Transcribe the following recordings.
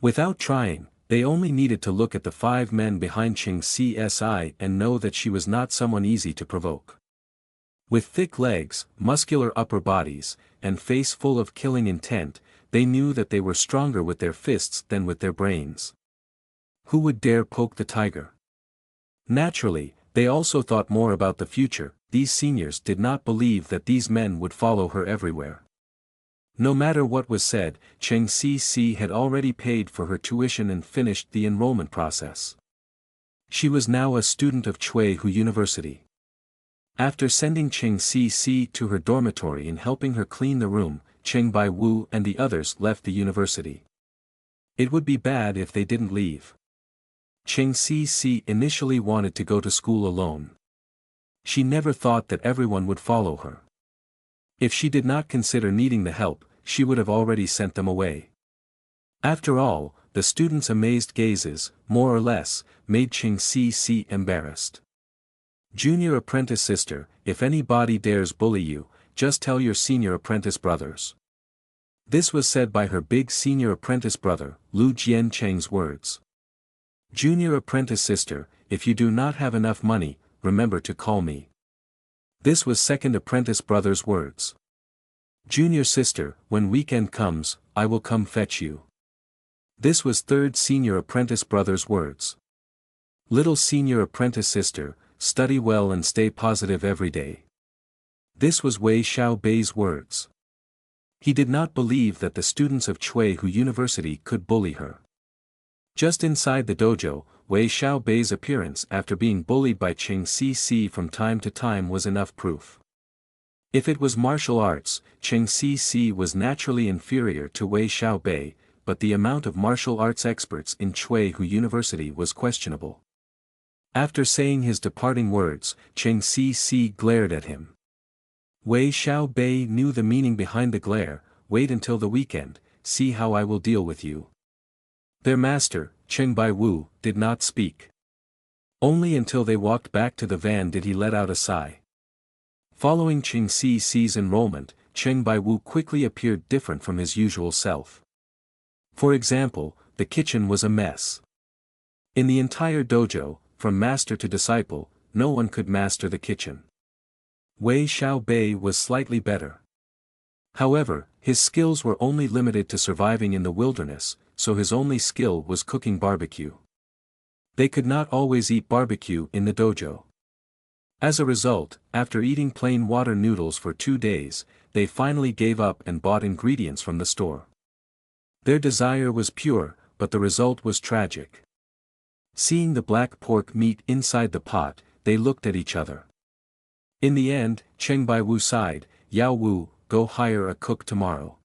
Without trying, they only needed to look at the 5 men behind Ching Csi and know that she was not someone easy to provoke. With thick legs, muscular upper bodies, and face full of killing intent, they knew that they were stronger with their fists than with their brains. Who would dare poke the tiger? Naturally, they also thought more about the future. These seniors did not believe that these men would follow her everywhere. No matter what was said, Cheng Cc had already paid for her tuition and finished the enrollment process. She was now a student of Chuehu University. After sending Cheng Cc to her dormitory and helping her clean the room, Cheng Baiwu and the others left the university. It would be bad if they didn't leave. Cheng Cc initially wanted to go to school alone. She never thought that everyone would follow her. If she did not consider needing the help, she would have already sent them away. After all, the students' amazed gazes, more or less, made Cheng Cc embarrassed. Junior apprentice sister, if anybody dares bully you, just tell your senior apprentice brothers. This was said by her big senior apprentice brother, Lu Jiancheng's words. Junior apprentice sister, if you do not have enough money, remember to call me. This was second apprentice brother's words. Junior sister, when weekend comes, I will come fetch you. This was third senior apprentice brother's words. Little senior apprentice sister, study well and stay positive every day. This was Wei Xiaobei's words. He did not believe that the students of Chuehu University could bully her. Just inside the dojo, Wei Xiaobei's appearance after being bullied by Cheng Cc from time to time was enough proof. If it was martial arts, Cheng Cc was naturally inferior to Wei Xiaobei, but the amount of martial arts experts in Chuehu University was questionable. After saying his departing words, Cheng Cc glared at him. Wei Xiaobei knew the meaning behind the glare. Wait until the weekend, see how I will deal with you. Their master, Cheng Baiwu, did not speak. Only until they walked back to the van did he let out a sigh. Following Cheng C's enrollment, Cheng Baiwu quickly appeared different from his usual self. For example, the kitchen was a mess. In the entire dojo, from master to disciple, no one could master the kitchen. Wei Xiaobei was slightly better. However, his skills were only limited to surviving in the wilderness, so his only skill was cooking barbecue. They could not always eat barbecue in the dojo. As a result, after eating plain water noodles for 2 days, they finally gave up and bought ingredients from the store. Their desire was pure, but the result was tragic. Seeing the black pork meat inside the pot, they looked at each other. In the end, Cheng Baiwu sighed, Yao Wu, go hire a cook tomorrow.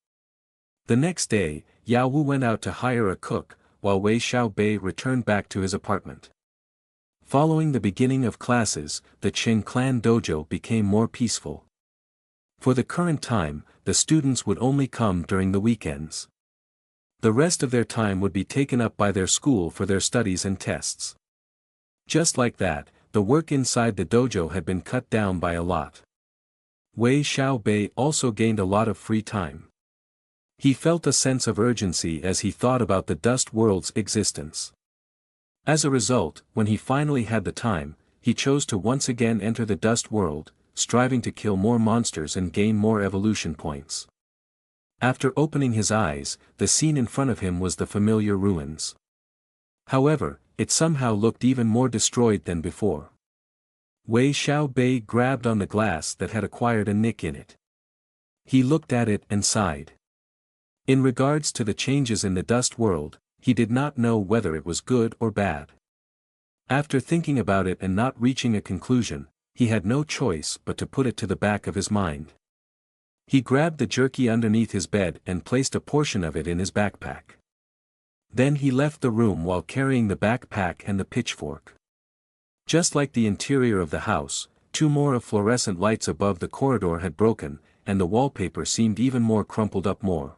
The next day, Yao Wu went out to hire a cook, while Wei Xiaobei returned back to his apartment. Following the beginning of classes, the Cheng clan dojo became more peaceful. For the current time, the students would only come during the weekends. The rest of their time would be taken up by their school for their studies and tests. Just like that, the work inside the dojo had been cut down by a lot. Wei Xiaobei also gained a lot of free time. He felt a sense of urgency as he thought about the dust world's existence. As a result, when he finally had the time, he chose to once again enter the dust world, striving to kill more monsters and gain more evolution points. After opening his eyes, the scene in front of him was the familiar ruins. However, it somehow looked even more destroyed than before. Wei Xiaobei grabbed on the glass that had acquired a nick in it. He looked at it and sighed. In regards to the changes in the dust world, he did not know whether it was good or bad. After thinking about it and not reaching a conclusion, he had no choice but to put it to the back of his mind. He grabbed the jerky underneath his bed and placed a portion of it in his backpack. Then he left the room while carrying the backpack and the pitchfork. Just like the interior of the house, 2 more of fluorescent lights above the corridor had broken, and the wallpaper seemed even more crumpled up more.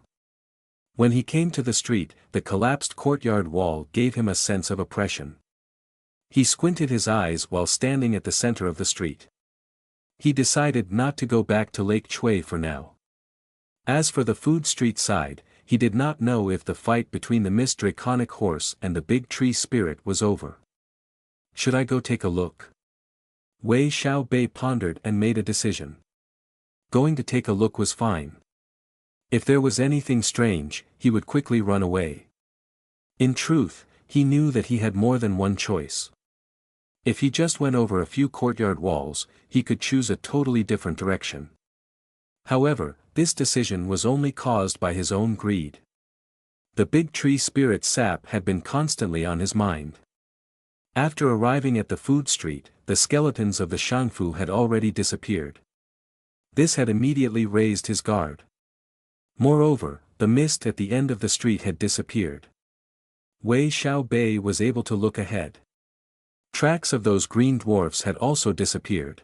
When he came to the street, the collapsed courtyard wall gave him a sense of oppression. He squinted his eyes while standing at the center of the street. He decided not to go back to Lake Chui for now. As for the food street side, he did not know if the fight between the Mist Draconic Horse and the big tree spirit was over. Should I go take a look? Wei Xiaobei pondered and made a decision. Going to take a look was fine. If there was anything strange, he would quickly run away. In truth, he knew that he had more than one choice. If he just went over a few courtyard walls, he could choose a totally different direction. However, this decision was only caused by his own greed. The big tree spirit sap had been constantly on his mind. After arriving at the food street, the skeletons of the Shangfu had already disappeared. This had immediately raised his guard. Moreover, the mist at the end of the street had disappeared. Wei Xiaobei was able to look ahead. Tracks of those green dwarfs had also disappeared.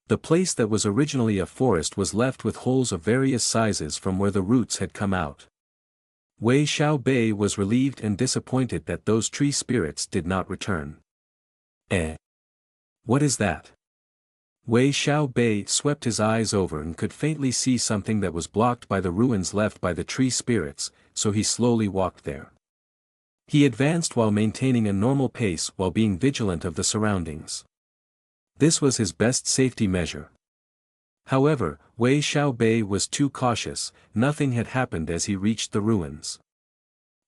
The place that was originally a forest was left with holes of various sizes from where the roots had come out. Wei Xiaobei was relieved and disappointed that those tree spirits did not return. What is that? Wei Xiaobei swept his eyes over and could faintly see something that was blocked by the ruins left by the tree spirits, so he slowly walked there. He advanced while maintaining a normal pace while being vigilant of the surroundings. This was his best safety measure. However, Wei Xiaobei was too cautious. Nothing had happened as he reached the ruins.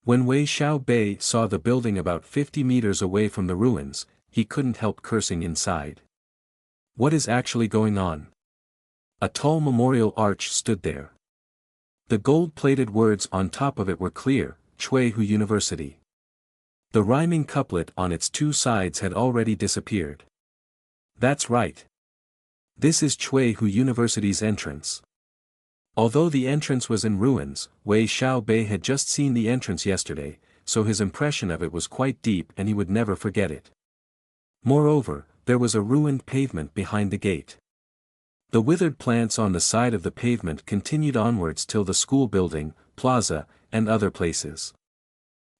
When Wei Xiaobei saw the building about 50 meters away from the ruins, he couldn't help cursing inside. What is actually going on? A tall memorial arch stood there. The gold-plated words on top of it were clear, Chuehu University. The rhyming couplet on its two sides had already disappeared. That's right. This is Chuehu University's entrance. Although the entrance was in ruins, Wei Xiaobei had just seen the entrance yesterday, so his impression of it was quite deep and he would never forget it. Moreover, there was a ruined pavement behind the gate. The withered plants on the side of the pavement continued onwards till the school building, plaza, and other places.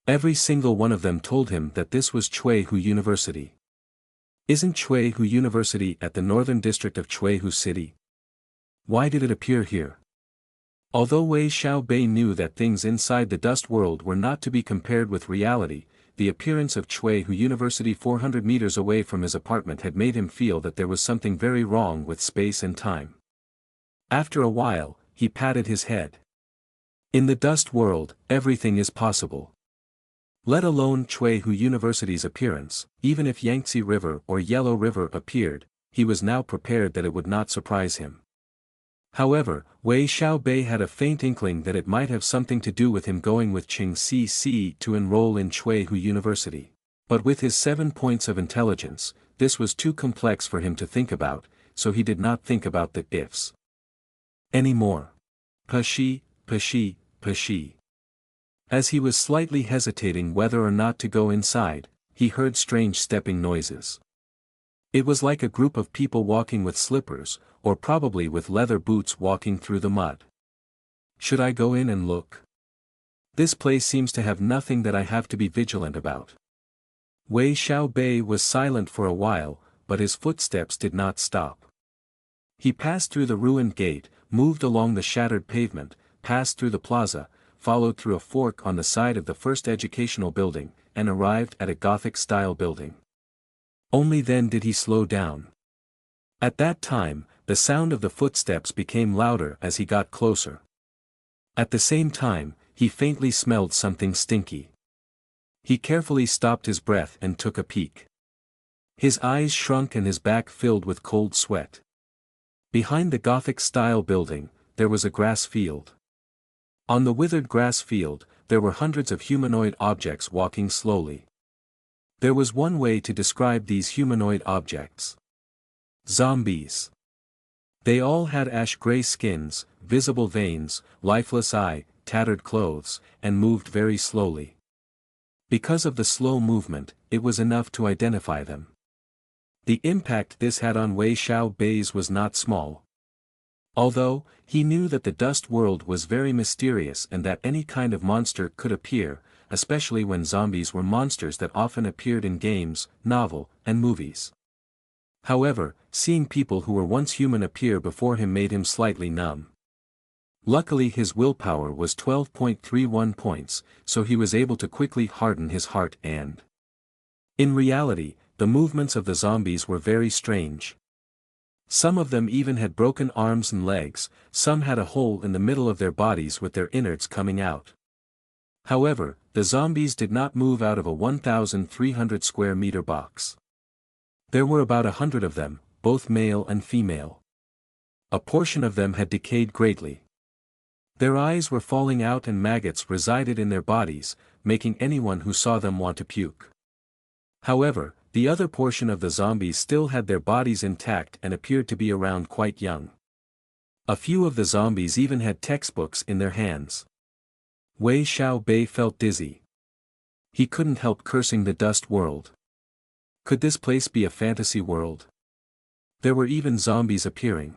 Every single one of them told him that this was Chuehu University. Isn't Chuehu University at the northern district of Chuehu City? Why did it appear here? Although Wei Xiaobei knew that things inside the dust world were not to be compared with reality, the appearance of Chuehu University 400 meters away from his apartment had made him feel that there was something very wrong with space and time. After a while, he patted his head. In the dust world, everything is possible. Let alone Chuehu University's appearance, even if Yangtze River or Yellow River appeared, he was now prepared that it would not surprise him. However, Wei Xiaobei had a faint inkling that it might have something to do with him going with Qing Cc to enroll in Chuehu University. But with his 7 points of intelligence, this was too complex for him to think about, so he did not think about the ifs anymore. Pashi. As he was slightly hesitating whether or not to go inside, he heard strange stepping noises. It was like a group of people walking with slippers, or probably with leather boots walking through the mud. Should I go in and look? This place seems to have nothing that I have to be vigilant about. Wei Xiaobei was silent for a while, but his footsteps did not stop. He passed through the ruined gate, moved along the shattered pavement, passed through the plaza, followed through a fork on the side of the first educational building, and arrived at a Gothic-style building. Only then did he slow down. At that time, the sound of the footsteps became louder as he got closer. At the same time, he faintly smelled something stinky. He carefully stopped his breath and took a peek. His eyes shrunk and his back filled with cold sweat. Behind the Gothic-style building, there was a grass field. On the withered grass field, there were hundreds of humanoid objects walking slowly. There was one way to describe these humanoid objects. Zombies. They all had ash-gray skins, visible veins, lifeless eye, tattered clothes, and moved very slowly. Because of the slow movement, it was enough to identify them. The impact this had on Wei Xiaobei's was not small. Although, he knew that the dust world was very mysterious and that any kind of monster could appear, especially when zombies were monsters that often appeared in games, novel, and movies. However, seeing people who were once human appear before him made him slightly numb. Luckily his willpower was 12.31 points, so he was able to quickly harden his heart and... In reality, the movements of the zombies were very strange. Some of them even had broken arms and legs, some had a hole in the middle of their bodies with their innards coming out. However, the zombies did not move out of a 1,300 square meter box. There were about 100 of them, both male and female. A portion of them had decayed greatly. Their eyes were falling out and maggots resided in their bodies, making anyone who saw them want to puke. However, the other portion of the zombies still had their bodies intact and appeared to be around quite young. A few of the zombies even had textbooks in their hands. Wei Xiaobei felt dizzy. He couldn't help cursing the dust world. Could this place be a fantasy world? There were even zombies appearing.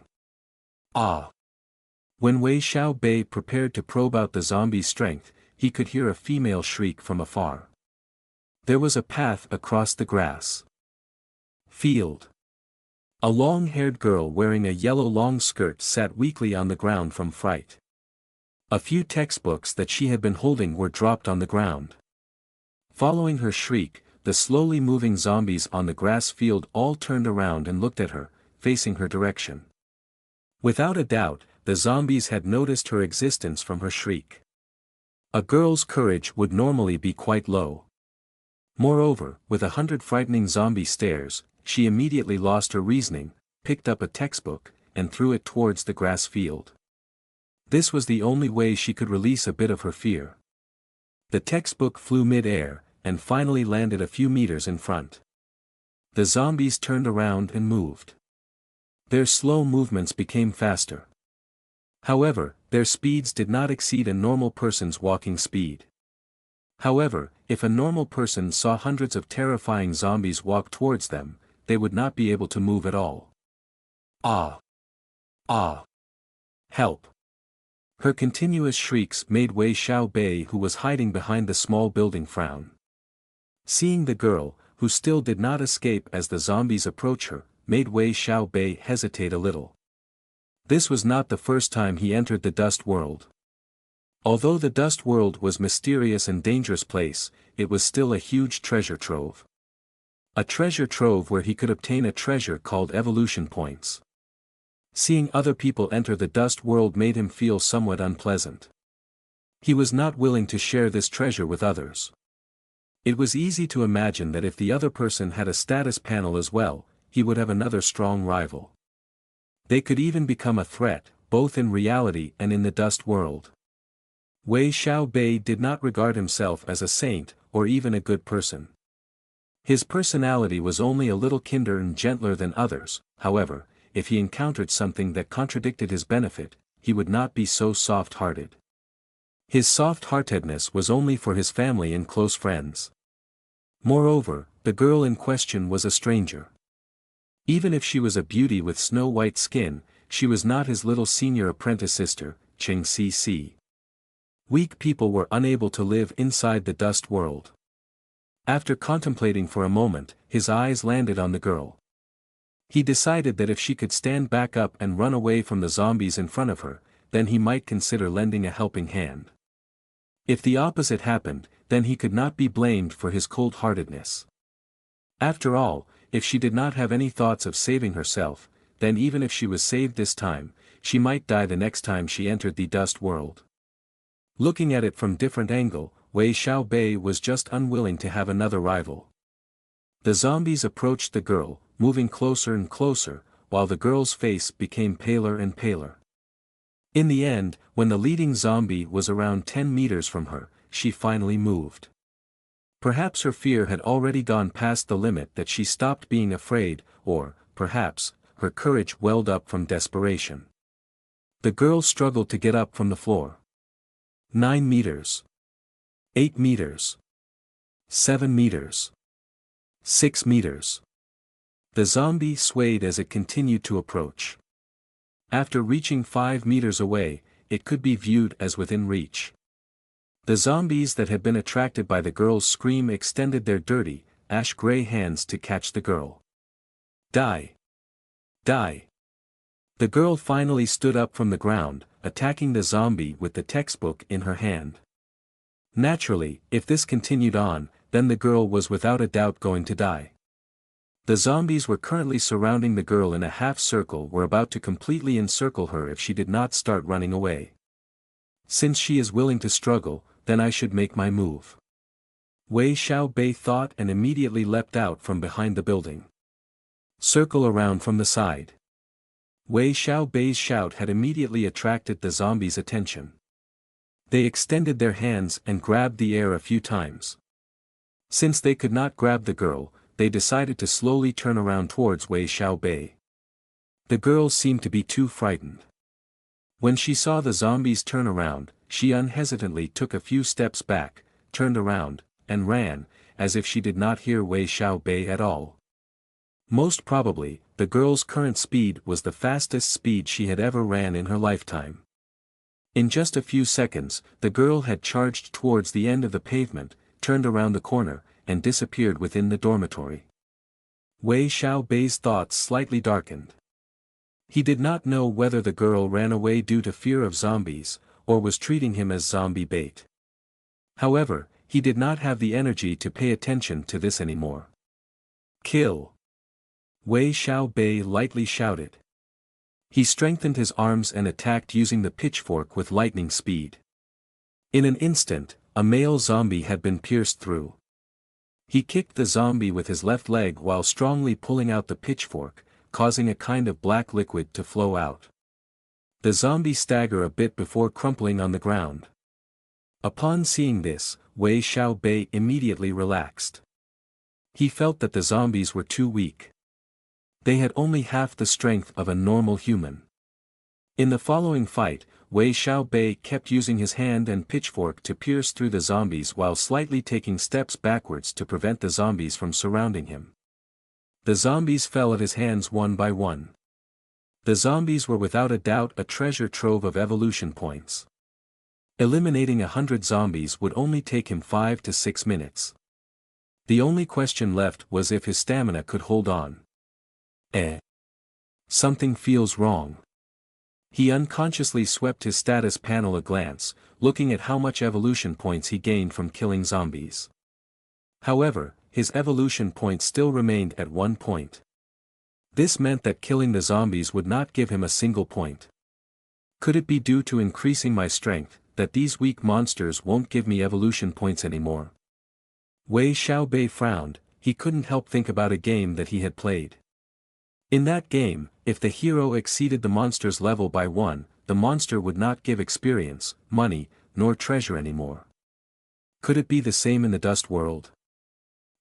Ah! When Wei Xiaobei prepared to probe out the zombie's strength, he could hear a female shriek from afar. There was a path across the grass field. A long-haired girl wearing a yellow long skirt sat weakly on the ground from fright. A few textbooks that she had been holding were dropped on the ground. Following her shriek, the slowly moving zombies on the grass field all turned around and looked at her, facing her direction. Without a doubt, the zombies had noticed her existence from her shriek. A girl's courage would normally be quite low. Moreover, with 100 frightening zombie stares, she immediately lost her reasoning, picked up a textbook, and threw it towards the grass field. This was the only way she could release a bit of her fear. The textbook flew mid-air, and finally landed a few meters in front. The zombies turned around and moved. Their slow movements became faster. However, their speeds did not exceed a normal person's walking speed. However, if a normal person saw hundreds of terrifying zombies walk towards them, they would not be able to move at all. Ah! Ah! Help! Her continuous shrieks made Wei Xiaobei, who was hiding behind the small building, frown. Seeing the girl, who still did not escape as the zombies approached her, made Wei Xiaobei hesitate a little. This was not the first time he entered the dust world. Although the dust world was a mysterious and dangerous place, it was still a huge treasure trove. A treasure trove where he could obtain a treasure called evolution points. Seeing other people enter the dust world made him feel somewhat unpleasant. He was not willing to share this treasure with others. It was easy to imagine that if the other person had a status panel as well, he would have another strong rival. They could even become a threat, both in reality and in the dust world. Wei Xiaobei did not regard himself as a saint, or even a good person. His personality was only a little kinder and gentler than others. However, if he encountered something that contradicted his benefit, he would not be so soft-hearted. His soft-heartedness was only for his family and close friends. Moreover, the girl in question was a stranger. Even if she was a beauty with snow-white skin, she was not his little senior apprentice sister, Ching Cc. Weak people were unable to live inside the dust world. After contemplating for a moment, his eyes landed on the girl. He decided that if she could stand back up and run away from the zombies in front of her, then he might consider lending a helping hand. If the opposite happened, then he could not be blamed for his cold-heartedness. After all, if she did not have any thoughts of saving herself, then even if she was saved this time, she might die the next time she entered the dust world. Looking at it from different angle, Wei Xiaobei was just unwilling to have another rival. The zombies approached the girl, moving closer and closer, while the girl's face became paler and paler. In the end, when the leading zombie was around 10 meters from her, she finally moved. Perhaps her fear had already gone past the limit that she stopped being afraid, or, perhaps, her courage welled up from desperation. The girl struggled to get up from the floor. 9 meters. 8 meters. 7 meters. 6 meters. The zombie swayed as it continued to approach. After reaching 5 meters away, it could be viewed as within reach. The zombies that had been attracted by the girl's scream extended their dirty, ash-gray hands to catch the girl. Die! Die! The girl finally stood up from the ground, attacking the zombie with the textbook in her hand. Naturally, if this continued on, then the girl was without a doubt going to die. The zombies were currently surrounding the girl in a half-circle, were about to completely encircle her if she did not start running away. Since she is willing to struggle, then I should make my move. Wei Xiaobei thought and immediately leapt out from behind the building. Circle around from the side. Wei Xiaobei's shout had immediately attracted the zombies' attention. They extended their hands and grabbed the air a few times. Since they could not grab the girl, they decided to slowly turn around towards Wei Xiaobei. The girl seemed to be too frightened. When she saw the zombies turn around, she unhesitantly took a few steps back, turned around, and ran, as if she did not hear Wei Xiaobei at all. Most probably, the girl's current speed was the fastest speed she had ever ran in her lifetime. In just a few seconds, the girl had charged towards the end of the pavement, turned around the corner, and disappeared within the dormitory. Wei Xiaobei's thoughts slightly darkened. He did not know whether the girl ran away due to fear of zombies, or was treating him as zombie bait. However, he did not have the energy to pay attention to this anymore. Kill! Wei Xiaobei lightly shouted. He strengthened his arms and attacked using the pitchfork with lightning speed. In an instant, a male zombie had been pierced through. He kicked the zombie with his left leg while strongly pulling out the pitchfork, causing a kind of black liquid to flow out. The zombie staggered a bit before crumpling on the ground. Upon seeing this, Wei Xiaobei immediately relaxed. He felt that the zombies were too weak. They had only half the strength of a normal human. In the following fight, Wei Xiaobei kept using his hand and pitchfork to pierce through the zombies while slightly taking steps backwards to prevent the zombies from surrounding him. The zombies fell at his hands one by one. The zombies were without a doubt a treasure trove of evolution points. Eliminating 100 zombies would only take him 5 to 6 minutes. The only question left was if his stamina could hold on. Something feels wrong. He unconsciously swept his status panel a glance, looking at how much evolution points he gained from killing zombies. However, his evolution points still remained at 1 point. This meant that killing the zombies would not give him a single point. Could it be due to increasing my strength, that these weak monsters won't give me evolution points anymore? Wei Xiaobei frowned. He couldn't help think about a game that he had played. In that game, if the hero exceeded the monster's level by 1, the monster would not give experience, money, nor treasure anymore. Could it be the same in the dust world?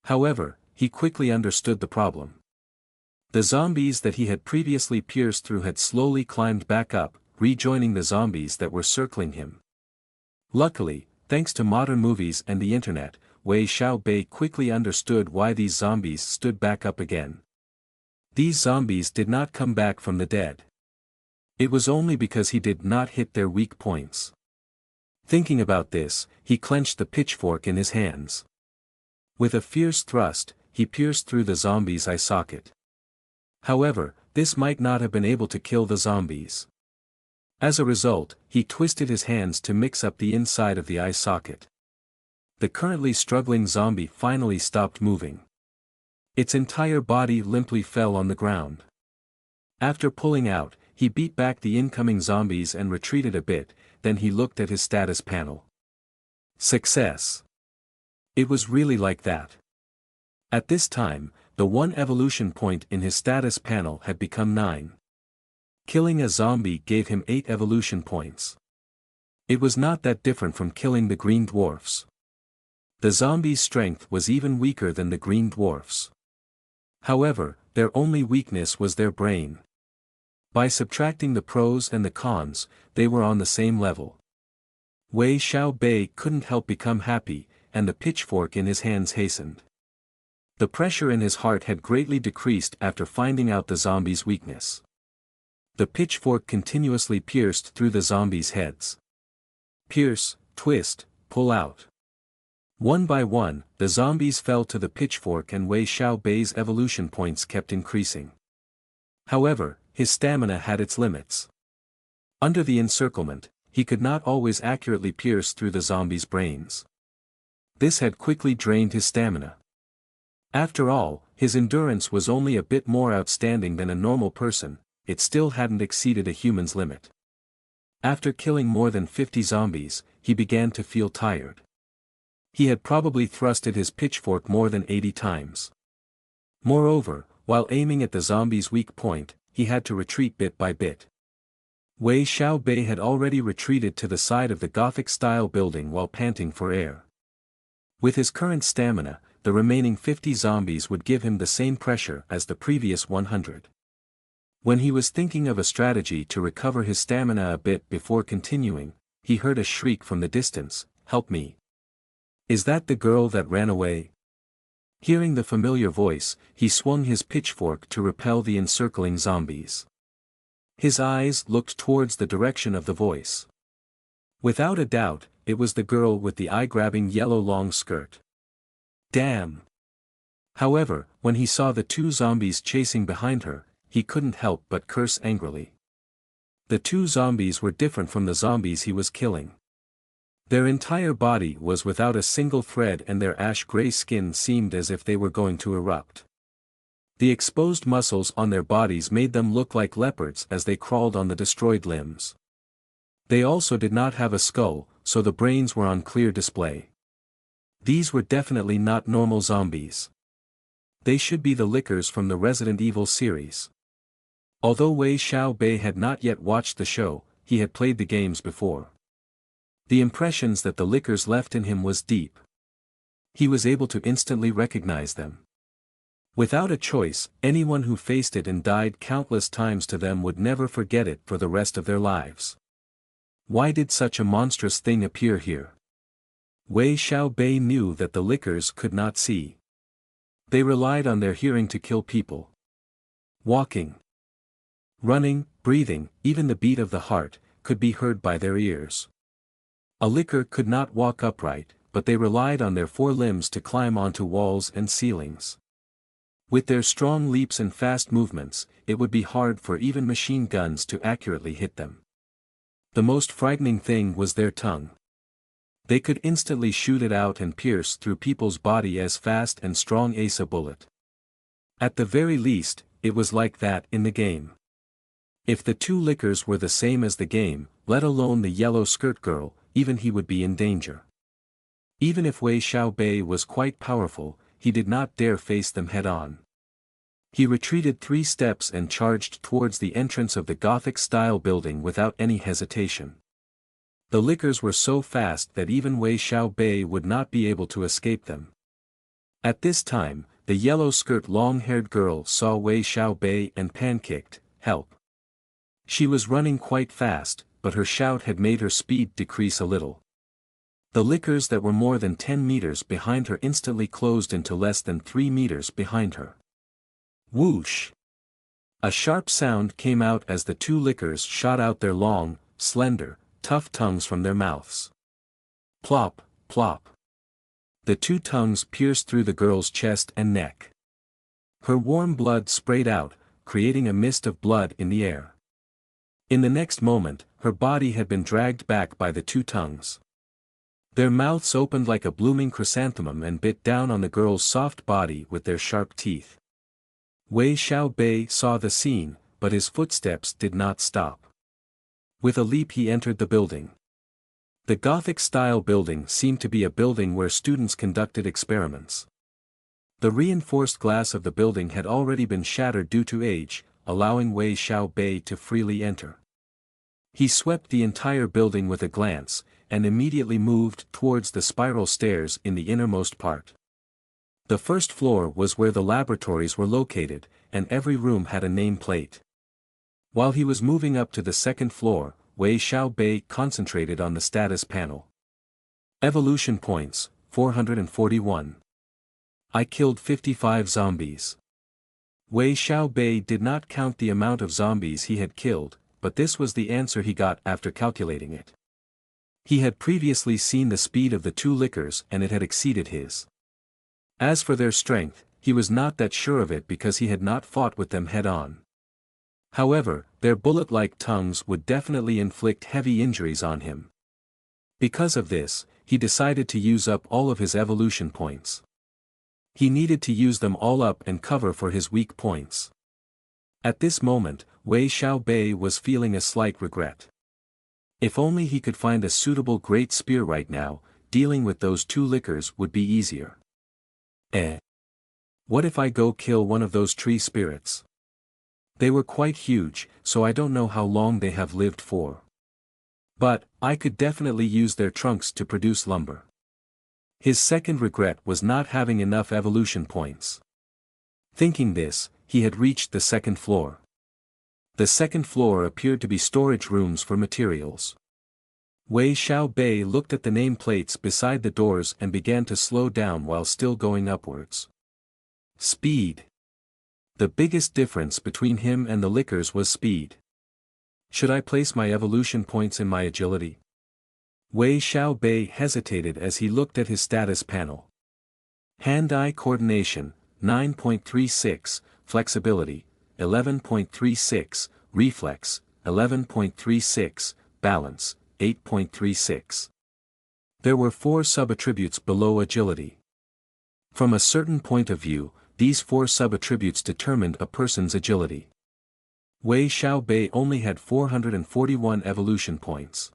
However, he quickly understood the problem. The zombies that he had previously pierced through had slowly climbed back up, rejoining the zombies that were circling him. Luckily, thanks to modern movies and the internet, Wei Xiaobei quickly understood why these zombies stood back up again. These zombies did not come back from the dead. It was only because he did not hit their weak points. Thinking about this, he clenched the pitchfork in his hands. With a fierce thrust, he pierced through the zombie's eye socket. However, this might not have been able to kill the zombies. As a result, he twisted his hands to mix up the inside of the eye socket. The currently struggling zombie finally stopped moving. Its entire body limply fell on the ground. After pulling out, he beat back the incoming zombies and retreated a bit, then he looked at his status panel. Success! It was really like that. At this time, the 1 evolution point in his status panel had become 9. Killing a zombie gave him 8 evolution points. It was not that different from killing the green dwarfs. The zombies' strength was even weaker than the green dwarfs. However, their only weakness was their brain. By subtracting the pros and the cons, they were on the same level. Wei Xiaobei couldn't help become happy, and the pitchfork in his hands hastened. The pressure in his heart had greatly decreased after finding out the zombies' weakness. The pitchfork continuously pierced through the zombies' heads. Pierce, twist, pull out. One by one, the zombies fell to the pitchfork and Wei Xiaobei's evolution points kept increasing. However, his stamina had its limits. Under the encirclement, he could not always accurately pierce through the zombies' brains. This had quickly drained his stamina. After all, his endurance was only a bit more outstanding than a normal person, it still hadn't exceeded a human's limit. After killing more than 50 zombies, he began to feel tired. He had probably thrusted his pitchfork more than 80 times. Moreover, while aiming at the zombie's weak point, he had to retreat bit by bit. Wei Xiaobei had already retreated to the side of the Gothic-style building while panting for air. With his current stamina, the remaining 50 zombies would give him the same pressure as the previous 100. When he was thinking of a strategy to recover his stamina a bit before continuing, he heard a shriek from the distance, "Help me! Is that the girl that ran away?" Hearing the familiar voice, he swung his pitchfork to repel the encircling zombies. His eyes looked towards the direction of the voice. Without a doubt, it was the girl with the eye-grabbing yellow long skirt. Damn! However, when he saw the 2 zombies chasing behind her, he couldn't help but curse angrily. The 2 zombies were different from the zombies he was killing. Their entire body was without a single thread and their ash-gray skin seemed as if they were going to erupt. The exposed muscles on their bodies made them look like leopards as they crawled on the destroyed limbs. They also did not have a skull, so the brains were on clear display. These were definitely not normal zombies. They should be the lickers from the Resident Evil series. Although Wei Xiaobei had not yet watched the show, he had played the games before. The impressions that the lickers left in him was deep. He was able to instantly recognize them. Without a choice, anyone who faced it and died countless times to them would never forget it for the rest of their lives. Why did such a monstrous thing appear here? Wei Xiaobei knew that the lickers could not see. They relied on their hearing to kill people. Walking, running, breathing, even the beat of the heart, could be heard by their ears. A licker could not walk upright, but they relied on their 4 limbs to climb onto walls and ceilings. With their strong leaps and fast movements, it would be hard for even machine guns to accurately hit them. The most frightening thing was their tongue. They could instantly shoot it out and pierce through people's body as fast and strong as a bullet. At the very least, it was like that in the game. If the 2 lickers were the same as the game, let alone the yellow skirt girl, even he would be in danger. Even if Wei Xiaobei was quite powerful, he did not dare face them head-on. He retreated 3 steps and charged towards the entrance of the Gothic-style building without any hesitation. The lickers were so fast that even Wei Xiaobei would not be able to escape them. At this time, the yellow-skirt long-haired girl saw Wei Xiaobei and pan-kicked, "Help!" She was running quite fast, but her shout had made her speed decrease a little. The lickers that were more than 10 meters behind her instantly closed into less than 3 meters behind her. Whoosh! A sharp sound came out as the 2 lickers shot out their long, slender, tough tongues from their mouths. Plop, plop. The 2 tongues pierced through the girl's chest and neck. Her warm blood sprayed out, creating a mist of blood in the air. In the next moment, her body had been dragged back by the 2 tongues. Their mouths opened like a blooming chrysanthemum and bit down on the girl's soft body with their sharp teeth. Wei Xiaobei saw the scene, but his footsteps did not stop. With a leap he entered the building. The Gothic-style building seemed to be a building where students conducted experiments. The reinforced glass of the building had already been shattered due to age, allowing Wei Xiaobei to freely enter. He swept the entire building with a glance, and immediately moved towards the spiral stairs in the innermost part. The first floor was where the laboratories were located, and every room had a name plate. While he was moving up to the second floor, Wei Xiaobei concentrated on the status panel. Evolution points, 441. I killed 55 zombies. Wei Xiaobei did not count the amount of zombies he had killed, but this was the answer he got after calculating it. He had previously seen the speed of the 2 lickers and it had exceeded his. As for their strength, he was not that sure of it because he had not fought with them head-on. However, their bullet-like tongues would definitely inflict heavy injuries on him. Because of this, he decided to use up all of his evolution points. He needed to use them all up and cover for his weak points. At this moment, Wei Xiaobei was feeling a slight regret. If only he could find a suitable great spear right now, dealing with those two lickers would be easier. What if I go kill one of those tree spirits? They were quite huge, so I don't know how long they have lived for. But, I could definitely use their trunks to produce lumber. His second regret was not having enough evolution points. Thinking this, he had reached the second floor. The second floor appeared to be storage rooms for materials. Wei Xiaobei looked at the nameplates beside the doors and began to slow down while still going upwards. Speed. The biggest difference between him and the lickers was speed. Should I place my evolution points in my agility? Wei Xiaobei hesitated as he looked at his status panel. Hand-eye coordination, 9.36, flexibility, 11.36, reflex, 11.36, balance, 8.36. There were 4 sub-attributes below agility. From a certain point of view, these 4 sub-attributes determined a person's agility. Wei Xiaobei only had 441 evolution points.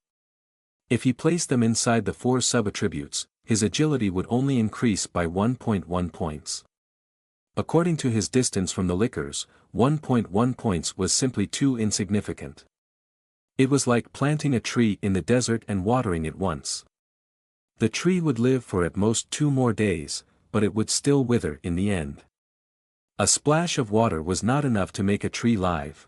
If he placed them inside the 4 sub-attributes, his agility would only increase by 1.1 points. According to his distance from the lickers, 1.1 points was simply too insignificant. It was like planting a tree in the desert and watering it once. The tree would live for at most 2 more days, but it would still wither in the end. A splash of water was not enough to make a tree live.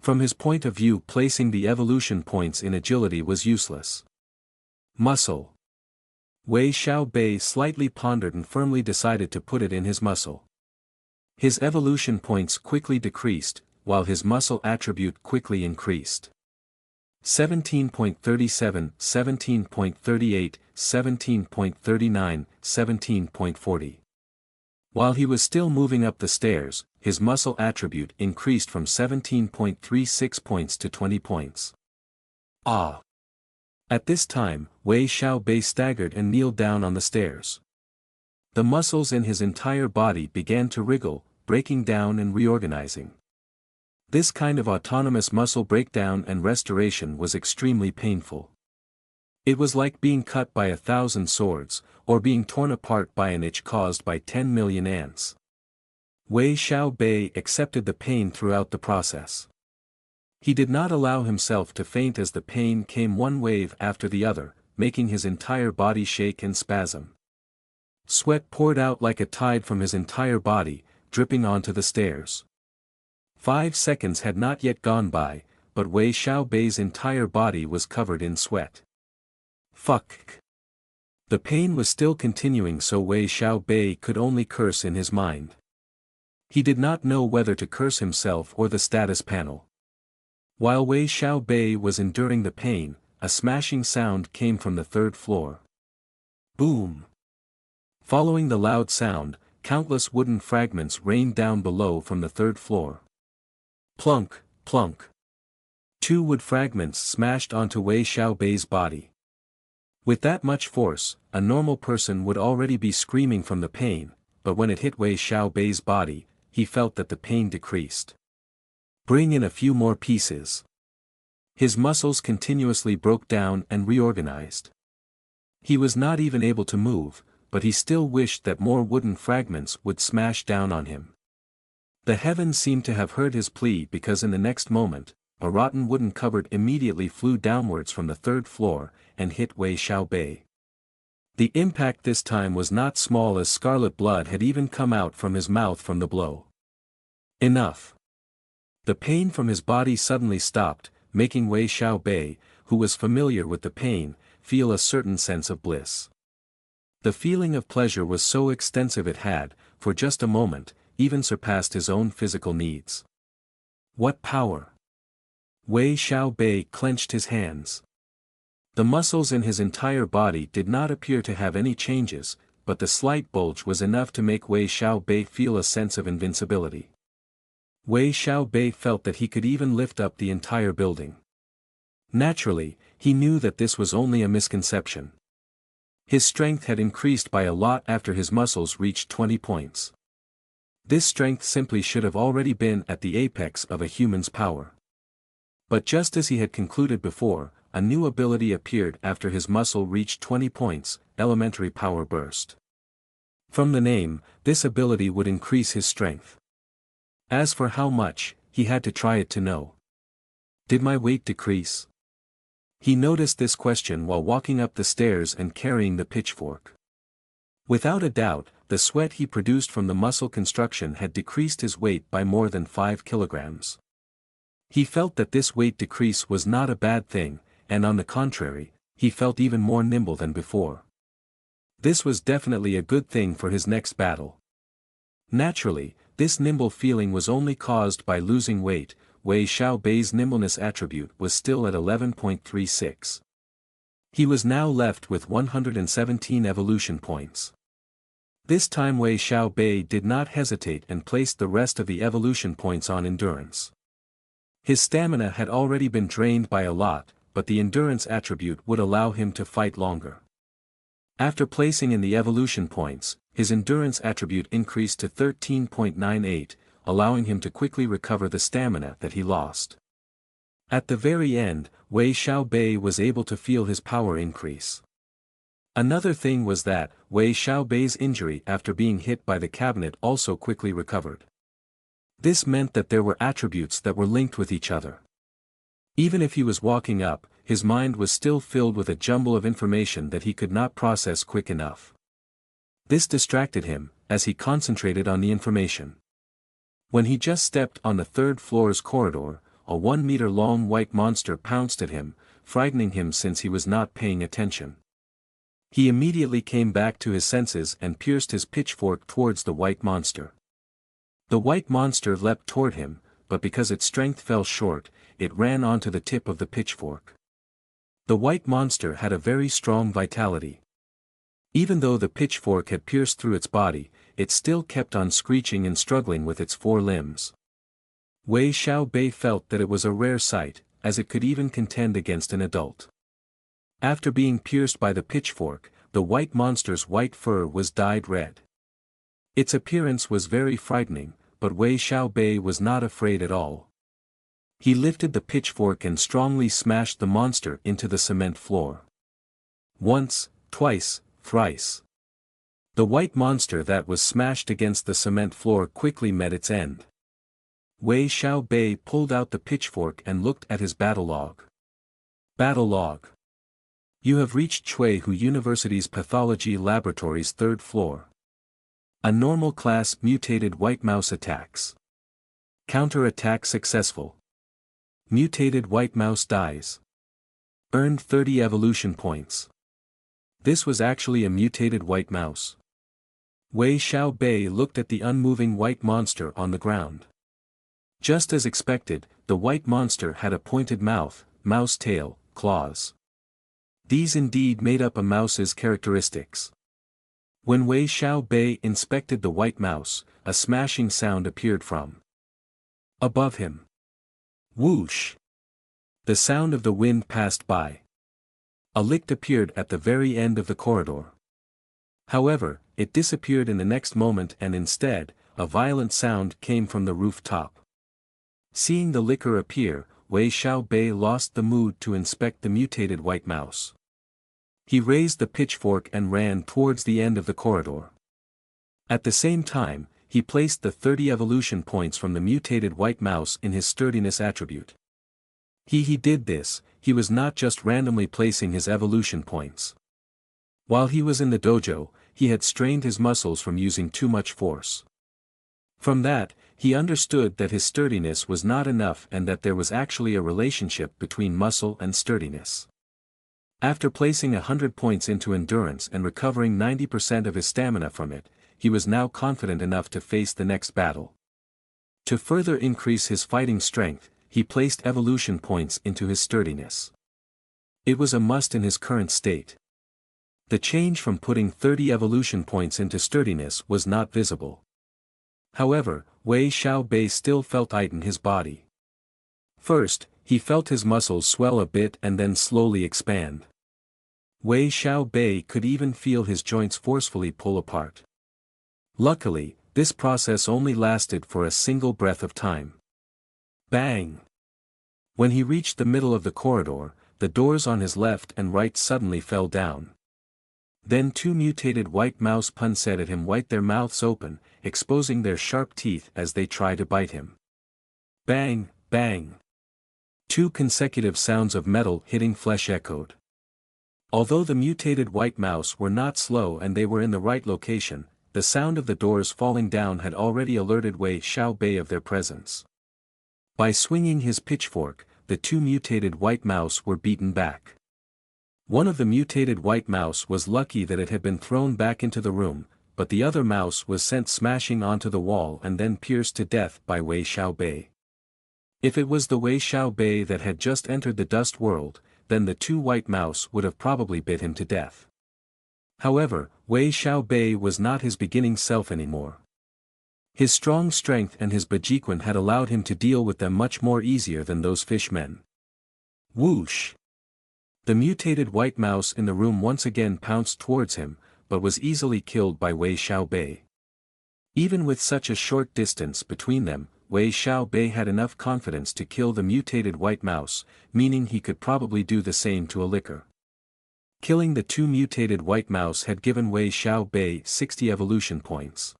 From his point of view, placing the evolution points in agility was useless. Muscle. Wei Xiaobei slightly pondered and firmly decided to put it in his muscle. His evolution points quickly decreased, while his muscle attribute quickly increased. 17.37, 17.38, 17.39, 17.40. While he was still moving up the stairs, his muscle attribute increased from 17.36 points to 20 points. Ah! At this time, Wei Xiaobei staggered and kneeled down on the stairs. The muscles in his entire body began to wriggle, breaking down and reorganizing. This kind of autonomous muscle breakdown and restoration was extremely painful. It was like being cut by 1,000 swords, or being torn apart by an itch caused by 10 million ants. Wei Xiaobei accepted the pain throughout the process. He did not allow himself to faint as the pain came one wave after the other, making his entire body shake and spasm. Sweat poured out like a tide from his entire body, dripping onto the stairs. 5 seconds had not yet gone by, but Wei Xiaobei's entire body was covered in sweat. Fuck. The pain was still continuing, so Wei Xiaobei could only curse in his mind. He did not know whether to curse himself or the status panel. While Wei Xiaobei was enduring the pain, a smashing sound came from the 3rd floor. Boom! Following the loud sound, countless wooden fragments rained down below from the 3rd floor. Plunk, plunk. 2 wood fragments smashed onto Wei Xiaobei's body. With that much force, a normal person would already be screaming from the pain, but when it hit Wei Xiaobei's body, he felt that the pain decreased. Bring in a few more pieces. His muscles continuously broke down and reorganized. He was not even able to move, but he still wished that more wooden fragments would smash down on him. The heavens seemed to have heard his plea, because in the next moment, a rotten wooden cupboard immediately flew downwards from the 3rd floor, and hit Wei Xiaobei. The impact this time was not small, as scarlet blood had even come out from his mouth from the blow. Enough. The pain from his body suddenly stopped, making Wei Xiaobei, who was familiar with the pain, feel a certain sense of bliss. The feeling of pleasure was so extensive it had, for just a moment, even surpassed his own physical needs. What power! Wei Xiaobei clenched his hands. The muscles in his entire body did not appear to have any changes, but the slight bulge was enough to make Wei Xiaobei feel a sense of invincibility. Wei Xiaobei felt that he could even lift up the entire building. Naturally, he knew that this was only a misconception. His strength had increased by a lot after his muscles reached 20 points. This strength simply should have already been at the apex of a human's power. But just as he had concluded before, a new ability appeared after his muscle reached 20 points, elementary power burst. From the name, this ability would increase his strength. As for how much, he had to try it to know. Did my weight decrease? He noticed this question while walking up the stairs and carrying the pitchfork. Without a doubt, the sweat he produced from the muscle construction had decreased his weight by more than 5 kilograms. He felt that this weight decrease was not a bad thing, and on the contrary, he felt even more nimble than before. This was definitely a good thing for his next battle. Naturally, this nimble feeling was only caused by losing weight. Wei Xiaobei's nimbleness attribute was still at 11.36. He was now left with 117 evolution points. This time Wei Xiaobei did not hesitate and placed the rest of the evolution points on endurance. His stamina had already been drained by a lot, but the endurance attribute would allow him to fight longer. After placing in the evolution points, his endurance attribute increased to 13.98, allowing him to quickly recover the stamina that he lost. At the very end, Wei Xiaobei was able to feel his power increase. Another thing was that, Wei Xiaobei's injury after being hit by the cabinet also quickly recovered. This meant that there were attributes that were linked with each other. Even if he was walking up, his mind was still filled with a jumble of information that he could not process quick enough. This distracted him, as he concentrated on the information. When he just stepped on the third floor's corridor, a 1-meter-long white monster pounced at him, frightening him since he was not paying attention. He immediately came back to his senses and pierced his pitchfork towards the white monster. The white monster leapt toward him, but because its strength fell short, it ran onto the tip of the pitchfork. The white monster had a very strong vitality. Even though the pitchfork had pierced through its body, it still kept on screeching and struggling with its 4 limbs. Wei Xiaobei felt that it was a rare sight, as it could even contend against an adult. After being pierced by the pitchfork, the white monster's white fur was dyed red. Its appearance was very frightening, but Wei Xiaobei was not afraid at all. He lifted the pitchfork and strongly smashed the monster into the cement floor. Once, twice, thrice. The white monster that was smashed against the cement floor quickly met its end. Wei Xiaobei pulled out the pitchfork and looked at his battle log. Battle log. You have reached Chuihu University's Pathology Laboratory's 3rd floor. A normal class mutated white mouse attacks. Counter-attack successful. Mutated white mouse dies. Earned 30 evolution points. This was actually a mutated white mouse. Wei Xiaobei looked at the unmoving white monster on the ground. Just as expected, the white monster had a pointed mouth, mouse tail, claws. These indeed made up a mouse's characteristics. When Wei Xiaobei inspected the white mouse, a smashing sound appeared from above him. Whoosh! The sound of the wind passed by. A licht appeared at the very end of the corridor. However, it disappeared in the next moment and instead, a violent sound came from the rooftop. Seeing the liquor appear, Wei Xiaobei lost the mood to inspect the mutated white mouse. He raised the pitchfork and ran towards the end of the corridor. At the same time, he placed the 30 evolution points from the mutated white mouse in his sturdiness attribute. He did this, he was not just randomly placing his evolution points. While he was in the dojo, he had strained his muscles from using too much force. From that, he understood that his sturdiness was not enough and that there was actually a relationship between muscle and sturdiness. After placing 100 points into endurance and recovering 90% of his stamina from it, he was now confident enough to face the next battle. To further increase his fighting strength, he placed evolution points into his sturdiness. It was a must in his current state. The change from putting 30 evolution points into sturdiness was not visible. However, Wei Xiaobei still felt it in his body. First, he felt his muscles swell a bit and then slowly expand. Wei Xiaobei could even feel his joints forcefully pull apart. Luckily, this process only lasted for a single breath of time. Bang! When he reached the middle of the corridor, the doors on his left and right suddenly fell down. Then two mutated white mouse punset at him wide their mouths open, exposing their sharp teeth as they try to bite him. Bang, bang! Two consecutive sounds of metal hitting flesh echoed. Although the mutated white mouse were not slow and they were in the right location, the sound of the doors falling down had already alerted Wei Xiaobei of their presence. By swinging his pitchfork, the two mutated white mouse were beaten back. One of the mutated white mouse was lucky that it had been thrown back into the room, but the other mouse was sent smashing onto the wall and then pierced to death by Wei Xiaobei. If it was the Wei Xiaobei that had just entered the dust world, then the two white mouse would have probably bit him to death. However, Wei Xiaobei was not his beginning self anymore. His strong strength and his Bajiquan had allowed him to deal with them much more easier than those fishmen. Whoosh! The mutated white mouse in the room once again pounced towards him, but was easily killed by Wei Xiaobei. Even with such a short distance between them, Wei Xiaobei had enough confidence to kill the mutated white mouse, meaning he could probably do the same to a licker. Killing the two mutated white mouse had given Wei Xiaobei 60 evolution points.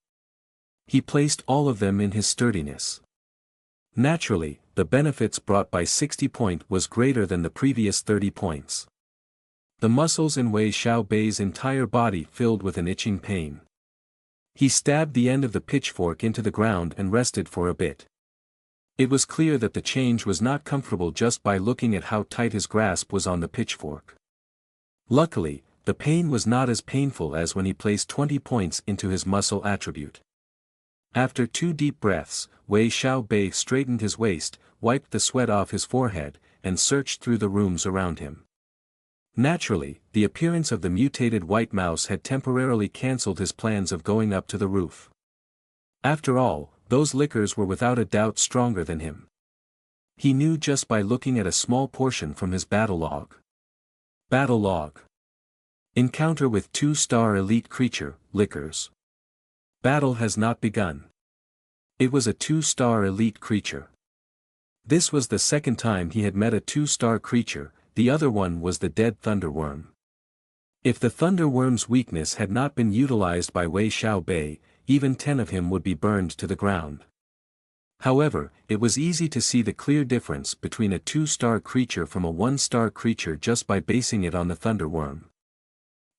He placed all of them in his sturdiness. Naturally, the benefits brought by 60 points was greater than the previous 30 points. The muscles in Wei Xiaobei's entire body filled with an itching pain. He stabbed the end of the pitchfork into the ground and rested for a bit. It was clear that the change was not comfortable just by looking at how tight his grasp was on the pitchfork. Luckily, the pain was not as painful as when he placed 20 points into his muscle attribute. After 2 deep breaths, Wei Xiaobei straightened his waist, wiped the sweat off his forehead, and searched through the rooms around him. Naturally, the appearance of the mutated white mouse had temporarily cancelled his plans of going up to the roof. After all, those lickers were without a doubt stronger than him. He knew just by looking at a small portion from his battle log. Battle log. Encounter with 2-star elite creature, lickers. Battle has not begun. It was a 2-star elite creature. This was the second time he had met a 2-star creature. The other one was the dead thunderworm. If the thunderworm's weakness had not been utilized by Wei Xiaobei, even 10 of him would be burned to the ground. However, it was easy to see the clear difference between a 2-star creature from a 1-star creature just by basing it on the thunderworm.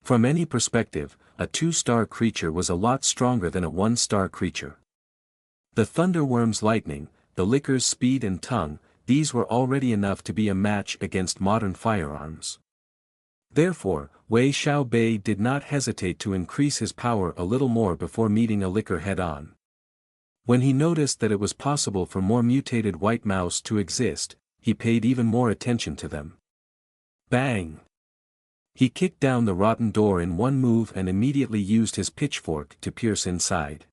From any perspective, a 2-star creature was a lot stronger than a 1-star creature. The thunderworm's lightning, the licker's speed and tongue, these were already enough to be a match against modern firearms. Therefore, Wei Xiaobei did not hesitate to increase his power a little more before meeting a licker head-on. When he noticed that it was possible for more mutated white mouse to exist, he paid even more attention to them. Bang! He kicked down the rotten door in one move and immediately used his pitchfork to pierce inside.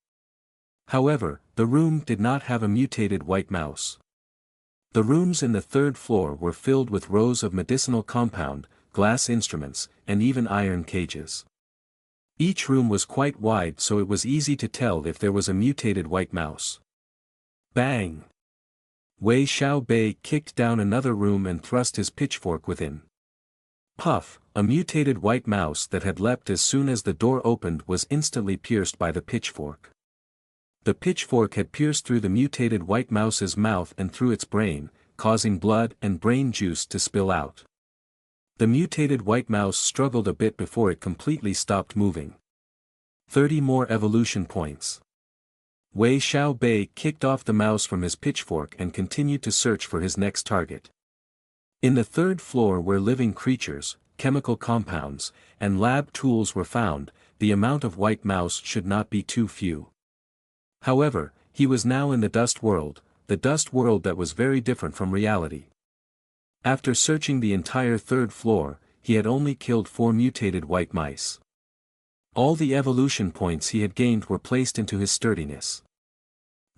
However, the room did not have a mutated white mouse. The rooms in the 3rd floor were filled with rows of medicinal compound, glass instruments, and even iron cages. Each room was quite wide so it was easy to tell if there was a mutated white mouse. Bang! Wei Xiaobei kicked down another room and thrust his pitchfork within. Puff, a mutated white mouse that had leapt as soon as the door opened was instantly pierced by the pitchfork. The pitchfork had pierced through the mutated white mouse's mouth and through its brain, causing blood and brain juice to spill out. The mutated white mouse struggled a bit before it completely stopped moving. 30 more evolution points. Wei Xiaobei kicked off the mouse from his pitchfork and continued to search for his next target. In the 3rd floor where living creatures, chemical compounds, and lab tools were found, the amount of white mouse should not be too few. However, he was now in the dust world, the dust world that was very different from reality. After searching the entire 3rd floor, he had only killed 4 mutated white mice. All the evolution points he had gained were placed into his sturdiness.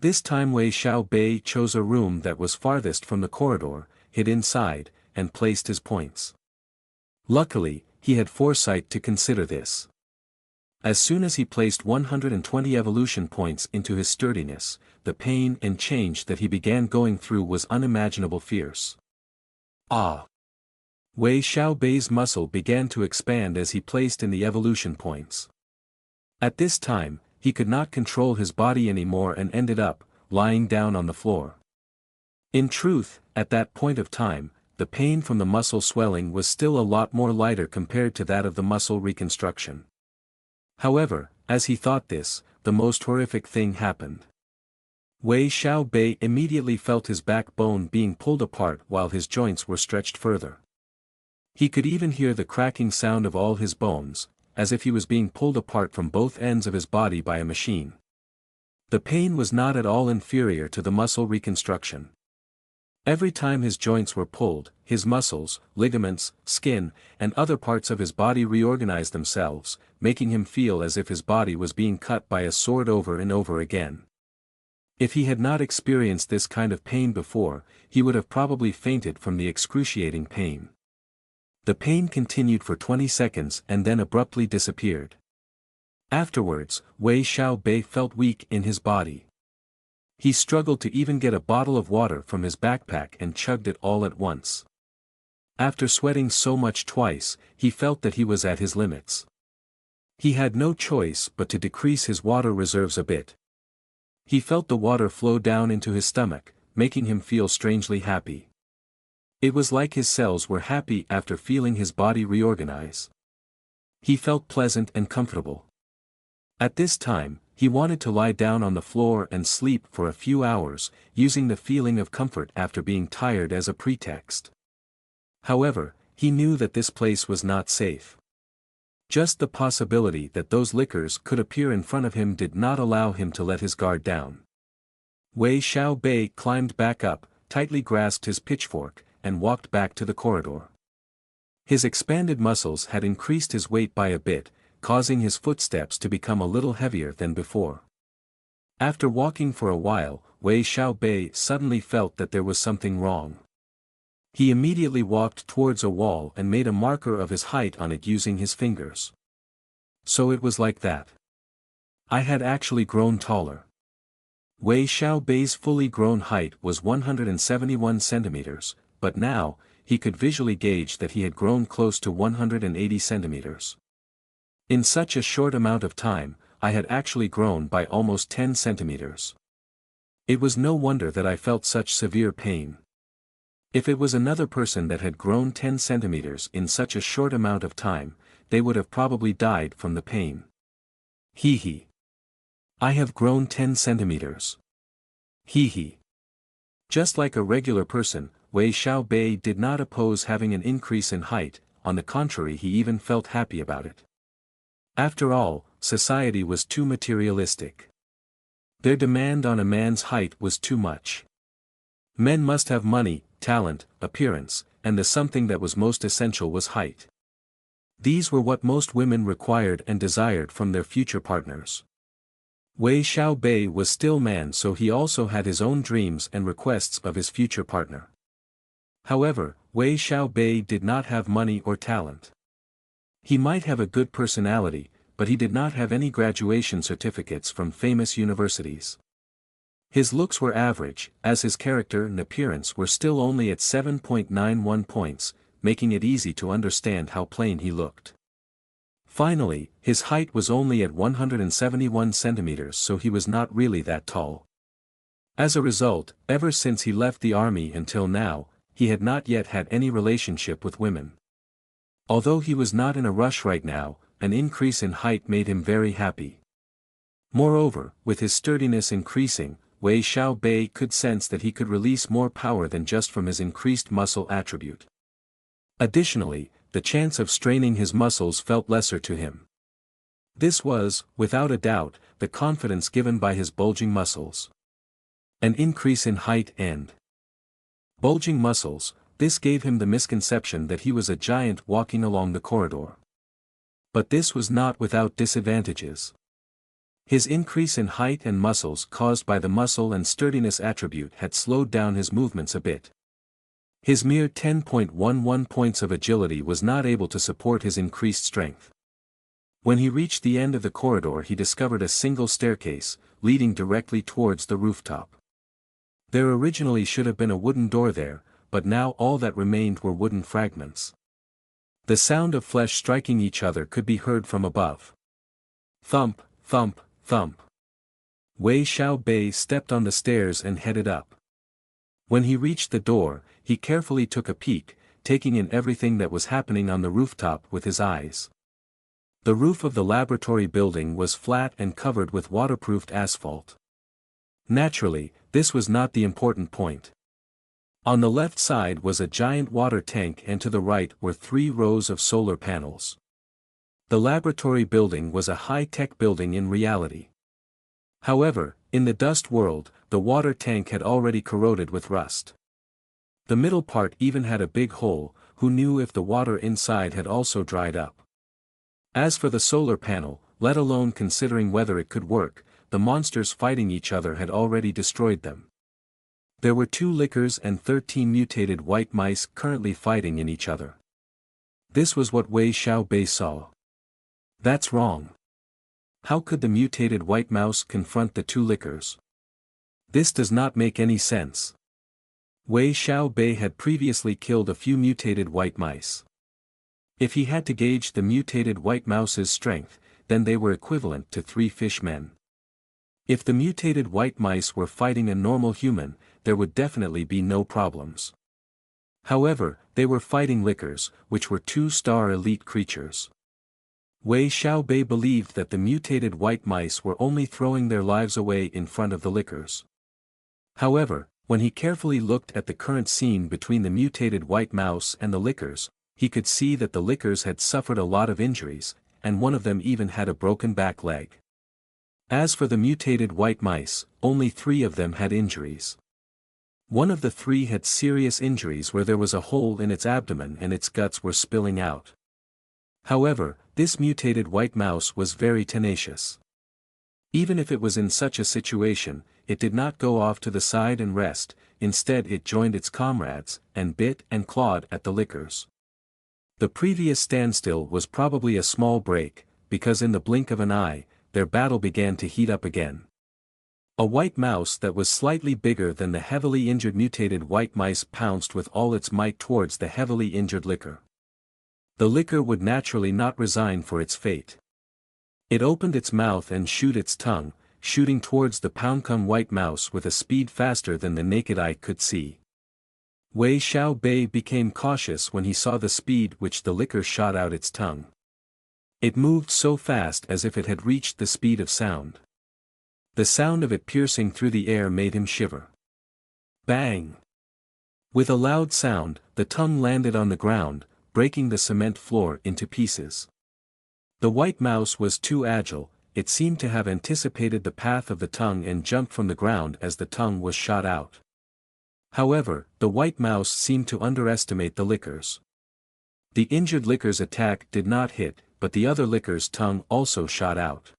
This time Wei Xiaobei chose a room that was farthest from the corridor, hid inside, and placed his points. Luckily, he had foresight to consider this. As soon as he placed 120 evolution points into his sturdiness, the pain and change that he began going through was unimaginable fierce. Ah! Wei Xiaobei's muscle began to expand as he placed in the evolution points. At this time, he could not control his body anymore and ended up, lying down on the floor. In truth, at that point of time, the pain from the muscle swelling was still a lot more lighter compared to that of the muscle reconstruction. However, as he thought this, the most horrific thing happened. Wei Xiaobei immediately felt his backbone being pulled apart while his joints were stretched further. He could even hear the cracking sound of all his bones, as if he was being pulled apart from both ends of his body by a machine. The pain was not at all inferior to the muscle reconstruction. Every time his joints were pulled, his muscles, ligaments, skin, and other parts of his body reorganized themselves, making him feel as if his body was being cut by a sword over and over again. If he had not experienced this kind of pain before, he would have probably fainted from the excruciating pain. The pain continued for 20 seconds and then abruptly disappeared. Afterwards, Wei Xiaobei felt weak in his body. He struggled to even get a bottle of water from his backpack and chugged it all at once. After sweating so much twice, he felt that he was at his limits. He had no choice but to decrease his water reserves a bit. He felt the water flow down into his stomach, making him feel strangely happy. It was like his cells were happy after feeling his body reorganize. He felt pleasant and comfortable. At this time, he wanted to lie down on the floor and sleep for a few hours, using the feeling of comfort after being tired as a pretext. However, he knew that this place was not safe. Just the possibility that those lickers could appear in front of him did not allow him to let his guard down. Wei Xiaobei climbed back up, tightly grasped his pitchfork, and walked back to the corridor. His expanded muscles had increased his weight by a bit, causing his footsteps to become a little heavier than before. After walking for a while, Wei Xiaobei suddenly felt that there was something wrong. He immediately walked towards a wall and made a marker of his height on it using his fingers. So it was like that. I had actually grown taller. Wei Xiaobei's fully grown height was 171 centimeters, but now, he could visually gauge that he had grown close to 180 centimeters. In such a short amount of time, I had actually grown by almost 10 centimeters. It was no wonder that I felt such severe pain. If it was another person that had grown 10 centimeters in such a short amount of time, they would have probably died from the pain. Hee hee. I have grown 10 centimeters. Hee hee. Just like a regular person, Wei Xiaobei did not oppose having an increase in height, on the contrary he even felt happy about it. After all, society was too materialistic. Their demand on a man's height was too much. Men must have money, talent, appearance, and the something that was most essential was height. These were what most women required and desired from their future partners. Wei Xiaobei was still man, so he also had his own dreams and requests of his future partner. However, Wei Xiaobei did not have money or talent. He might have a good personality, but he did not have any graduation certificates from famous universities. His looks were average, as his character and appearance were still only at 7.91 points, making it easy to understand how plain he looked. Finally, his height was only at 171 centimeters, so he was not really that tall. As a result, ever since he left the army until now, he had not yet had any relationship with women. Although he was not in a rush right now, an increase in height made him very happy. Moreover, with his sturdiness increasing, Wei Xiaobei could sense that he could release more power than just from his increased muscle attribute. Additionally, the chance of straining his muscles felt lesser to him. This was, without a doubt, the confidence given by his bulging muscles. An increase in height and bulging muscles, this gave him the misconception that he was a giant walking along the corridor. But this was not without disadvantages. His increase in height and muscles caused by the muscle and sturdiness attribute had slowed down his movements a bit. His mere 10.11 points of agility was not able to support his increased strength. When he reached the end of the corridor he discovered a single staircase, leading directly towards the rooftop. There originally should have been a wooden door there, but now all that remained were wooden fragments. The sound of flesh striking each other could be heard from above. Thump, thump, thump. Wei Xiaobei stepped on the stairs and headed up. When he reached the door, he carefully took a peek, taking in everything that was happening on the rooftop with his eyes. The roof of the laboratory building was flat and covered with waterproofed asphalt. Naturally, this was not the important point. On the left side was a giant water tank and to the right were 3 rows of solar panels. The laboratory building was a high-tech building in reality. However, in the dust world, the water tank had already corroded with rust. The middle part even had a big hole, who knew if the water inside had also dried up. As for the solar panel, let alone considering whether it could work, the monsters fighting each other had already destroyed them. There were 2 lickers and 13 mutated white mice currently fighting in each other. This was what Wei Xiaobei saw. That's wrong. How could the mutated white mouse confront the 2 lickers? This does not make any sense. Wei Xiaobei had previously killed a few mutated white mice. If he had to gauge the mutated white mouse's strength, then they were equivalent to 3 fish men. If the mutated white mice were fighting a normal human, there would definitely be no problems. However, they were fighting lickers, which were 2-star elite creatures. Wei Xiaobei believed that the mutated white mice were only throwing their lives away in front of the lickers. However, when he carefully looked at the current scene between the mutated white mouse and the lickers, he could see that the lickers had suffered a lot of injuries, and one of them even had a broken back leg. As for the mutated white mice, only 3 of them had injuries. One of the 3 had serious injuries where there was a hole in its abdomen and its guts were spilling out. However, this mutated white mouse was very tenacious. Even if it was in such a situation, it did not go off to the side and rest, instead it joined its comrades, and bit and clawed at the lickers. The previous standstill was probably a small break, because in the blink of an eye, their battle began to heat up again. A white mouse that was slightly bigger than the heavily injured mutated white mice pounced with all its might towards the heavily injured licker. The licker would naturally not resign for its fate. It opened its mouth and shoot its tongue, shooting towards the pouncing white mouse with a speed faster than the naked eye could see. Wei Xiaobei became cautious when he saw the speed which the licker shot out its tongue. It moved so fast as if it had reached the speed of sound. The sound of it piercing through the air made him shiver. Bang! With a loud sound, the tongue landed on the ground, breaking the cement floor into pieces. The white mouse was too agile, it seemed to have anticipated the path of the tongue and jumped from the ground as the tongue was shot out. However, the white mouse seemed to underestimate the lickers. The injured licker's attack did not hit, but the other licker's tongue also shot out.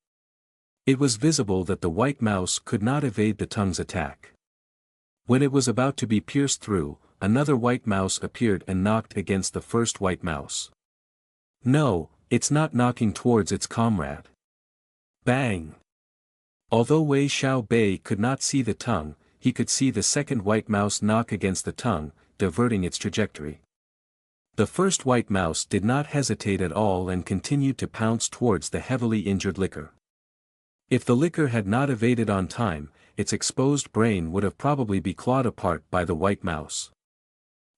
It was visible that the white mouse could not evade the tongue's attack. When it was about to be pierced through, another white mouse appeared and knocked against the first white mouse. No, it's not knocking towards its comrade. Bang! Although Wei Xiaobei could not see the tongue, he could see the second white mouse knock against the tongue, diverting its trajectory. The first white mouse did not hesitate at all and continued to pounce towards the heavily injured licker. If the licker had not evaded on time, its exposed brain would have probably been clawed apart by the white mouse.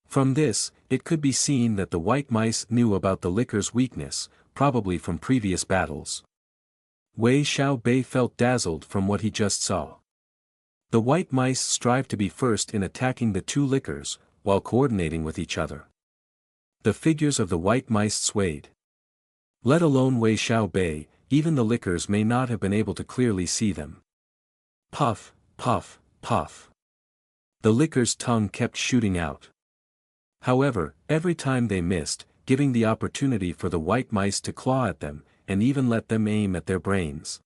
From this, it could be seen that the white mice knew about the licker's weakness, probably from previous battles. Wei Xiaobei felt dazzled from what he just saw. The white mice strive to be first in attacking the 2 lickers, while coordinating with each other. The figures of the white mice swayed. Let alone Wei Xiaobei, even the lickers may not have been able to clearly see them. Puff, puff, puff. The licker's tongue kept shooting out. However, every time they missed, giving the opportunity for the white mice to claw at them, and even let them aim at their brains.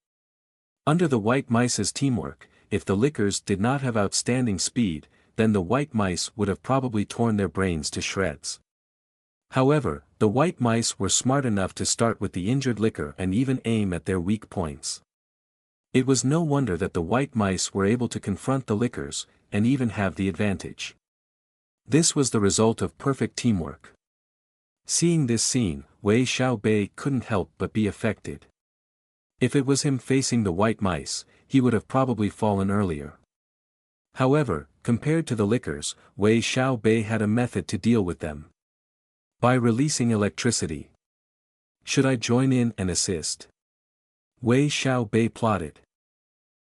Under the white mice's teamwork, if the lickers did not have outstanding speed, then the white mice would have probably torn their brains to shreds. However, the white mice were smart enough to start with the injured licker and even aim at their weak points. It was no wonder that the white mice were able to confront the lickers, and even have the advantage. This was the result of perfect teamwork. Seeing this scene, Wei Xiaobei couldn't help but be affected. If it was him facing the white mice, he would have probably fallen earlier. However, compared to the lickers, Wei Xiaobei had a method to deal with them. By releasing electricity. Should I join in and assist? Wei Xiaobei plotted.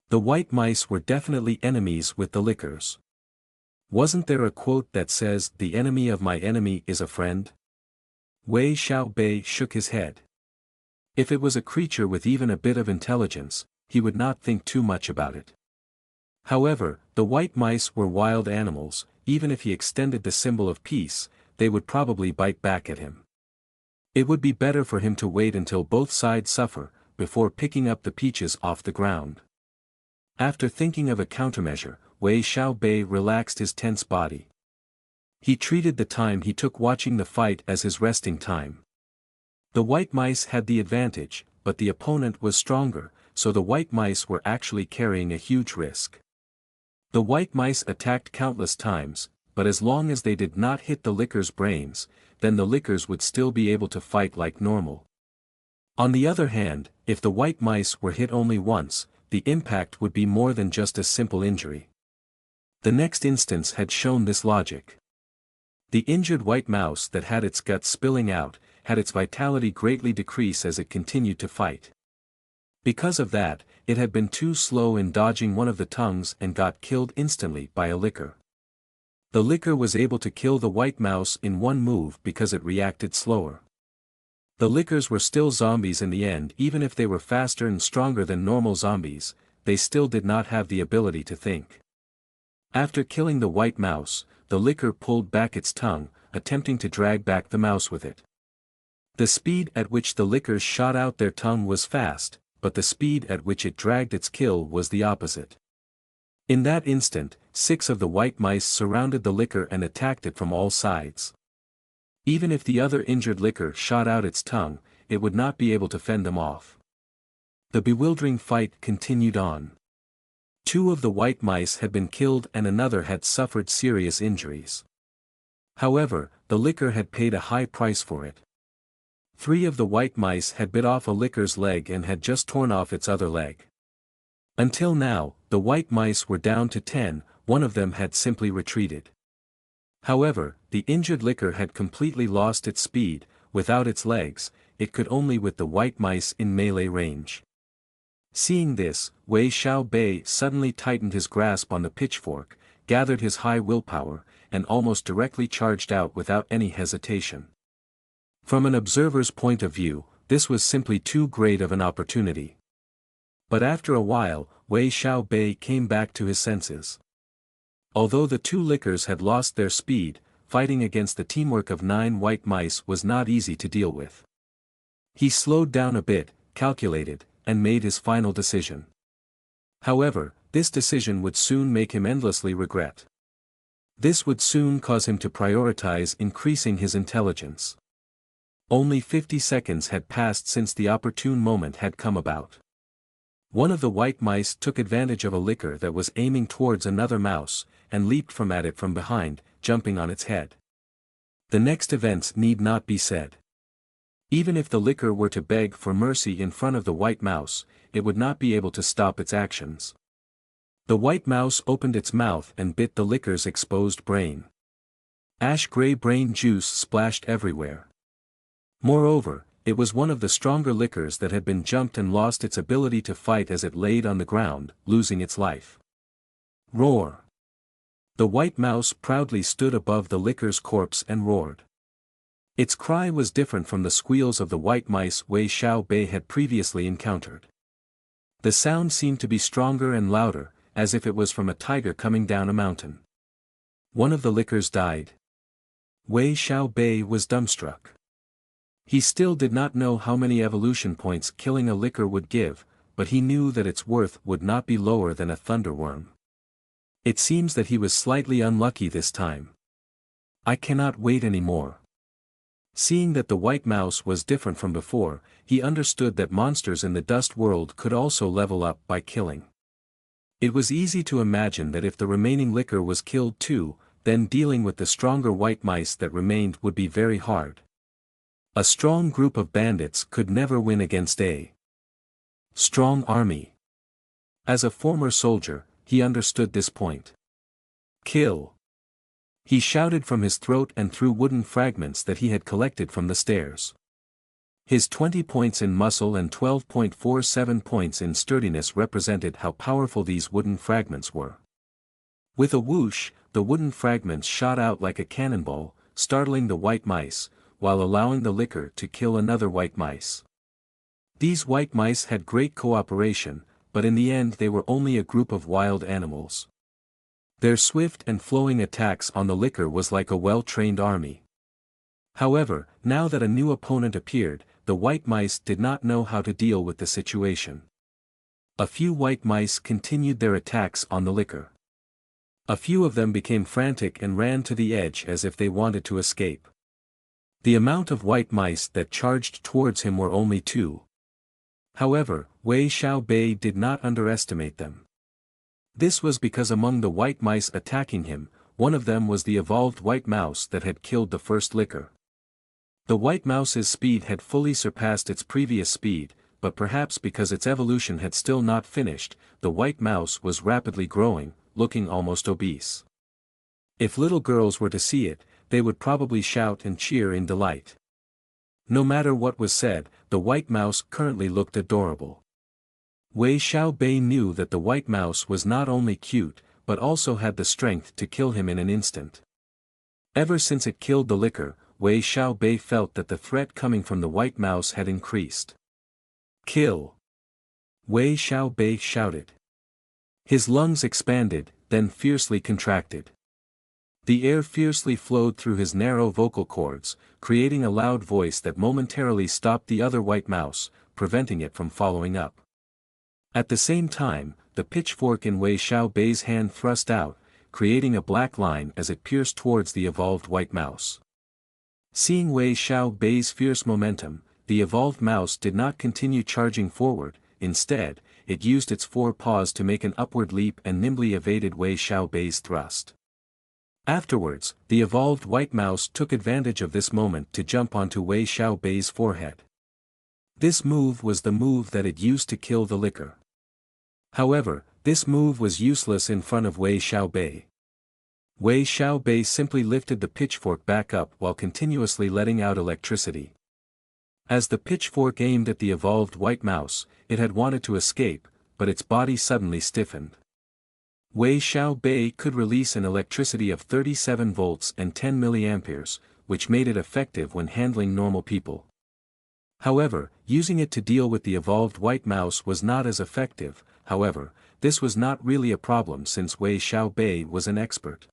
The white mice were definitely enemies with the lickers. Wasn't there a quote that says, "The enemy of my enemy is a friend"? Wei Xiaobei shook his head. If it was a creature with even a bit of intelligence, he would not think too much about it. However, the white mice were wild animals. Even if he extended the symbol of peace, they would probably bite back at him. It would be better for him to wait until both sides suffer, before picking up the peaches off the ground. After thinking of a countermeasure, Wei Xiaobei relaxed his tense body. He treated the time he took watching the fight as his resting time. The white mice had the advantage, but the opponent was stronger, so the white mice were actually carrying a huge risk. The white mice attacked countless times, but as long as they did not hit the lickers' brains, then the lickers would still be able to fight like normal. On the other hand, if the white mice were hit only once, the impact would be more than just a simple injury. The next instance had shown this logic. The injured white mouse that had its guts spilling out, had its vitality greatly decrease as it continued to fight. Because of that, it had been too slow in dodging one of the tongues and got killed instantly by a licker. The licker was able to kill the white mouse in one move because it reacted slower. The lickers were still zombies in the end. Even if they were faster and stronger than normal zombies, they still did not have the ability to think. After killing the white mouse, the licker pulled back its tongue, attempting to drag back the mouse with it. The speed at which the lickers shot out their tongue was fast, but the speed at which it dragged its kill was the opposite. In that instant, 6 of the white mice surrounded the licker and attacked it from all sides. Even if the other injured licker shot out its tongue, it would not be able to fend them off. The bewildering fight continued on. 2 of the white mice had been killed and another had suffered serious injuries. However, the licker had paid a high price for it. 3 of the white mice had bit off a licker's leg and had just torn off its other leg. Until now, the white mice were down to 10, one of them had simply retreated. However, the injured licker had completely lost its speed. Without its legs, it could only with the white mice in melee range. Seeing this, Wei Xiaobei suddenly tightened his grasp on the pitchfork, gathered his high willpower, and almost directly charged out without any hesitation. From an observer's point of view, this was simply too great of an opportunity. But after a while, Wei Xiaobei came back to his senses. Although the 2 lickers had lost their speed, fighting against the teamwork of 9 white mice was not easy to deal with. He slowed down a bit, calculated, and made his final decision. However, this decision would soon make him endlessly regret. This would soon cause him to prioritize increasing his intelligence. Only 50 seconds had passed since the opportune moment had come about. One of the white mice took advantage of a licker that was aiming towards another mouse, and leaped at it from behind, jumping on its head. The next events need not be said. Even if the licker were to beg for mercy in front of the white mouse, it would not be able to stop its actions. The white mouse opened its mouth and bit the licker's exposed brain. Ash-gray brain juice splashed everywhere. Moreover, it was one of the stronger lickers that had been jumped and lost its ability to fight as it laid on the ground, losing its life. Roar! The white mouse proudly stood above the licker's corpse and roared. Its cry was different from the squeals of the white mice Wei Xiaobei had previously encountered. The sound seemed to be stronger and louder, as if it was from a tiger coming down a mountain. One of the lickers died. Wei Xiaobei was dumbstruck. He still did not know how many evolution points killing a licker would give, but he knew that its worth would not be lower than a thunderworm. It seems that he was slightly unlucky this time. I cannot wait any more. Seeing that the white mouse was different from before, he understood that monsters in the dust world could also level up by killing. It was easy to imagine that if the remaining liquor was killed too, then dealing with the stronger white mice that remained would be very hard. A strong group of bandits could never win against a strong army. As a former soldier, he understood this point. Kill! He shouted from his throat and threw wooden fragments that he had collected from the stairs. His 20 points in muscle and 12.47 points in sturdiness represented how powerful these wooden fragments were. With a whoosh, the wooden fragments shot out like a cannonball, startling the white mice, while allowing the liquor to kill another white mice. These white mice had great cooperation, but in the end they were only a group of wild animals. Their swift and flowing attacks on the liquor was like a well-trained army. However, now that a new opponent appeared, the white mice did not know how to deal with the situation. A few white mice continued their attacks on the liquor. A few of them became frantic and ran to the edge as if they wanted to escape. The amount of white mice that charged towards him were only 2. However, Wei Xiaobei did not underestimate them. This was because among the white mice attacking him, one of them was the evolved white mouse that had killed the first liquor. The white mouse's speed had fully surpassed its previous speed, but perhaps because its evolution had still not finished, the white mouse was rapidly growing, looking almost obese. If little girls were to see it, they would probably shout and cheer in delight. No matter what was said, the white mouse currently looked adorable. Wei Xiaobei knew that the white mouse was not only cute, but also had the strength to kill him in an instant. Ever since it killed the liquor, Wei Xiaobei felt that the threat coming from the white mouse had increased. Kill! Wei Xiaobei shouted. His lungs expanded, then fiercely contracted. The air fiercely flowed through his narrow vocal cords, creating a loud voice that momentarily stopped the other white mouse, preventing it from following up. At the same time, the pitchfork in Wei Xiaobei's hand thrust out, creating a black line as it pierced towards the evolved white mouse. Seeing Wei Xiaobei's fierce momentum, the evolved mouse did not continue charging forward. Instead, it used its 4 paws to make an upward leap and nimbly evaded Wei Xiaobei's thrust. Afterwards, the evolved white mouse took advantage of this moment to jump onto Wei Xiaobei's forehead. This move was the move that it used to kill the liquor. However, this move was useless in front of Wei Xiaobei. Wei Xiaobei simply lifted the pitchfork back up while continuously letting out electricity. As the pitchfork aimed at the evolved white mouse, it had wanted to escape, but its body suddenly stiffened. Wei Xiaobei could release an electricity of 37 volts and 10 milliamperes, which made it effective when handling normal people. However, using it to deal with the evolved white mouse was not as effective. However, this was not really a problem since Wei Xiaobei was an expert.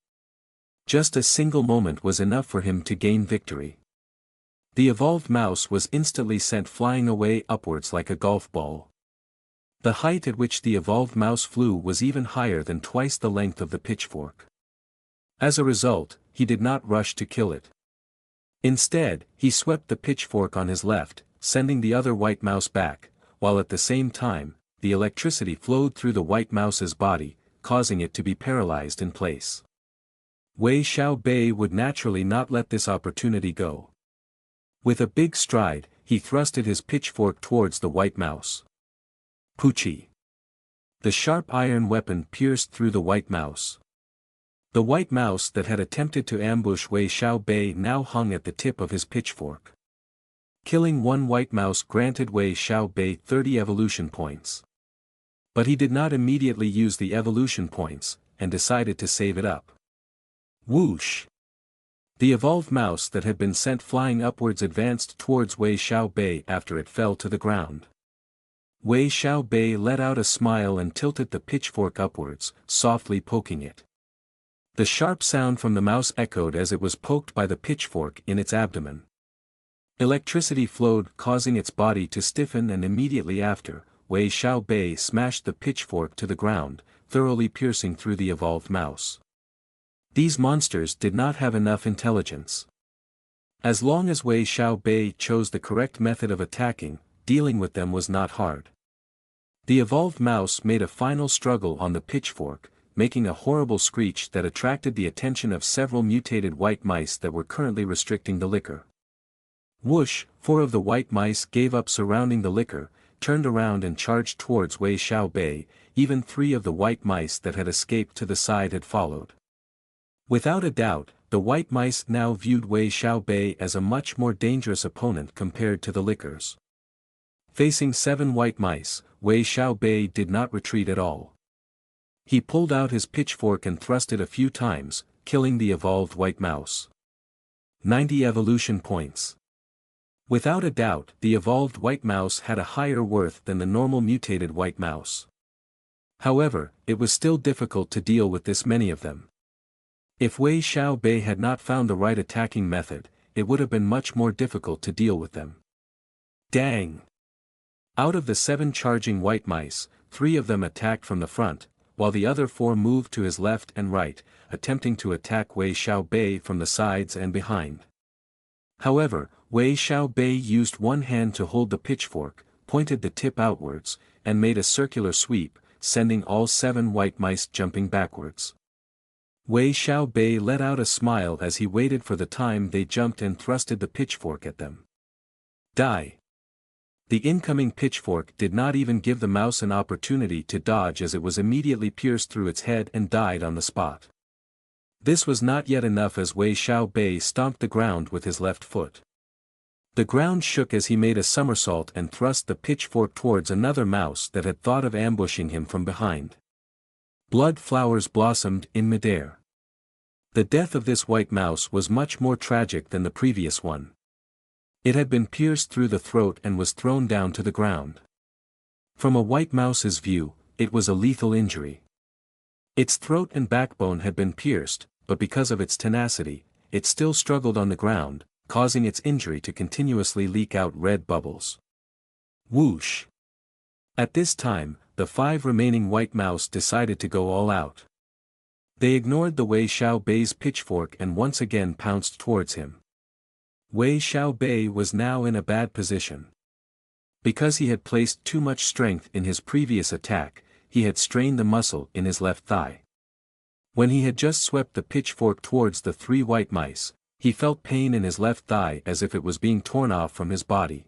Just a single moment was enough for him to gain victory. The evolved mouse was instantly sent flying away upwards like a golf ball. The height at which the evolved mouse flew was even higher than twice the length of the pitchfork. As a result, he did not rush to kill it. Instead, he swept the pitchfork on his left, sending the other white mouse back, while at the same time, the electricity flowed through the white mouse's body, causing it to be paralyzed in place. Wei Xiaobei would naturally not let this opportunity go. With a big stride, he thrusted his pitchfork towards the white mouse. Poochie! The sharp iron weapon pierced through the white mouse. The white mouse that had attempted to ambush Wei Xiaobei now hung at the tip of his pitchfork. Killing one white mouse granted Wei Xiaobei 30 evolution points. But he did not immediately use the evolution points, and decided to save it up. Whoosh! The evolved mouse that had been sent flying upwards advanced towards Wei Xiaobei after it fell to the ground. Wei Xiaobei let out a smile and tilted the pitchfork upwards, softly poking it. The sharp sound from the mouse echoed as it was poked by the pitchfork in its abdomen. Electricity flowed, causing its body to stiffen, and immediately after, Wei Xiaobei smashed the pitchfork to the ground, thoroughly piercing through the evolved mouse. These monsters did not have enough intelligence. As long as Wei Xiaobei chose the correct method of attacking, dealing with them was not hard. The evolved mouse made a final struggle on the pitchfork, making a horrible screech that attracted the attention of several mutated white mice that were currently restricting the liquor. Whoosh, 4 of the white mice gave up surrounding the liquor, turned around and charged towards Wei Xiaobei, even 3 of the white mice that had escaped to the side had followed. Without a doubt, the white mice now viewed Wei Xiaobei as a much more dangerous opponent compared to the liquors. Facing 7 white mice, Wei Xiaobei did not retreat at all. He pulled out his pitchfork and thrust it a few times, killing the evolved white mouse. 90 evolution points. Without a doubt, the evolved white mouse had a higher worth than the normal mutated white mouse. However, it was still difficult to deal with this many of them. If Wei Xiaobei had not found the right attacking method, it would have been much more difficult to deal with them. Dang! Out of the 7 charging white mice, 3 of them attacked from the front, while the other 4 moved to his left and right, attempting to attack Wei Xiaobei from the sides and behind. However, Wei Xiaobei used one hand to hold the pitchfork, pointed the tip outwards, and made a circular sweep, sending all 7 white mice jumping backwards. Wei Xiaobei let out a smile as he waited for the time they jumped and thrusted the pitchfork at them. Die! The incoming pitchfork did not even give the mouse an opportunity to dodge as it was immediately pierced through its head and died on the spot. This was not yet enough as Wei Xiaobei stomped the ground with his left foot. The ground shook as he made a somersault and thrust the pitchfork towards another mouse that had thought of ambushing him from behind. Blood flowers blossomed in midair. The death of this white mouse was much more tragic than the previous one. It had been pierced through the throat and was thrown down to the ground. From a white mouse's view, it was a lethal injury. Its throat and backbone had been pierced, but because of its tenacity, it still struggled on the ground, causing its injury to continuously leak out red bubbles. Whoosh! At this time, the 5 remaining white mouse decided to go all out. They ignored the Wei Xiaobei's pitchfork and once again pounced towards him. Wei Xiaobei was now in a bad position. Because he had placed too much strength in his previous attack, he had strained the muscle in his left thigh. When he had just swept the pitchfork towards the 3 white mice, he felt pain in his left thigh as if it was being torn off from his body.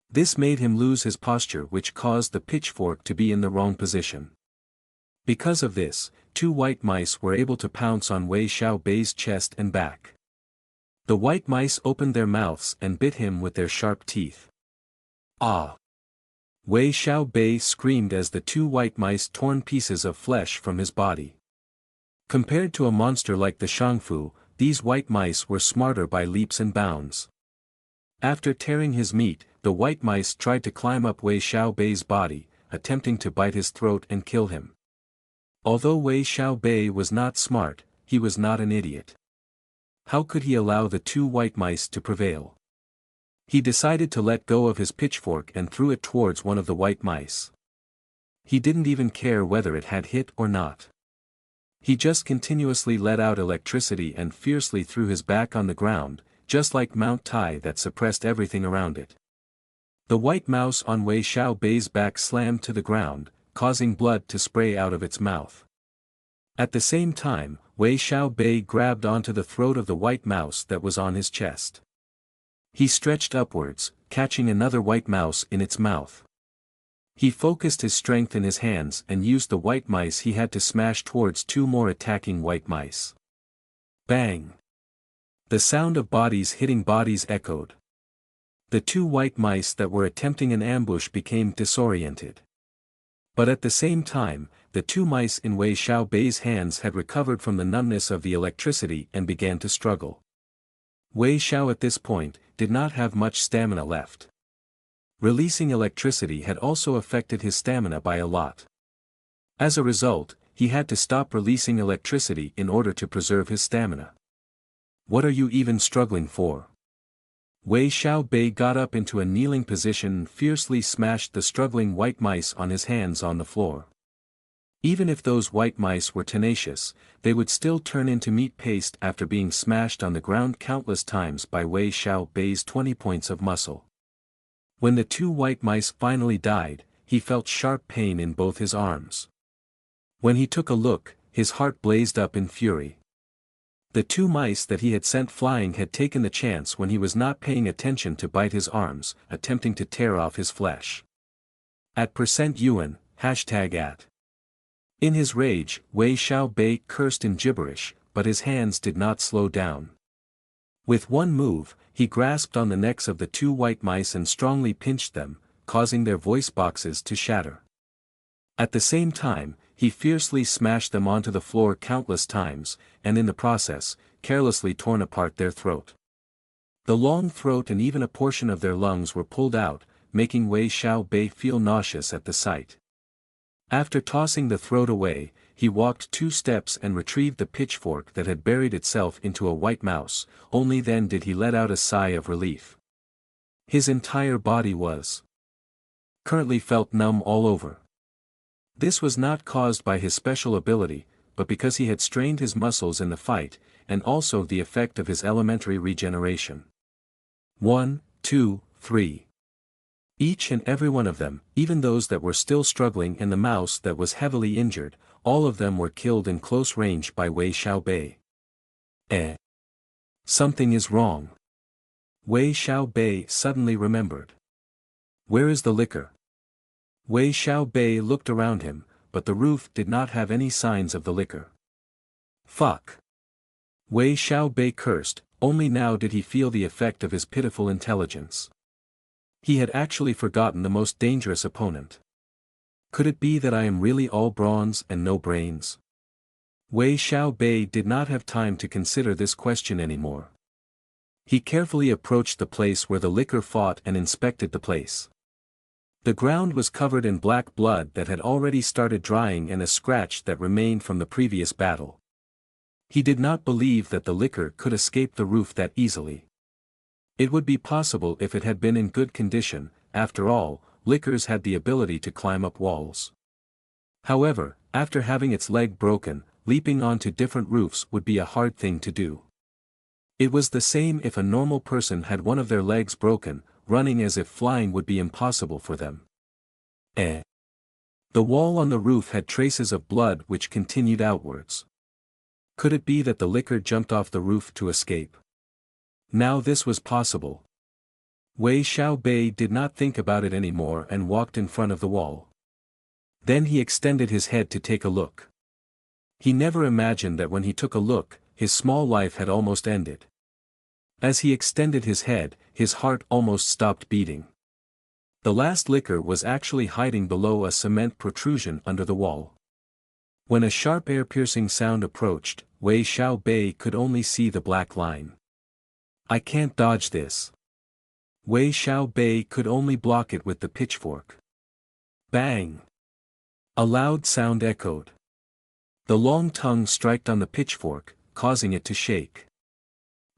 This made him lose his posture, which caused the pitchfork to be in the wrong position. Because of this, 2 white mice were able to pounce on Wei Xiaobei's chest and back. The white mice opened their mouths and bit him with their sharp teeth. Ah! Wei Xiaobei screamed as the 2 white mice torn pieces of flesh from his body. Compared to a monster like the Shangfu, these white mice were smarter by leaps and bounds. After tearing his meat, the white mice tried to climb up Wei Xiaobei's body, attempting to bite his throat and kill him. Although Wei Xiaobei was not smart, he was not an idiot. How could he allow the 2 white mice to prevail? He decided to let go of his pitchfork and threw it towards one of the white mice. He didn't even care whether it had hit or not. He just continuously let out electricity and fiercely threw his back on the ground, just like Mount Tai that suppressed everything around it. The white mouse on Wei Xiaobei's back slammed to the ground, causing blood to spray out of its mouth. At the same time, Wei Xiaobei grabbed onto the throat of the white mouse that was on his chest. He stretched upwards, catching another white mouse in its mouth. He focused his strength in his hands and used the white mice he had to smash towards 2 more attacking white mice. Bang! The sound of bodies hitting bodies echoed. The 2 white mice that were attempting an ambush became disoriented. But at the same time, the 2 mice in Wei Xiaobei's hands had recovered from the numbness of the electricity and began to struggle. Wei Xiao at this point did not have much stamina left. Releasing electricity had also affected his stamina by a lot. As a result, he had to stop releasing electricity in order to preserve his stamina. What are you even struggling for? Wei Xiaobei got up into a kneeling position and fiercely smashed the struggling white mice on his hands on the floor. Even if those white mice were tenacious, they would still turn into meat paste after being smashed on the ground countless times by Wei Xiaobei's 20 points of muscle. When the 2 white mice finally died, he felt sharp pain in both his arms. When he took a look, his heart blazed up in fury. The 2 mice that he had sent flying had taken the chance when he was not paying attention to bite his arms, attempting to tear off his flesh. @yuan, #@. In his rage, Wei Xiaobei cursed in gibberish, but his hands did not slow down. With one move, he grasped on the necks of the 2 white mice and strongly pinched them, causing their voice boxes to shatter. At the same time, he fiercely smashed them onto the floor countless times, and in the process, carelessly torn apart their throat. The long throat and even a portion of their lungs were pulled out, making Wei Xiaobei feel nauseous at the sight. After tossing the throat away, he walked 2 steps and retrieved the pitchfork that had buried itself into a white mouse, only then did he let out a sigh of relief. His entire body was currently felt numb all over. This was not caused by his special ability, but because he had strained his muscles in the fight, and also the effect of his elementary regeneration. 1, 2, 3. Each and every one of them, even those that were still struggling and the mouse that was heavily injured, all of them were killed in close range by Wei Xiaobei. Something is wrong. Wei Xiaobei suddenly remembered. Where is the liquor? Wei Xiaobei looked around him, but the roof did not have any signs of the liquor. Fuck. Wei Xiaobei cursed, only now did he feel the effect of his pitiful intelligence. He had actually forgotten the most dangerous opponent. Could it be that I am really all bronze and no brains? Wei Xiaobei did not have time to consider this question anymore. He carefully approached the place where the liquor fought and inspected the place. The ground was covered in black blood that had already started drying and a scratch that remained from the previous battle. He did not believe that the liquor could escape the roof that easily. It would be possible if it had been in good condition, after all, liquors had the ability to climb up walls. However, after having its leg broken, leaping onto different roofs would be a hard thing to do. It was the same if a normal person had one of their legs broken, running as if flying would be impossible for them. The wall on the roof had traces of blood which continued outwards. Could it be that the liquor jumped off the roof to escape? Now this was possible. Wei Xiaobei did not think about it anymore and walked in front of the wall. Then he extended his head to take a look. He never imagined that when he took a look, his small life had almost ended. As he extended his head, his heart almost stopped beating. The last liquor was actually hiding below a cement protrusion under the wall. When a sharp air-piercing sound approached, Wei Xiaobei could only see the black line. I can't dodge this. Wei Xiaobei could only block it with the pitchfork. Bang! A loud sound echoed. The long tongue struck on the pitchfork, causing it to shake.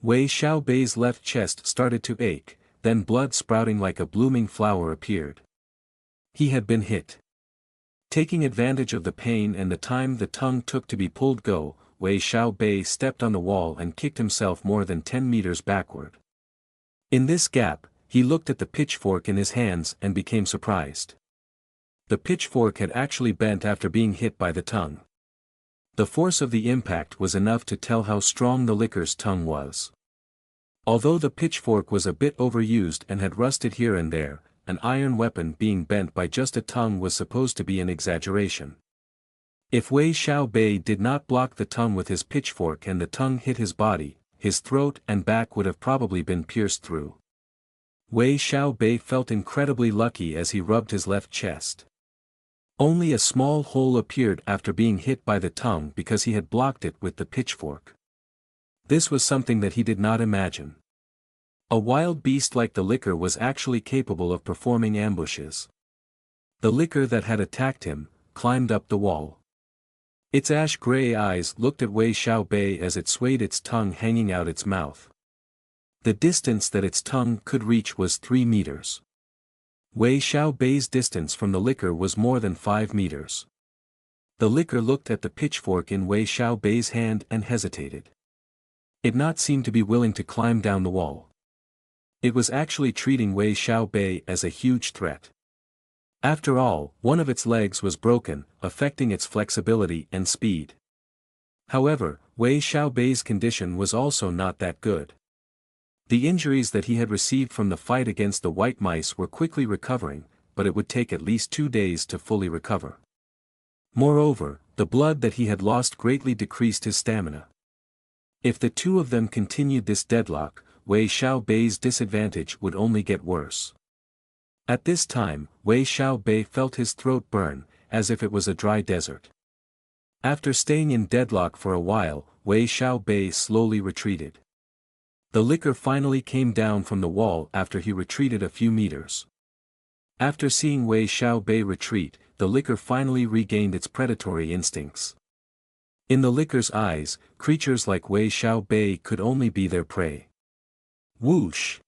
Wei Xiaobei's left chest started to ache, then blood sprouting like a blooming flower appeared. He had been hit. Taking advantage of the pain and the time the tongue took to be pulled go, Wei Xiaobei stepped on the wall and kicked himself more than 10 meters backward. In this gap, he looked at the pitchfork in his hands and became surprised. The pitchfork had actually bent after being hit by the tongue. The force of the impact was enough to tell how strong the liquor's tongue was. Although the pitchfork was a bit overused and had rusted here and there, an iron weapon being bent by just a tongue was supposed to be an exaggeration. If Wei Xiaobei did not block the tongue with his pitchfork and the tongue hit his body, his throat and back would have probably been pierced through. Wei Xiaobei felt incredibly lucky as he rubbed his left chest. Only a small hole appeared after being hit by the tongue because he had blocked it with the pitchfork. This was something that he did not imagine. A wild beast like the liquor was actually capable of performing ambushes. The liquor that had attacked him climbed up the wall. Its ash-gray eyes looked at Wei Xiaobei as it swayed its tongue hanging out its mouth. The distance that its tongue could reach was 3 meters. Wei Xiaobei's distance from the liquor was more than 5 meters. The liquor looked at the pitchfork in Wei Xiaobei's hand and hesitated. It not seemed to be willing to climb down the wall. It was actually treating Wei Xiaobei as a huge threat. After all, one of its legs was broken, affecting its flexibility and speed. However, Wei Xiaobei's condition was also not that good. The injuries that he had received from the fight against the white mice were quickly recovering, but it would take at least 2 days to fully recover. Moreover, the blood that he had lost greatly decreased his stamina. If the two of them continued this deadlock, Wei Xiaobei's disadvantage would only get worse. At this time, Wei Xiaobei felt his throat burn, as if it was a dry desert. After staying in deadlock for a while, Wei Xiaobei slowly retreated. The liquor finally came down from the wall after he retreated a few meters. After seeing Wei Xiaobei retreat, the liquor finally regained its predatory instincts. In the liquor's eyes, creatures like Wei Xiaobei could only be their prey. Whoosh!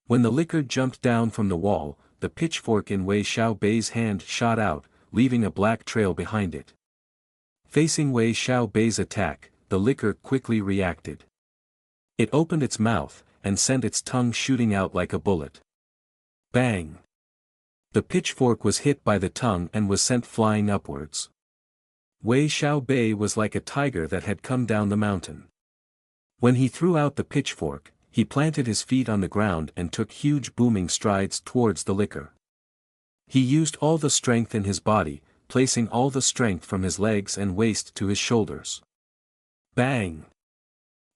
When the liquor jumped down from the wall, the pitchfork in Wei Xiaobei's hand shot out, leaving a black trail behind it. Facing Wei Xiaobei's attack, the liquor quickly reacted. It opened its mouth, and sent its tongue shooting out like a bullet. Bang! The pitchfork was hit by the tongue and was sent flying upwards. Wei Xiaobei was like a tiger that had come down the mountain. When he threw out the pitchfork, he planted his feet on the ground and took huge booming strides towards the liquor. He used all the strength in his body, placing all the strength from his legs and waist to his shoulders. Bang!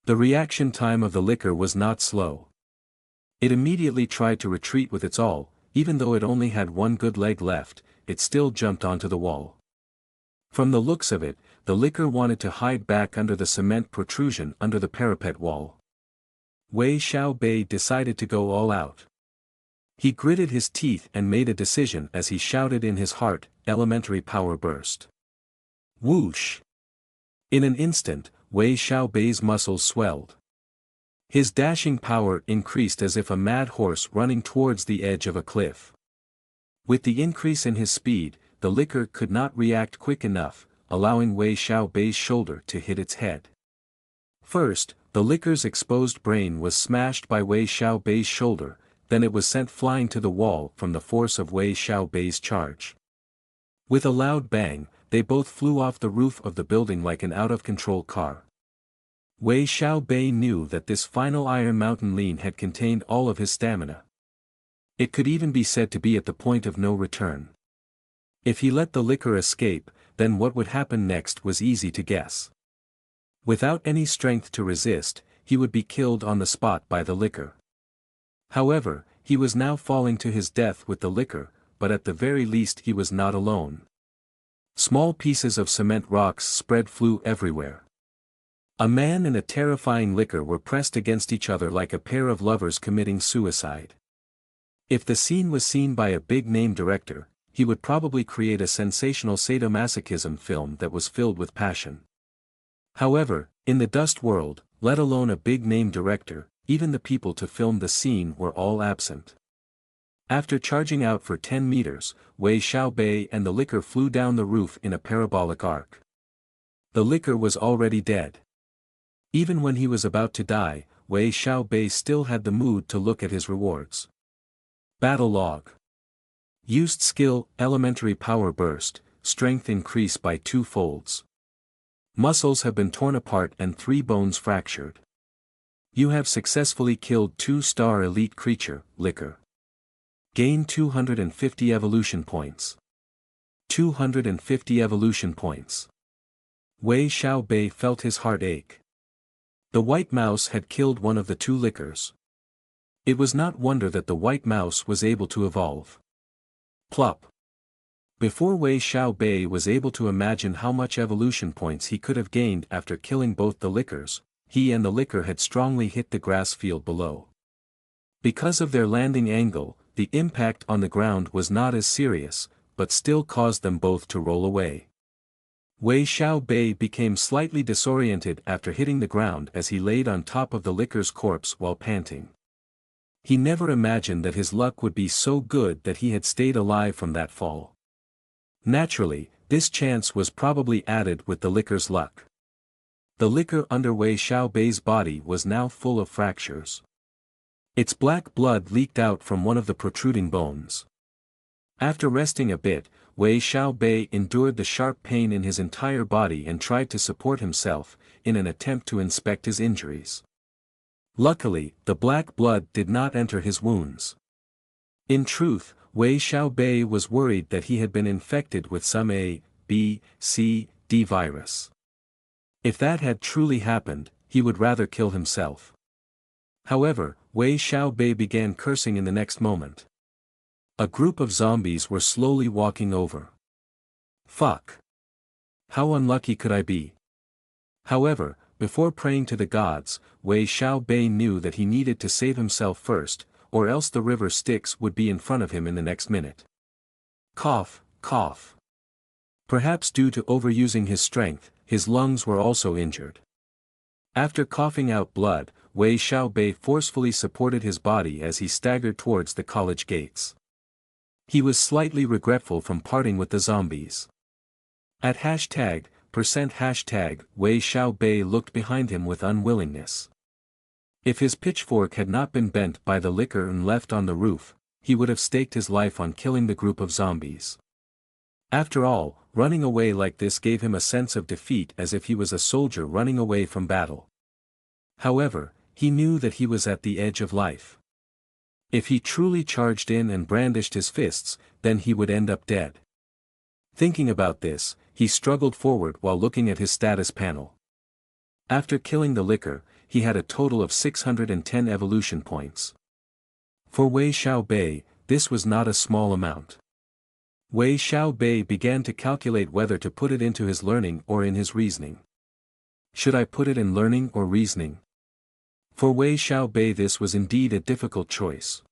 The reaction time of the liquor was not slow. It immediately tried to retreat with its all, even though it only had one good leg left, it still jumped onto the wall. From the looks of it, the liquor wanted to hide back under the cement protrusion under the parapet wall. Wei Xiaobei decided to go all out. He gritted his teeth and made a decision as he shouted in his heart, "Elementary power burst." Whoosh! In an instant, Wei Xiaobei's muscles swelled. His dashing power increased as if a mad horse running towards the edge of a cliff. With the increase in his speed, the liquor could not react quick enough, allowing Wei Xiaobei's shoulder to hit its head. First, the liquor's exposed brain was smashed by Wei Xiaobei's shoulder, then it was sent flying to the wall from the force of Wei Xiaobei's charge. With a loud bang, they both flew off the roof of the building like an out-of-control car. Wei Xiaobei knew that this final Iron Mountain lean had contained all of his stamina. It could even be said to be at the point of no return. If he let the liquor escape, then what would happen next was easy to guess. Without any strength to resist, he would be killed on the spot by the liquor. However, he was now falling to his death with the liquor, but at the very least he was not alone. Small pieces of cement rocks spread flew everywhere. A man and a terrifying liquor were pressed against each other like a pair of lovers committing suicide. If the scene was seen by a big-name director, he would probably create a sensational sadomasochism film that was filled with passion. However, in the dust world, let alone a big-name director, even the people to film the scene were all absent. After charging out for 10 meters, Wei Xiaobei and the liquor flew down the roof in a parabolic arc. The liquor was already dead. Even when he was about to die, Wei Xiaobei still had the mood to look at his rewards. Battle log. Used skill, elementary power burst, strength increase by 2 folds. Muscles have been torn apart and 3 bones fractured. You have successfully killed 2-star elite creature, liquor. Gain 250 evolution points. 250 evolution points. Wei Xiaobei felt his heart ache. The white mouse had killed one of the 2 liquors. It was not wonder that the white mouse was able to evolve. Plop. Before Wei Xiaobei was able to imagine how much evolution points he could have gained after killing both the liquors, he and the liquor had strongly hit the grass field below. Because of their landing angle, the impact on the ground was not as serious, but still caused them both to roll away. Wei Xiaobei became slightly disoriented after hitting the ground as he laid on top of the liquor's corpse while panting. He never imagined that his luck would be so good that he had stayed alive from that fall. Naturally, this chance was probably added with the liquor's luck. The liquor under Wei Xiaobei's body was now full of fractures. Its black blood leaked out from one of the protruding bones. After resting a bit, Wei Xiaobei endured the sharp pain in his entire body and tried to support himself, in an attempt to inspect his injuries. Luckily, the black blood did not enter his wounds. In truth, Wei Xiaobei was worried that he had been infected with some A, B, C, D virus. If that had truly happened, he would rather kill himself. However, Wei Xiaobei began cursing in the next moment. A group of zombies were slowly walking over. Fuck. How unlucky could I be? However, before praying to the gods, Wei Xiaobei knew that he needed to save himself first, or else the river Styx would be in front of him in the next minute. Cough, cough. Perhaps due to overusing his strength, his lungs were also injured. After coughing out blood, Wei Xiaobei forcefully supported his body as he staggered towards the college gates. He was slightly regretful from parting with the zombies. At #%, Wei Xiaobei looked behind him with unwillingness. If his pitchfork had not been bent by the liquor and left on the roof, he would have staked his life on killing the group of zombies. After all, running away like this gave him a sense of defeat as if he was a soldier running away from battle. However, he knew that he was at the edge of life. If he truly charged in and brandished his fists, then he would end up dead. Thinking about this, he struggled forward while looking at his status panel. After killing the liquor, he had a total of 610 evolution points. For Wei Xiaobei, this was not a small amount. Wei Xiaobei began to calculate whether to put it into his learning or in his reasoning. Should I put it in learning or reasoning? For Wei Xiaobei this was indeed a difficult choice.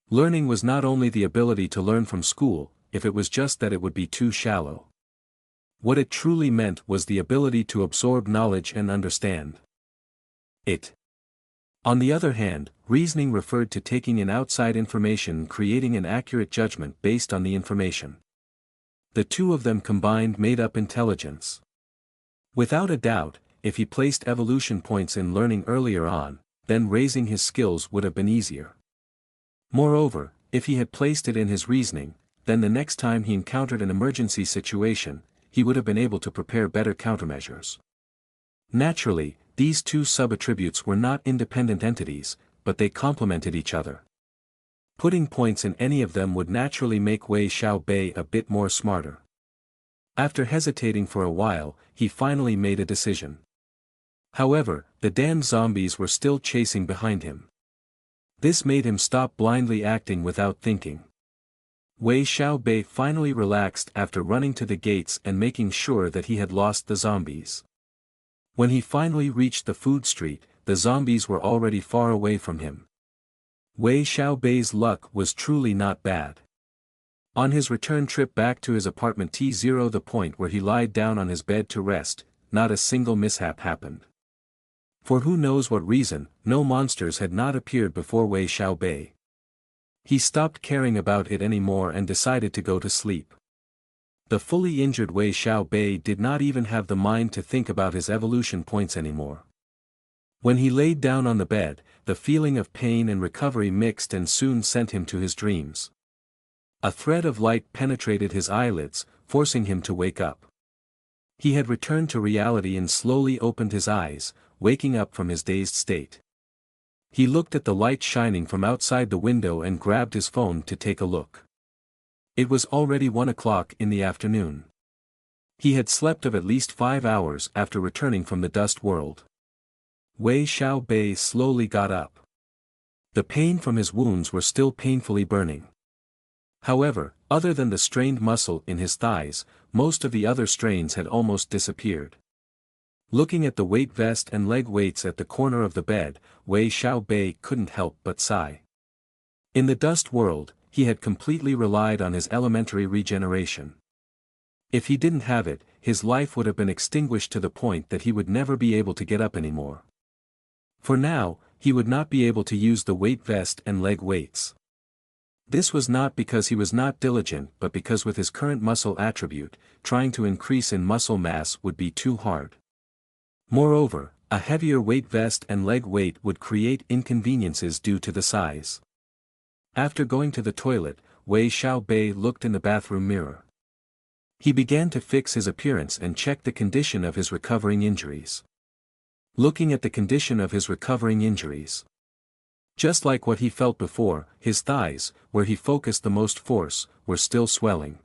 Learning was not only the ability to learn from school, if it was just that it would be too shallow. What it truly meant was the ability to absorb knowledge and understand it. On the other hand, reasoning referred to taking in outside information and creating an accurate judgment based on the information. The two of them combined made up intelligence. Without a doubt, if he placed evolution points in learning earlier on, then raising his skills would have been easier. Moreover, if he had placed it in his reasoning, then the next time he encountered an emergency situation, he would have been able to prepare better countermeasures. Naturally, these two sub-attributes were not independent entities, but they complemented each other. Putting points in any of them would naturally make Wei Xiaobei a bit more smarter. After hesitating for a while, he finally made a decision. However, the damned zombies were still chasing behind him. This made him stop blindly acting without thinking. Wei Xiaobei finally relaxed after running to the gates and making sure that he had lost the zombies. When he finally reached the food street, the zombies were already far away from him. Wei Xiaobei's luck was truly not bad. On his return trip back to his apartment T0, the point where he lied down on his bed to rest, not a single mishap happened. For who knows what reason, no monsters had not appeared before Wei Xiaobei. He stopped caring about it anymore and decided to go to sleep. The fully injured Wei Xiaobei did not even have the mind to think about his evolution points anymore. When he laid down on the bed, the feeling of pain and recovery mixed and soon sent him to his dreams. A thread of light penetrated his eyelids, forcing him to wake up. He had returned to reality and slowly opened his eyes, waking up from his dazed state. He looked at the light shining from outside the window and grabbed his phone to take a look. It was already 1 o'clock in the afternoon. He had slept of at least 5 hours after returning from the dust world. Wei Xiaobei slowly got up. The pain from his wounds were still painfully burning. However, other than the strained muscle in his thighs, most of the other strains had almost disappeared. Looking at the weight vest and leg weights at the corner of the bed, Wei Xiaobei couldn't help but sigh. In the dust world, he had completely relied on his elementary regeneration. If he didn't have it, his life would have been extinguished to the point that he would never be able to get up anymore. For now, he would not be able to use the weight vest and leg weights. This was not because he was not diligent but because with his current muscle attribute, trying to increase in muscle mass would be too hard. Moreover, a heavier weight vest and leg weight would create inconveniences due to the size. After going to the toilet, Wei Xiaobei looked in the bathroom mirror. He began to fix his appearance and check the condition of his recovering injuries. Looking at the condition of his recovering injuries. Just like what he felt before, his thighs, where he focused the most force, were still swelling.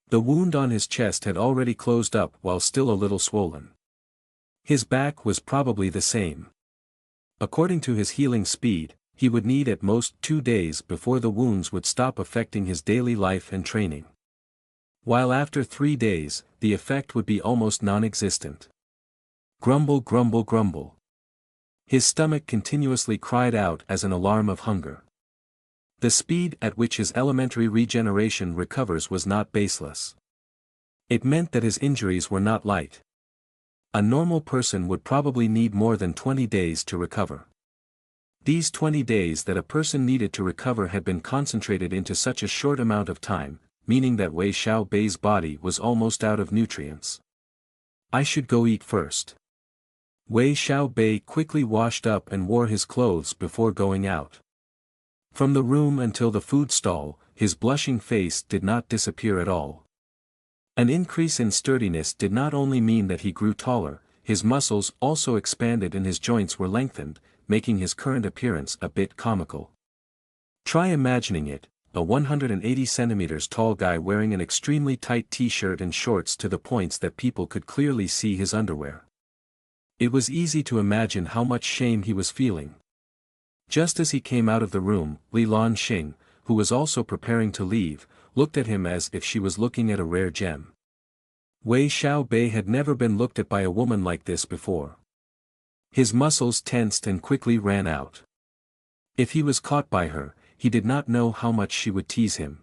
The wound on his chest had already closed up while still a little swollen. His back was probably the same. According to his healing speed, he would need at most 2 days before the wounds would stop affecting his daily life and training. While after 3 days, the effect would be almost non-existent. Grumble, grumble, grumble. His stomach continuously cried out as an alarm of hunger. The speed at which his elementary regeneration recovers was not baseless. It meant that his injuries were not light. A normal person would probably need more than 20 days to recover. These 20 days that a person needed to recover had been concentrated into such a short amount of time, meaning that Wei Xiaobei's body was almost out of nutrients. I should go eat first. Wei Xiaobei quickly washed up and wore his clothes before going out. From the room until the food stall, his blushing face did not disappear at all. An increase in sturdiness did not only mean that he grew taller, his muscles also expanded and his joints were lengthened, making his current appearance a bit comical. Try imagining it, a 180 centimeters tall guy wearing an extremely tight t-shirt and shorts to the points that people could clearly see his underwear. It was easy to imagine how much shame he was feeling. Just as he came out of the room, Li Lanxing, who was also preparing to leave, looked at him as if she was looking at a rare gem. Wei Xiaobei had never been looked at by a woman like this before. His muscles tensed and quickly ran out. If he was caught by her, he did not know how much she would tease him.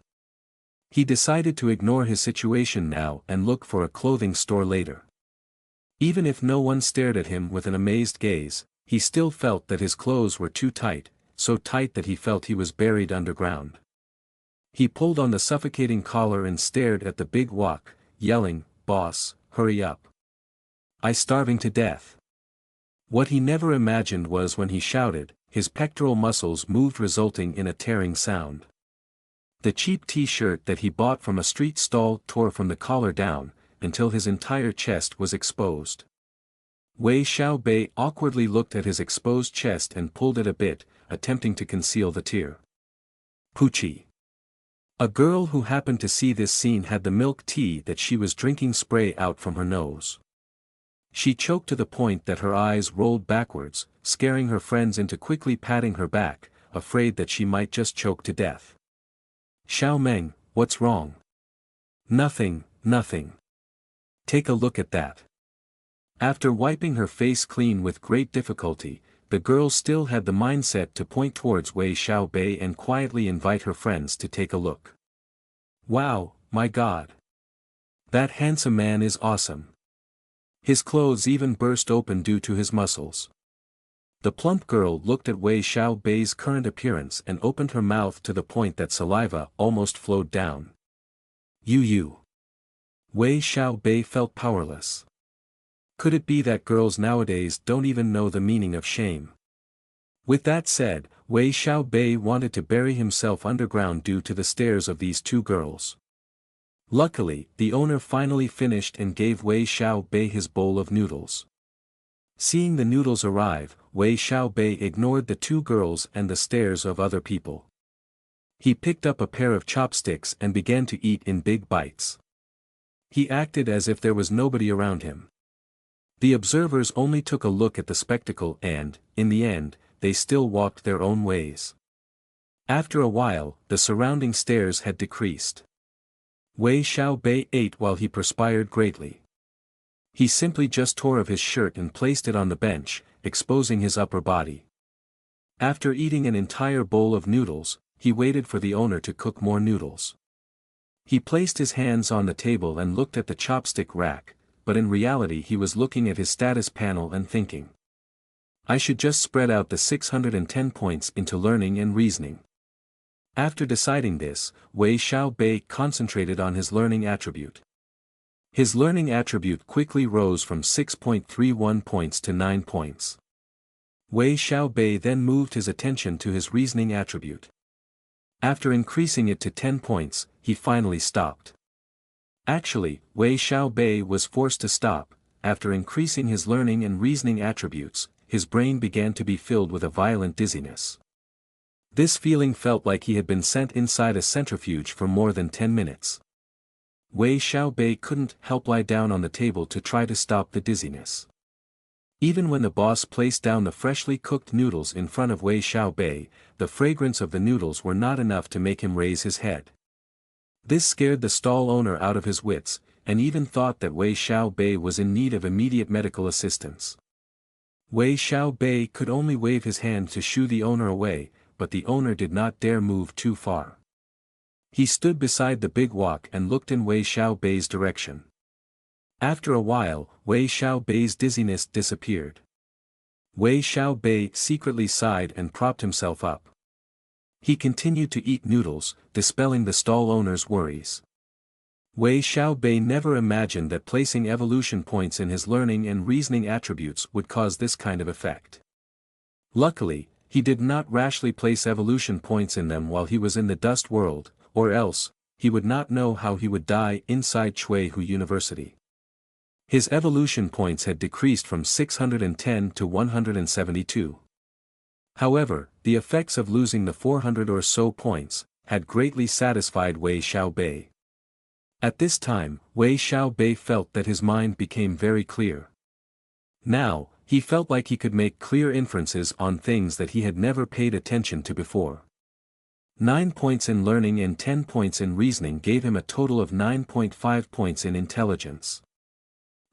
He decided to ignore his situation now and look for a clothing store later. Even if no one stared at him with an amazed gaze, he still felt that his clothes were too tight, so tight that he felt he was buried underground. He pulled on the suffocating collar and stared at the big wok, yelling, "Boss, hurry up. I'm starving to death." What he never imagined was when he shouted, his pectoral muscles moved resulting in a tearing sound. The cheap t-shirt that he bought from a street stall tore from the collar down, until his entire chest was exposed. Wei Xiaobei awkwardly looked at his exposed chest and pulled it a bit, attempting to conceal the tear. Poochie. A girl who happened to see this scene had the milk tea that she was drinking spray out from her nose. She choked to the point that her eyes rolled backwards, scaring her friends into quickly patting her back, afraid that she might just choke to death. "Xiao Meng, what's wrong?" "Nothing, nothing. Take a look at that." After wiping her face clean with great difficulty, the girl still had the mindset to point towards Wei Xiaobei and quietly invite her friends to take a look. "Wow, my God. That handsome man is awesome. His clothes even burst open due to his muscles." The plump girl looked at Wei Xiaobei's current appearance and opened her mouth to the point that saliva almost flowed down. You. Wei Xiaobei felt powerless. Could it be that girls nowadays don't even know the meaning of shame? With that said, Wei Xiaobei wanted to bury himself underground due to the stares of these two girls. Luckily, the owner finally finished and gave Wei Xiaobei his bowl of noodles. Seeing the noodles arrive, Wei Xiaobei ignored the two girls and the stares of other people. He picked up a pair of chopsticks and began to eat in big bites. He acted as if there was nobody around him. The observers only took a look at the spectacle and, in the end, they still walked their own ways. After a while, the surrounding stares had decreased. Wei Xiaobei ate while he perspired greatly. He simply just tore off his shirt and placed it on the bench, exposing his upper body. After eating an entire bowl of noodles, he waited for the owner to cook more noodles. He placed his hands on the table and looked at the chopstick rack, but in reality he was looking at his status panel and thinking. I should just spread out the 610 points into learning and reasoning. After deciding this, Wei Xiaobei concentrated on his learning attribute. His learning attribute quickly rose from 6.31 points to 9 points. Wei Xiaobei then moved his attention to his reasoning attribute. After increasing it to 10 points, he finally stopped. Actually, Wei Xiaobei was forced to stop. After increasing his learning and reasoning attributes, his brain began to be filled with a violent dizziness. This feeling felt like he had been sent inside a centrifuge for more than 10 minutes. Wei Xiaobei couldn't help lie down on the table to try to stop the dizziness. Even when the boss placed down the freshly cooked noodles in front of Wei Xiaobei, the fragrance of the noodles were not enough to make him raise his head. This scared the stall owner out of his wits, and even thought that Wei Xiaobei was in need of immediate medical assistance. Wei Xiaobei could only wave his hand to shoo the owner away, but the owner did not dare move too far. He stood beside the big wok and looked in Wei Xiaobei's direction. After a while, Wei Xiaobei's dizziness disappeared. Wei Xiaobei secretly sighed and propped himself up. He continued to eat noodles, dispelling the stall owner's worries. Wei Xiaobei never imagined that placing evolution points in his learning and reasoning attributes would cause this kind of effect. Luckily, he did not rashly place evolution points in them while he was in the dust world, or else, he would not know how he would die inside Chuehu University. His evolution points had decreased from 610 to 172. However, the effects of losing the 400 or so points had greatly satisfied Wei Xiaobei. At this time, Wei Xiaobei felt that his mind became very clear. Now, he felt like he could make clear inferences on things that he had never paid attention to before. 9 points in learning and 10 points in reasoning gave him a total of 9.5 points in intelligence.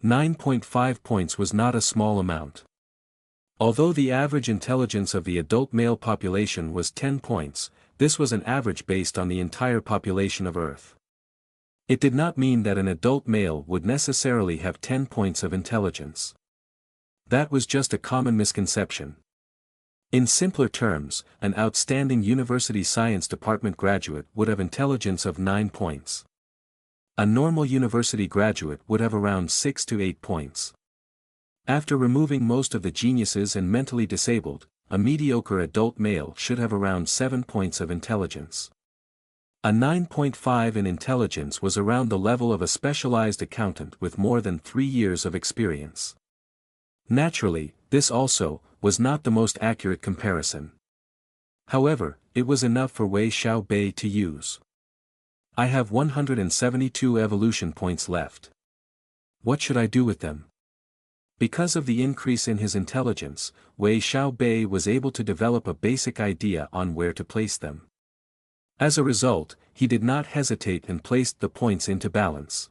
9.5 points was not a small amount. Although the average intelligence of the adult male population was 10 points, this was an average based on the entire population of Earth. It did not mean that an adult male would necessarily have 10 points of intelligence. That was just a common misconception. In simpler terms, an outstanding university science department graduate would have intelligence of 9 points. A normal university graduate would have around 6 to 8 points. After removing most of the geniuses and mentally disabled, a mediocre adult male should have around 7 points of intelligence. A 9.5 in intelligence was around the level of a specialized accountant with more than 3 years of experience. Naturally, this also was not the most accurate comparison. However, it was enough for Wei Xiaobei to use. I have 172 evolution points left. What should I do with them? Because of the increase in his intelligence, Wei Xiaobei was able to develop a basic idea on where to place them. As a result, he did not hesitate and placed the points into balance.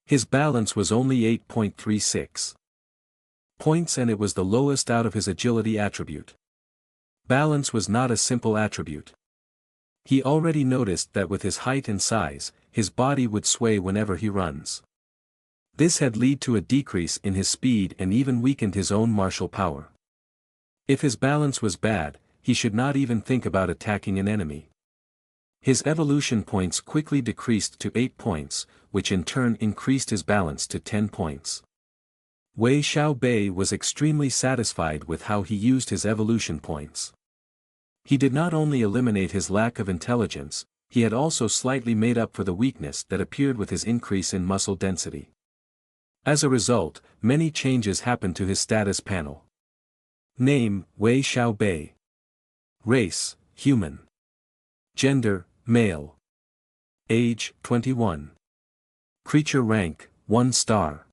His balance was only 8.36 points, and it was the lowest out of his agility attribute. Balance was not a simple attribute. He already noticed that with his height and size, his body would sway whenever he runs. This had led to a decrease in his speed and even weakened his own martial power. If his balance was bad, he should not even think about attacking an enemy. His evolution points quickly decreased to 8 points, which in turn increased his balance to 10 points. Wei Xiaobei was extremely satisfied with how he used his evolution points. He did not only eliminate his lack of intelligence, he had also slightly made up for the weakness that appeared with his increase in muscle density. As a result, many changes happened to his status panel. Name, Wei Xiaobei. Race, human. Gender, male. Age, 21. Creature rank, 1 star.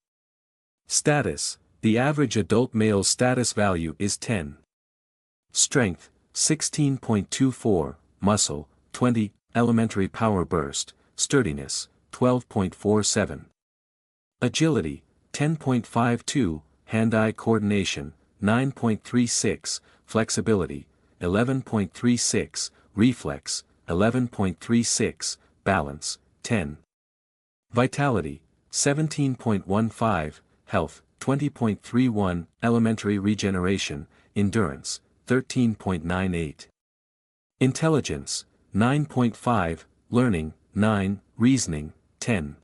Status, the average adult male's status value is 10. Strength, 16.24, muscle, 20, elementary power burst, sturdiness, 12.47. Agility, 10.52, hand-eye coordination, 9.36, flexibility, 11.36, reflex, 11.36, balance, 10. Vitality, 17.15, Health, 20.31, Elementary Regeneration, Endurance, 13.98. Intelligence, 9.5, Learning, 9, Reasoning, 10.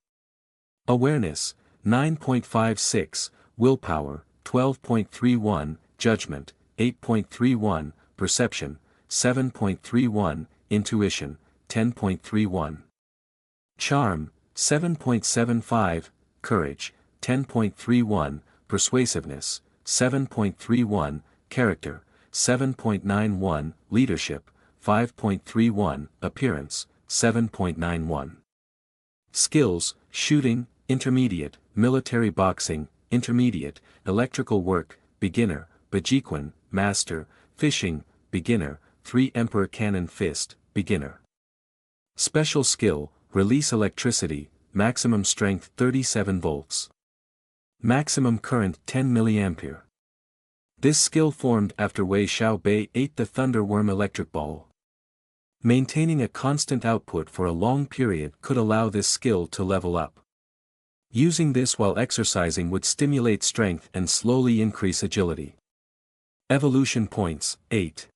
Awareness, 9.56, Willpower, 12.31, Judgment, 8.31, Perception, 7.31, Intuition, 10.31. Charm, 7.75, Courage, 10.31, Persuasiveness, 7.31, Character, 7.91, Leadership, 5.31, Appearance, 7.91. Skills, Shooting, Intermediate, Military Boxing, Intermediate, Electrical Work, Beginner, Bajiquan, Master, Fishing, Beginner, 3 Emperor Cannon Fist, Beginner. Special Skill, Release Electricity, Maximum Strength 37 volts. Maximum Current 10 mA. This skill formed after Wei Xiaobei ate the Thunderworm electric ball. Maintaining a constant output for a long period could allow this skill to level up. Using this while exercising would stimulate strength and slowly increase agility. Evolution points, 8.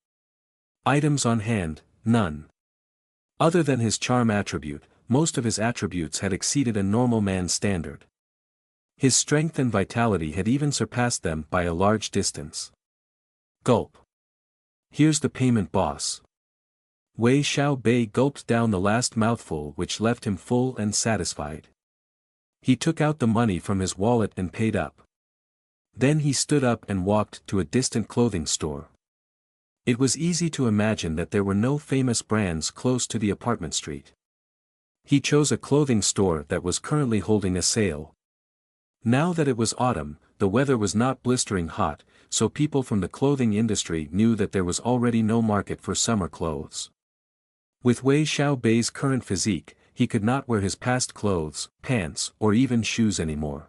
Items on hand, none. Other than his charm attribute, most of his attributes had exceeded a normal man's standard. His strength and vitality had even surpassed them by a large distance. Gulp. Here's the payment, boss. Wei Xiaobei gulped down the last mouthful, which left him full and satisfied. He took out the money from his wallet and paid up. Then he stood up and walked to a distant clothing store. It was easy to imagine that there were no famous brands close to the apartment street. He chose a clothing store that was currently holding a sale. Now that it was autumn, the weather was not blistering hot, so people from the clothing industry knew that there was already no market for summer clothes. With Wei Xiaobei's current physique, he could not wear his past clothes, pants, or even shoes anymore.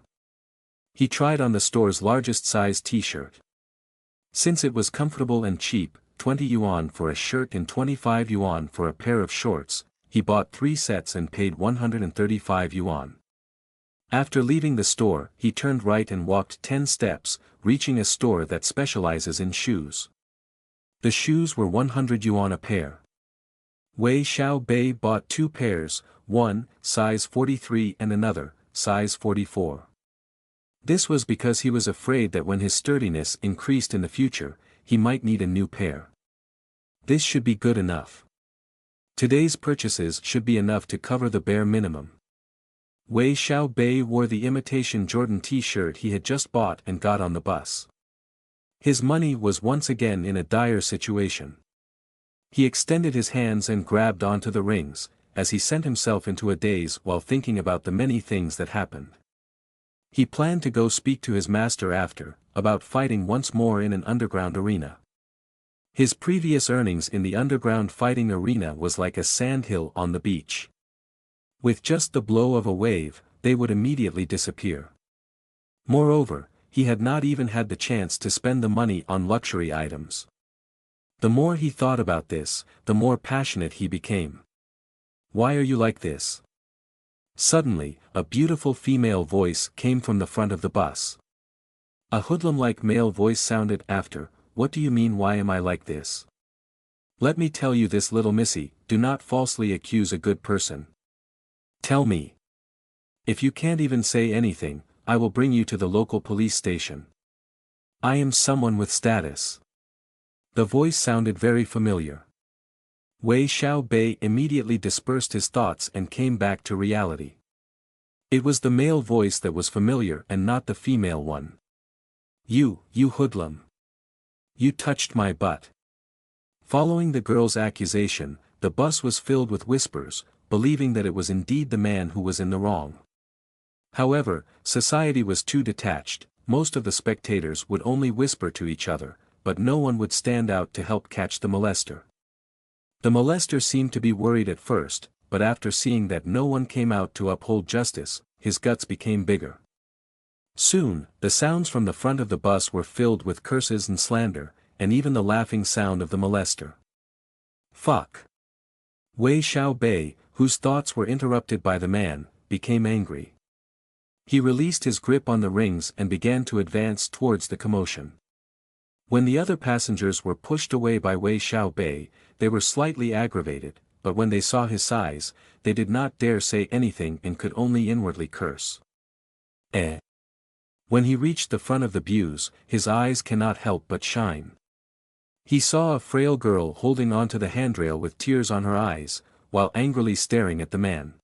He tried on the store's largest size t-shirt. Since it was comfortable and cheap, 20 yuan for a shirt and 25 yuan for a pair of shorts, he bought 3 sets and paid 135 yuan. After leaving the store, he turned right and walked 10 steps, reaching a store that specializes in shoes. The shoes were 100 yuan a pair. Wei Xiaobei bought 2 pairs, one, size 43 and another, size 44. This was because he was afraid that when his sturdiness increased in the future, he might need a new pair. This should be good enough. Today's purchases should be enough to cover the bare minimum. Wei Xiaobei wore the imitation Jordan t-shirt he had just bought and got on the bus. His money was once again in a dire situation. He extended his hands and grabbed onto the rings, as he sent himself into a daze while thinking about the many things that happened. He planned to go speak to his master after, about fighting once more in an underground arena. His previous earnings in the underground fighting arena was like a sandhill on the beach. With just the blow of a wave, they would immediately disappear. Moreover, he had not even had the chance to spend the money on luxury items. The more he thought about this, the more passionate he became. Why are you like this? Suddenly, a beautiful female voice came from the front of the bus. A hoodlum-like male voice sounded after, "What do you mean, why am I like this? Let me tell you this, little missy, do not falsely accuse a good person. Tell me. If you can't even say anything, I will bring you to the local police station. I am someone with status." The voice sounded very familiar. Wei Xiaobei immediately dispersed his thoughts and came back to reality. It was the male voice that was familiar and not the female one. You hoodlum. You touched my butt." Following the girl's accusation, the bus was filled with whispers, believing that it was indeed the man who was in the wrong. However, society was too detached, most of the spectators would only whisper to each other, but no one would stand out to help catch the molester. The molester seemed to be worried at first, but after seeing that no one came out to uphold justice, his guts became bigger. Soon, the sounds from the front of the bus were filled with curses and slander, and even the laughing sound of the molester. Fuck. Wei Xiaobei, whose thoughts were interrupted by the man, became angry. He released his grip on the rings and began to advance towards the commotion. When the other passengers were pushed away by Wei Xiaobei, they were slightly aggravated, but when they saw his size, they did not dare say anything and could only inwardly curse. When he reached the front of the bues, his eyes cannot help but shine. He saw a frail girl holding onto the handrail with tears on her eyes, while angrily staring at the man.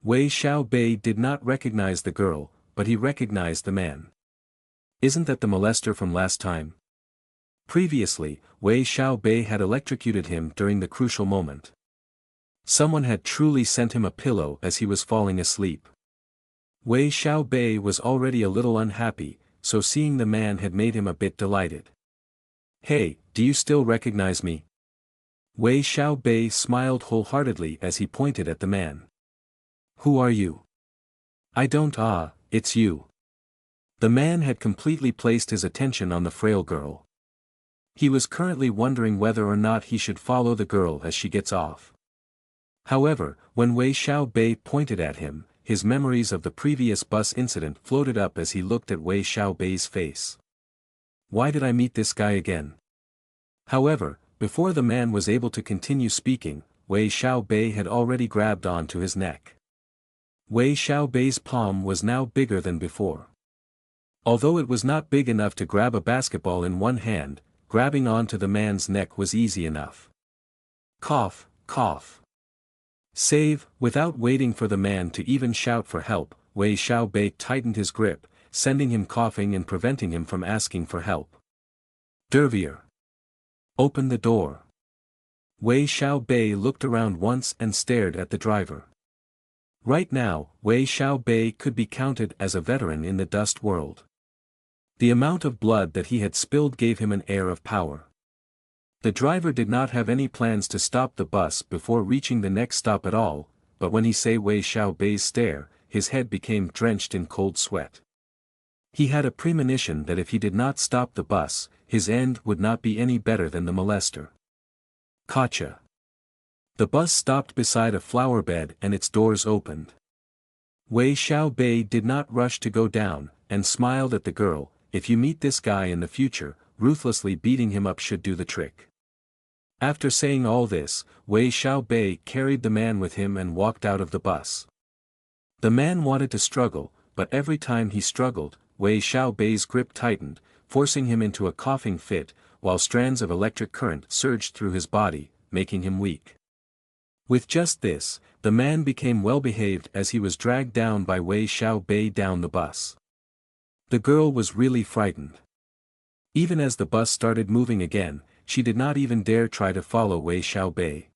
Wei Xiaobei did not recognize the girl, but he recognized the man. Isn't that the molester from last time? Previously, Wei Xiaobei had electrocuted him during the crucial moment. Someone had truly sent him a pillow as he was falling asleep. Wei Xiaobei was already a little unhappy, so seeing the man had made him a bit delighted. "Hey, do you still recognize me?" Wei Xiaobei smiled wholeheartedly as he pointed at the man. "Who are you?" "I don't it's you." The man had completely placed his attention on the frail girl. He was currently wondering whether or not he should follow the girl as she gets off. However, when Wei Xiaobei pointed at him, his memories of the previous bus incident floated up as he looked at Wei Xiaobei's face. Why did I meet this guy again? However, before the man was able to continue speaking, Wei Xiaobei had already grabbed onto his neck. Wei Xiaobei's palm was now bigger than before. Although it was not big enough to grab a basketball in one hand, grabbing onto the man's neck was easy enough. Cough, cough. Save. Without waiting for the man to even shout for help, Wei Xiaobei tightened his grip, sending him coughing and preventing him from asking for help. Dervier. Open the door. Wei Xiaobei looked around once and stared at the driver. Right now, Wei Xiaobei could be counted as a veteran in the dust world. The amount of blood that he had spilled gave him an air of power. The driver did not have any plans to stop the bus before reaching the next stop at all, but when he saw Wei Xiaobei's stare, his head became drenched in cold sweat. He had a premonition that if he did not stop the bus, his end would not be any better than the molester. Gotcha. The bus stopped beside a flower bed and its doors opened. Wei Xiaobei did not rush to go down, and smiled at the girl. If you meet this guy in the future, ruthlessly beating him up should do the trick. After saying all this, Wei Xiaobei carried the man with him and walked out of the bus. The man wanted to struggle, but every time he struggled, Wei Xiaobei's grip tightened, forcing him into a coughing fit, while strands of electric current surged through his body, making him weak. With just this, the man became well-behaved as he was dragged down by Wei Xiaobei down the bus. The girl was really frightened. Even as the bus started moving again, she did not even dare try to follow Wei Xiaobei.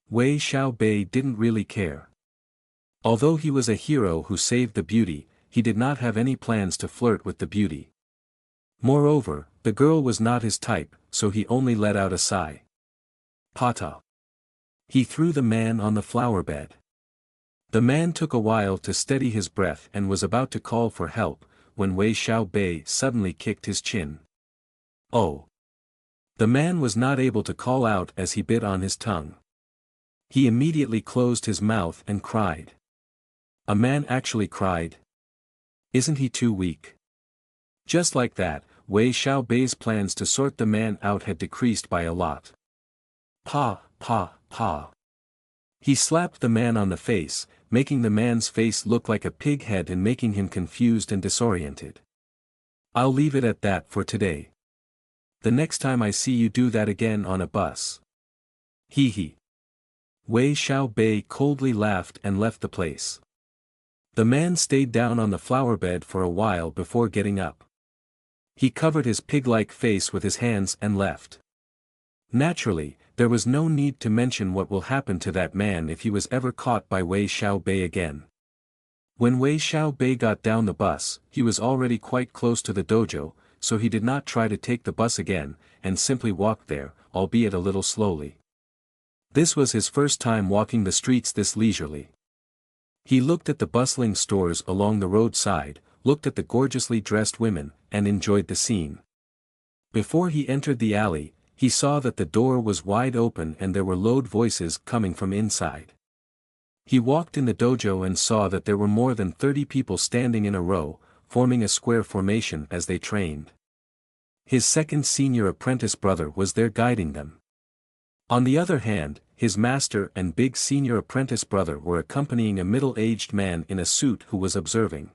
Wei Xiaobei didn't really care. Although he was a hero who saved the beauty, he did not have any plans to flirt with the beauty. Moreover, the girl was not his type, so he only let out a sigh. Pata. He threw the man on the flower bed. The man took a while to steady his breath and was about to call for help, when Wei Xiaobei suddenly kicked his chin. Oh! The man was not able to call out as he bit on his tongue. He immediately closed his mouth and cried. A man actually cried? Isn't he too weak? Just like that, Wei Xiaobei's plans to sort the man out had decreased by a lot. Pa, pa, pa. He slapped the man on the face, making the man's face look like a pig head and making him confused and disoriented. I'll leave it at that for today. The next time I see you do that again on a bus. Hee hee. Wei Xiaobei coldly laughed and left the place. The man stayed down on the flower bed for a while before getting up. He covered his pig-like face with his hands and left. Naturally, there was no need to mention what will happen to that man if he was ever caught by Wei Xiaobei again. When Wei Xiaobei got down the bus, he was already quite close to the dojo, so he did not try to take the bus again, and simply walked there, albeit a little slowly. This was his first time walking the streets this leisurely. He looked at the bustling stores along the roadside, looked at the gorgeously dressed women, and enjoyed the scene. Before he entered the alley, he saw that the door was wide open and there were loud voices coming from inside. He walked in the dojo and saw that there were more than 30 people standing in a row, forming a square formation as they trained. His second senior apprentice brother was there guiding them. On the other hand, his master and big senior apprentice brother were accompanying a middle-aged man in a suit who was observing.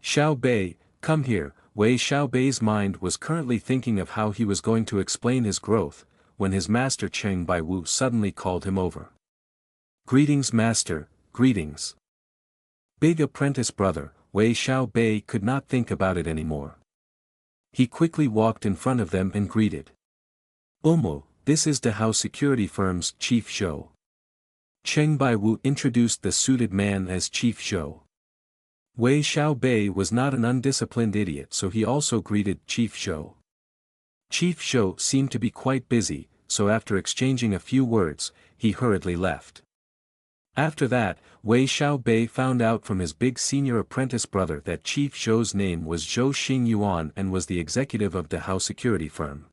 Xiao Bei, come here. Wei Xiao Bei's mind was currently thinking of how he was going to explain his growth, when his master Cheng Bai Wu suddenly called him over. Greetings master, greetings. Big apprentice brother, Wei Xiao Bei could not think about it anymore. He quickly walked in front of them and greeted. Omo, this is Dahao Security Firm's Chief Zhou. Cheng Bai Wu introduced the suited man as Chief Zhou. Wei Xiao Bei was not an undisciplined idiot, so he also greeted Chief Zhou. Chief Zhou seemed to be quite busy, so after exchanging a few words, he hurriedly left. After that, Wei Xiao Bei found out from his big senior apprentice brother that Chief Zhou's name was Zhou Xingyuan and was the executive of Dahao Security Firm.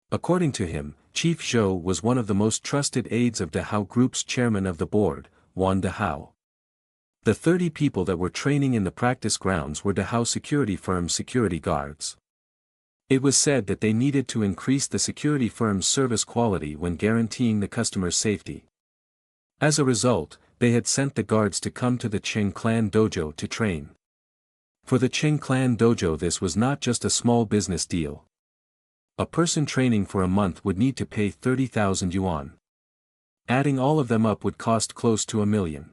According to him, Chief Zhou was one of the most trusted aides of Dahao Group's chairman of the board, Wan Dahao. The 30 people that were training in the practice grounds were Dahao Security Firm's security guards. It was said that they needed to increase the security firm's service quality when guaranteeing the customer's safety. As a result, they had sent the guards to come to the Cheng Clan Dojo to train. For the Cheng Clan Dojo, this was not just a small business deal. A person training for a month would need to pay 30,000 yuan. Adding all of them up would cost close to 1 million.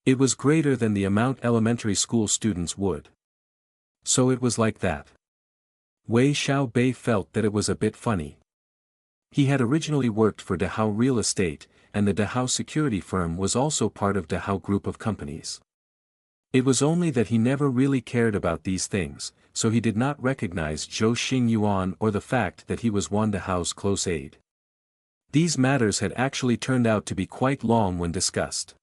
It was greater than the amount elementary school students would. So it was like that. Wei Xiao Bei felt that it was a bit funny. He had originally worked for Dahao Real Estate, and the Dahao Security Firm was also part of Dahao Group of companies. It was only that he never really cared about these things, so he did not recognize Zhou Xingyuan or the fact that he was Wan Dahao's close aide. These matters had actually turned out to be quite long when discussed.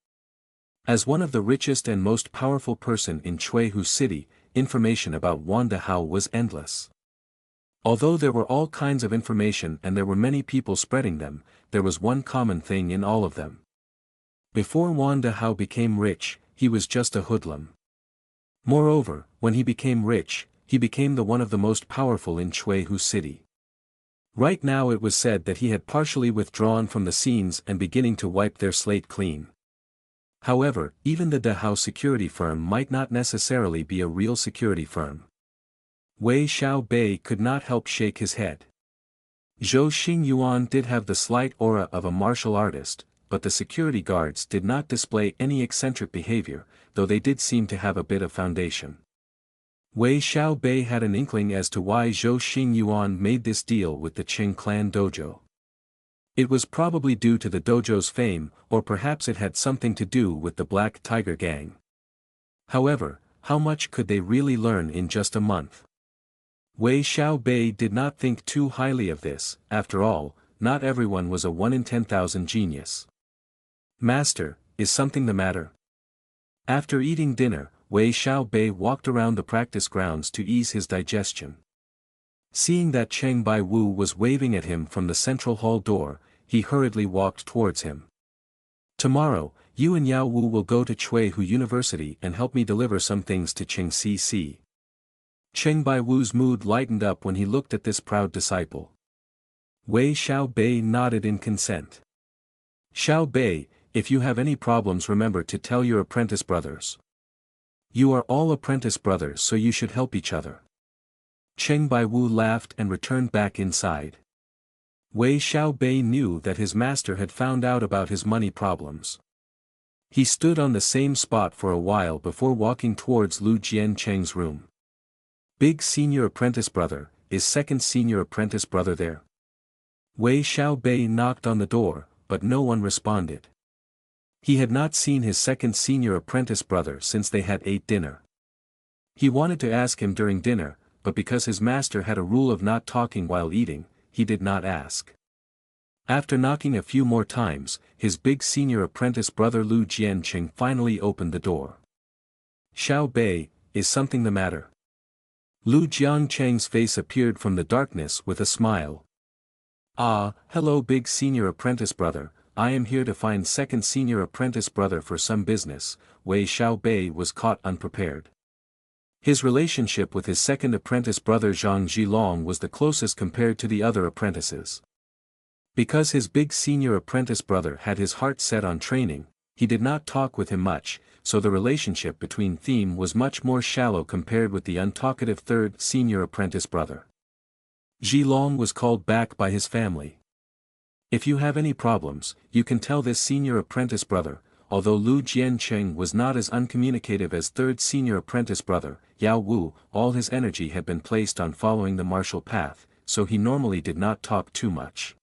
As one of the richest and most powerful person in Chuihu City, information about Wan Dahao was endless. Although there were all kinds of information and there were many people spreading them, there was one common thing in all of them. Before Wan Dahao became rich, he was just a hoodlum. Moreover, when he became rich, he became the one of the most powerful in Chuihu City. Right now it was said that he had partially withdrawn from the scenes and beginning to wipe their slate clean. However, even the Dahao security firm might not necessarily be a real security firm. Wei Xiao Bei could not help shake his head. Zhou Xingyuan did have the slight aura of a martial artist, but the security guards did not display any eccentric behavior, though they did seem to have a bit of foundation. Wei Xiao Bei had an inkling as to why Zhou Xingyuan made this deal with the Qing clan dojo. It was probably due to the dojo's fame, or perhaps it had something to do with the Black Tiger gang. However, how much could they really learn in just a month? Wei Xiao Bei did not think too highly of this. After all, not everyone was a 1 in 10,000 genius. Master, is something the matter? After eating dinner, Wei Xiao Bei walked around the practice grounds to ease his digestion. Seeing that Cheng Bai Wu was waving at him from the central hall door, he hurriedly walked towards him. Tomorrow, you and Yao Wu will go to Chuihu University and help me deliver some things to Cheng CC. Cheng Bai Wu's mood lightened up when he looked at this proud disciple. Wei Xiao Bei nodded in consent. Xiao Bei, if you have any problems, remember to tell your apprentice brothers. You are all apprentice brothers, so you should help each other. Cheng Bai Wu laughed and returned back inside. Wei Xiao Bei knew that his master had found out about his money problems. He stood on the same spot for a while before walking towards Lu Jian Cheng's room. Big senior apprentice brother, is second senior apprentice brother there? Wei Xiao Bei knocked on the door, but no one responded. He had not seen his second senior apprentice brother since they had ate dinner. He wanted to ask him during dinner, but because his master had a rule of not talking while eating, he did not ask. After knocking a few more times, his big senior apprentice brother Lu Jianqing finally opened the door. Xiao Bei, is something the matter? Lu Jianqing's face appeared from the darkness with a smile. Ah, hello big senior apprentice brother, I am here to find second senior apprentice brother for some business. Wei Xiaobei was caught unprepared. His relationship with his second apprentice brother Zhang Zhilong was the closest compared to the other apprentices. Because his big senior apprentice brother had his heart set on training, he did not talk with him much, so the relationship between them was much more shallow compared with the untalkative third senior apprentice brother. Zhilong was called back by his family. If you have any problems, you can tell this senior apprentice brother. Although Lu Jiancheng was not as uncommunicative as third senior apprentice brother, Yao Wu, all his energy had been placed on following the martial path, so he normally did not talk too much.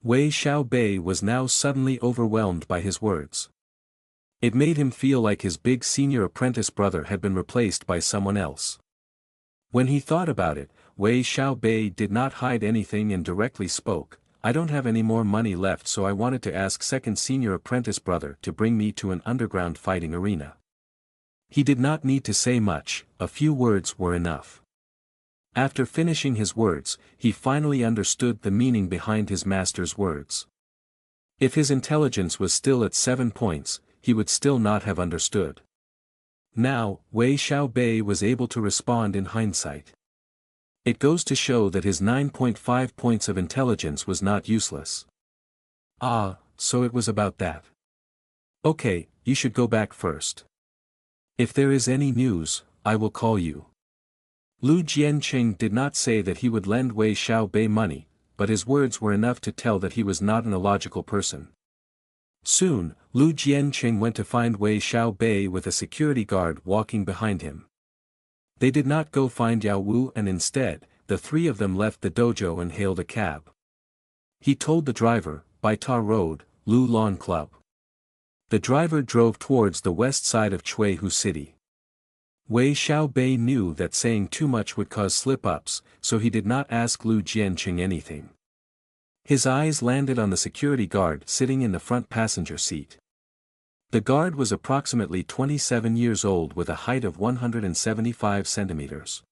Wei Xiaobei was now suddenly overwhelmed by his words. It made him feel like his big senior apprentice brother had been replaced by someone else. When he thought about it, Wei Xiaobei did not hide anything and directly spoke. I don't have any more money left, so I wanted to ask second senior apprentice brother to bring me to an underground fighting arena. He did not need to say much, a few words were enough. After finishing his words, he finally understood the meaning behind his master's words. If his intelligence was still at 7 points, he would still not have understood. Now, Wei Xiaobei was able to respond in hindsight. It goes to show that his 9.5 points of intelligence was not useless. Ah, so it was about that. Okay, you should go back first. If there is any news, I will call you. Lu Jianqing did not say that he would lend Wei Xiaobei money, but his words were enough to tell that he was not an illogical person. Soon, Lu Jianqing went to find Wei Xiaobei with a security guard walking behind him. They did not go find Yao Wu, and instead, the three of them left the dojo and hailed a cab. He told the driver, by Tar Road, Lu Lawn Club. The driver drove towards the west side of Chuehu City. Wei Xiaobei knew that saying too much would cause slip-ups, so he did not ask Lu Jianqing anything. His eyes landed on the security guard sitting in the front passenger seat. The guard was approximately 27 years old with a height of 175 centimeters.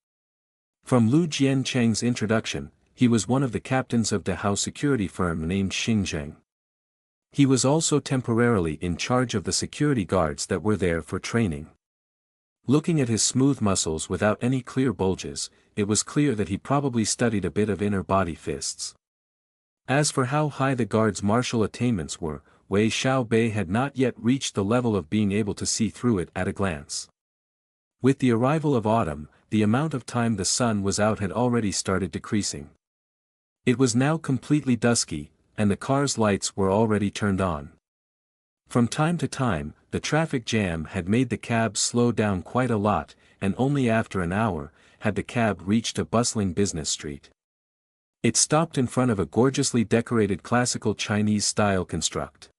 From Lu Jiancheng's introduction, he was one of the captains of the house security firm named Xingzheng. He was also temporarily in charge of the security guards that were there for training. Looking at his smooth muscles without any clear bulges, it was clear that he probably studied a bit of inner body fists. As for how high the guards' martial attainments were, Wei Xiaobei had not yet reached the level of being able to see through it at a glance. With the arrival of autumn, the amount of time the sun was out had already started decreasing. It was now completely dusky, and the car's lights were already turned on. From time to time, the traffic jam had made the cab slow down quite a lot, and only after an hour, had the cab reached a bustling business street. It stopped in front of a gorgeously decorated classical Chinese-style construct.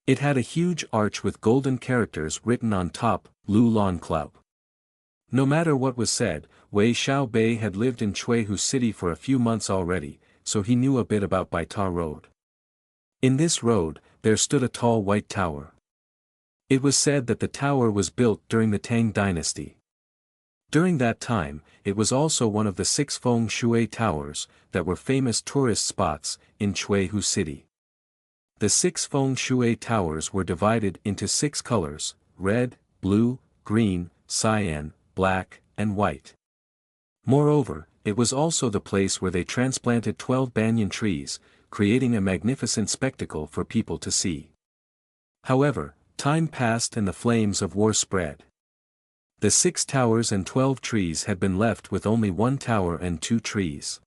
It had a huge arch with golden characters written on top, Lu Lawn Club. No matter what was said, Wei Xiaobei had lived in Chuehu City for a few months already, so he knew a bit about Baitar Road. In this road, there stood a tall white tower. It was said that the tower was built during the Tang dynasty. During that time, it was also one of the 6 feng shui towers, that were famous tourist spots, in Chuehu City. The 6 feng shui towers were divided into 6 colors, red, blue, green, cyan, black, and white. Moreover, it was also the place where they transplanted 12 banyan trees, creating a magnificent spectacle for people to see. However, time passed and the flames of war spread. The 6 towers and 12 trees had been left with only 1 tower and 2 trees.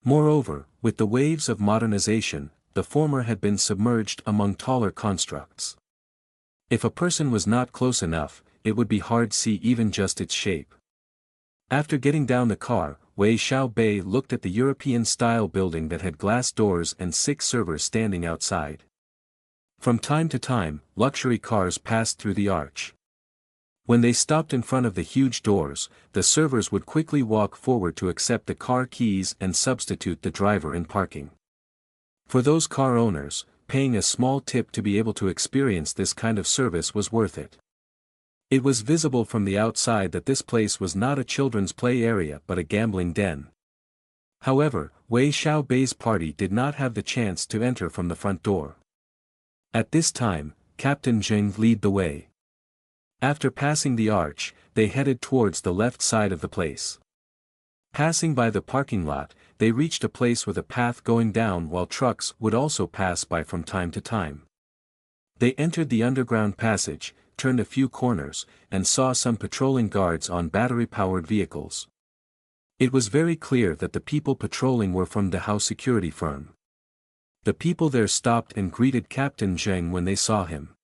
Moreover, with the waves of modernization, the former had been submerged among taller constructs. If a person was not close enough, it would be hard to see even just its shape. After getting down the car, Wei Xiaobei looked at the European-style building that had glass doors and 6 servers standing outside. From time to time, luxury cars passed through the arch. When they stopped in front of the huge doors, the servers would quickly walk forward to accept the car keys and substitute the driver in parking. For those car owners, paying a small tip to be able to experience this kind of service was worth it. It was visible from the outside that this place was not a children's play area but a gambling den. However, Wei Xiaobei's party did not have the chance to enter from the front door. At this time, Captain Jing lead the way. After passing the arch, they headed towards the left side of the place. Passing by the parking lot, they reached a place with a path going down while trucks would also pass by from time to time. They entered the underground passage, turned a few corners, and saw some patrolling guards on battery-powered vehicles. It was very clear that the people patrolling were from the house security firm. The people there stopped and greeted Captain Zheng when they saw him.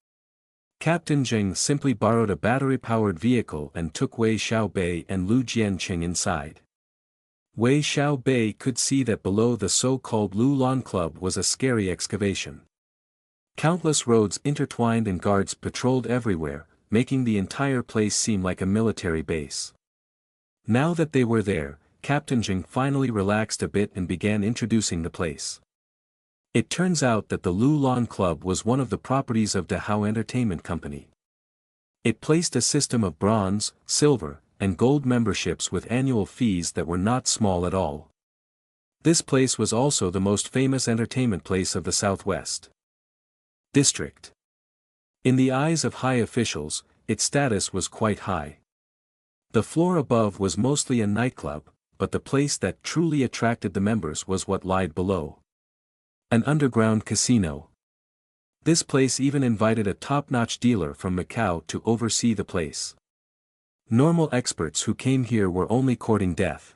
Captain Zheng simply borrowed a battery-powered vehicle and took Wei Xiaobei and Lu Jianqing inside. Wei Xiaobei could see that below the so-called Lulan Club was a scary excavation. Countless roads intertwined and guards patrolled everywhere, making the entire place seem like a military base. Now that they were there, Captain Zheng finally relaxed a bit and began introducing the place. It turns out that the Lulan Club was one of the properties of Dahao Entertainment Company. It placed a system of bronze, silver, and gold memberships with annual fees that were not small at all. This place was also the most famous entertainment place of the Southwest District. In the eyes of high officials, its status was quite high. The floor above was mostly a nightclub, but the place that truly attracted the members was what lied below. An underground casino. This place even invited a top-notch dealer from Macau to oversee the place. Normal experts who came here were only courting death.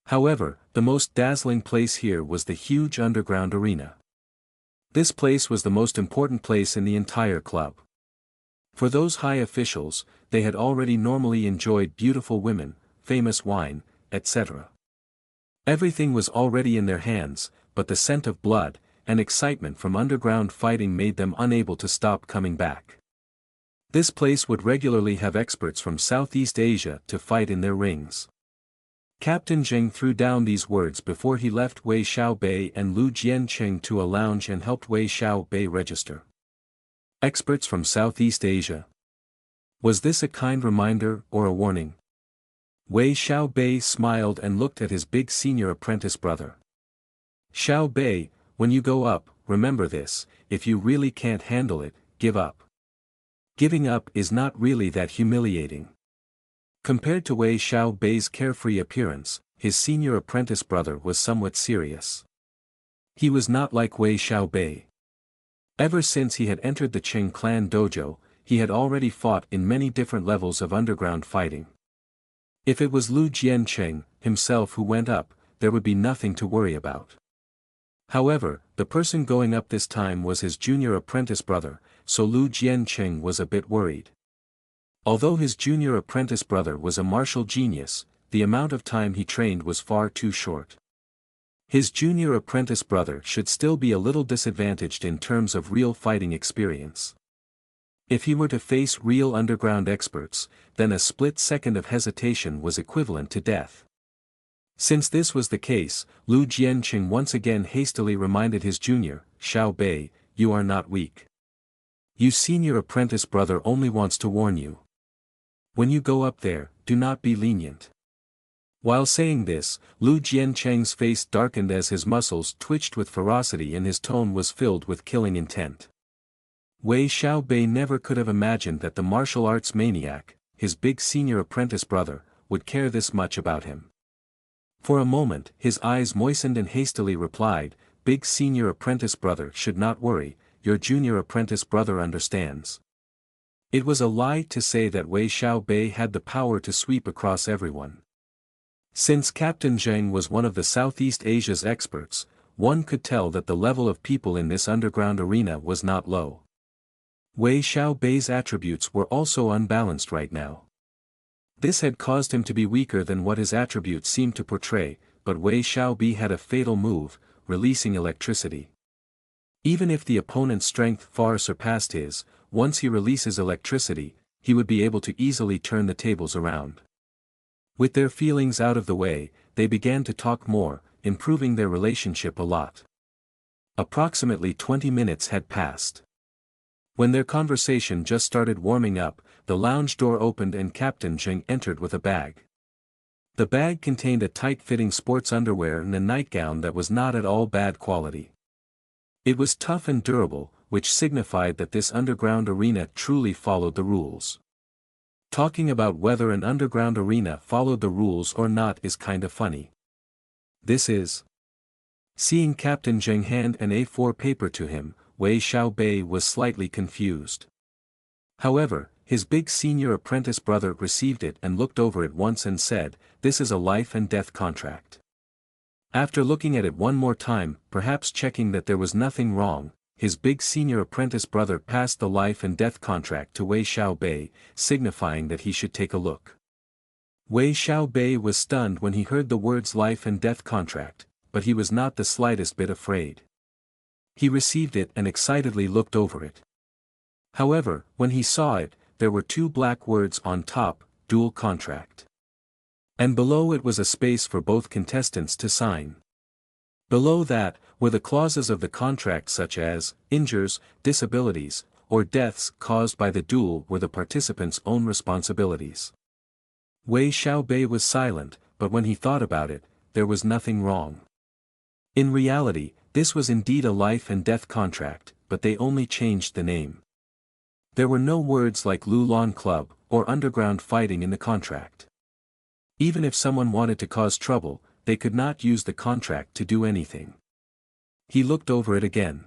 However, the most dazzling place here was the huge underground arena. This place was the most important place in the entire club. For those high officials, they had already normally enjoyed beautiful women, famous wine, etc. Everything was already in their hands, but the scent of blood and excitement from underground fighting made them unable to stop coming back. This place would regularly have experts from Southeast Asia to fight in their rings. Captain Zheng threw down these words before he left Wei Xiaobei and Lu Jianqing to a lounge and helped Wei Xiaobei register. Experts from Southeast Asia. Was this a kind reminder or a warning? Wei Xiaobei smiled and looked at his big senior apprentice brother. Xiaobei, when you go up, remember this: if you really can't handle it, give up. Giving up is not really that humiliating. Compared to Wei Xiaobei's carefree appearance, his senior apprentice brother was somewhat serious. He was not like Wei Xiaobei. Ever since he had entered the Qing clan dojo, he had already fought in many different levels of underground fighting. If it was Lu Jianqing himself who went up, there would be nothing to worry about. However, the person going up this time was his junior apprentice brother, so Lu Jianqing was a bit worried. Although his junior apprentice brother was a martial genius, the amount of time he trained was far too short. His junior apprentice brother should still be a little disadvantaged in terms of real fighting experience. If he were to face real underground experts, then a split second of hesitation was equivalent to death. Since this was the case, Lu Jianqing once again hastily reminded his junior, Xiaobei, "You are not weak. Your senior apprentice brother only wants to warn you. When you go up there, do not be lenient." While saying this, Lu Jianqing's face darkened as his muscles twitched with ferocity and his tone was filled with killing intent. Wei Xiaobei never could have imagined that the martial arts maniac, his big senior apprentice brother, would care this much about him. For a moment, his eyes moistened and hastily replied, "Big senior apprentice brother should not worry, your junior apprentice brother understands." It was a lie to say that Wei Xiaobei had the power to sweep across everyone. Since Captain Zheng was one of the Southeast Asia's experts, one could tell that the level of people in this underground arena was not low. Wei Xiaobei's attributes were also unbalanced right now. This had caused him to be weaker than what his attributes seemed to portray, but Wei Xiaobei had a fatal move, releasing electricity. Even if the opponent's strength far surpassed his, once he releases electricity, he would be able to easily turn the tables around. With their feelings out of the way, they began to talk more, improving their relationship a lot. Approximately 20 minutes had passed. When their conversation just started warming up, the lounge door opened and Captain Zheng entered with a bag. The bag contained a tight-fitting sports underwear and a nightgown that was not at all bad quality. It was tough and durable, which signified that this underground arena truly followed the rules. Talking about whether an underground arena followed the rules or not is kinda funny. This is. Seeing Captain Zheng hand an A4 paper to him, Wei Xiaobei was slightly confused. However, his big senior apprentice brother received it and looked over it once and said, "This is a life and death contract." After looking at it one more time, perhaps checking that there was nothing wrong, his big senior apprentice brother passed the life and death contract to Wei Xiaobei, signifying that he should take a look. Wei Xiaobei was stunned when he heard the words life and death contract, but he was not the slightest bit afraid. He received it and excitedly looked over it. However, when he saw it, there were two black words on top, dual contract. And below it was a space for both contestants to sign. Below that, were the clauses of the contract such as, injuries, disabilities, or deaths caused by the duel were the participants' own responsibilities. Wei Xiaobei was silent, but when he thought about it, there was nothing wrong. In reality, this was indeed a life and death contract, but they only changed the name. There were no words like Lulan Club, or underground fighting in the contract. Even if someone wanted to cause trouble, they could not use the contract to do anything. He looked over it again.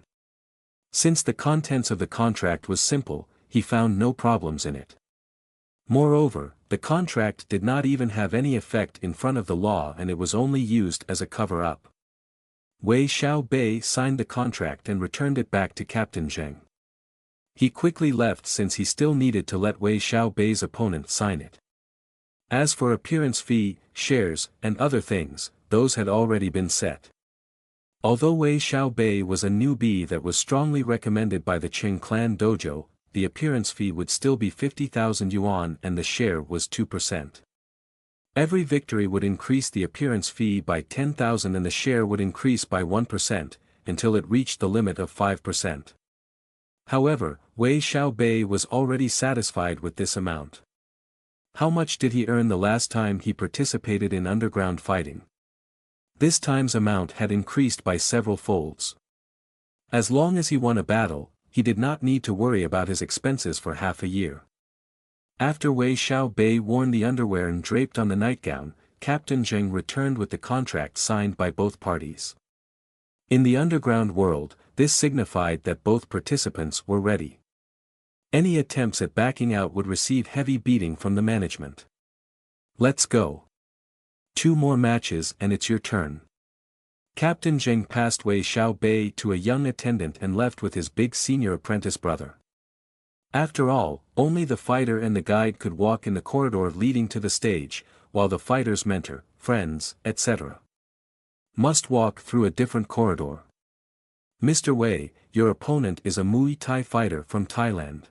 Since the contents of the contract was simple, he found no problems in it. Moreover, the contract did not even have any effect in front of the law and it was only used as a cover-up. Wei Xiaobei signed the contract and returned it back to Captain Zheng. He quickly left since he still needed to let Wei Xiaobei's opponent sign it. As for appearance fee, shares, and other things, those had already been set. Although Wei Xiaobei was a newbie that was strongly recommended by the Qing clan dojo, the appearance fee would still be 50,000 yuan and the share was 2%. Every victory would increase the appearance fee by 10,000 and the share would increase by 1%, until it reached the limit of 5%. However, Wei Xiaobei was already satisfied with this amount. How much did he earn the last time he participated in underground fighting? This time's amount had increased by several folds. As long as he won a battle, he did not need to worry about his expenses for half a year. After Wei Xiaobei worn the underwear and draped on the nightgown, Captain Zheng returned with the contract signed by both parties. In the underground world, this signified that both participants were ready. Any attempts at backing out would receive heavy beating from the management. Let's go. 2 more matches and it's your turn. Captain Zheng passed Wei Xiaobei to a young attendant and left with his big senior apprentice brother. After all, only the fighter and the guide could walk in the corridor leading to the stage, while the fighter's mentor, friends, etc. must walk through a different corridor. Mr. Wei, your opponent is a Muay Thai fighter from Thailand.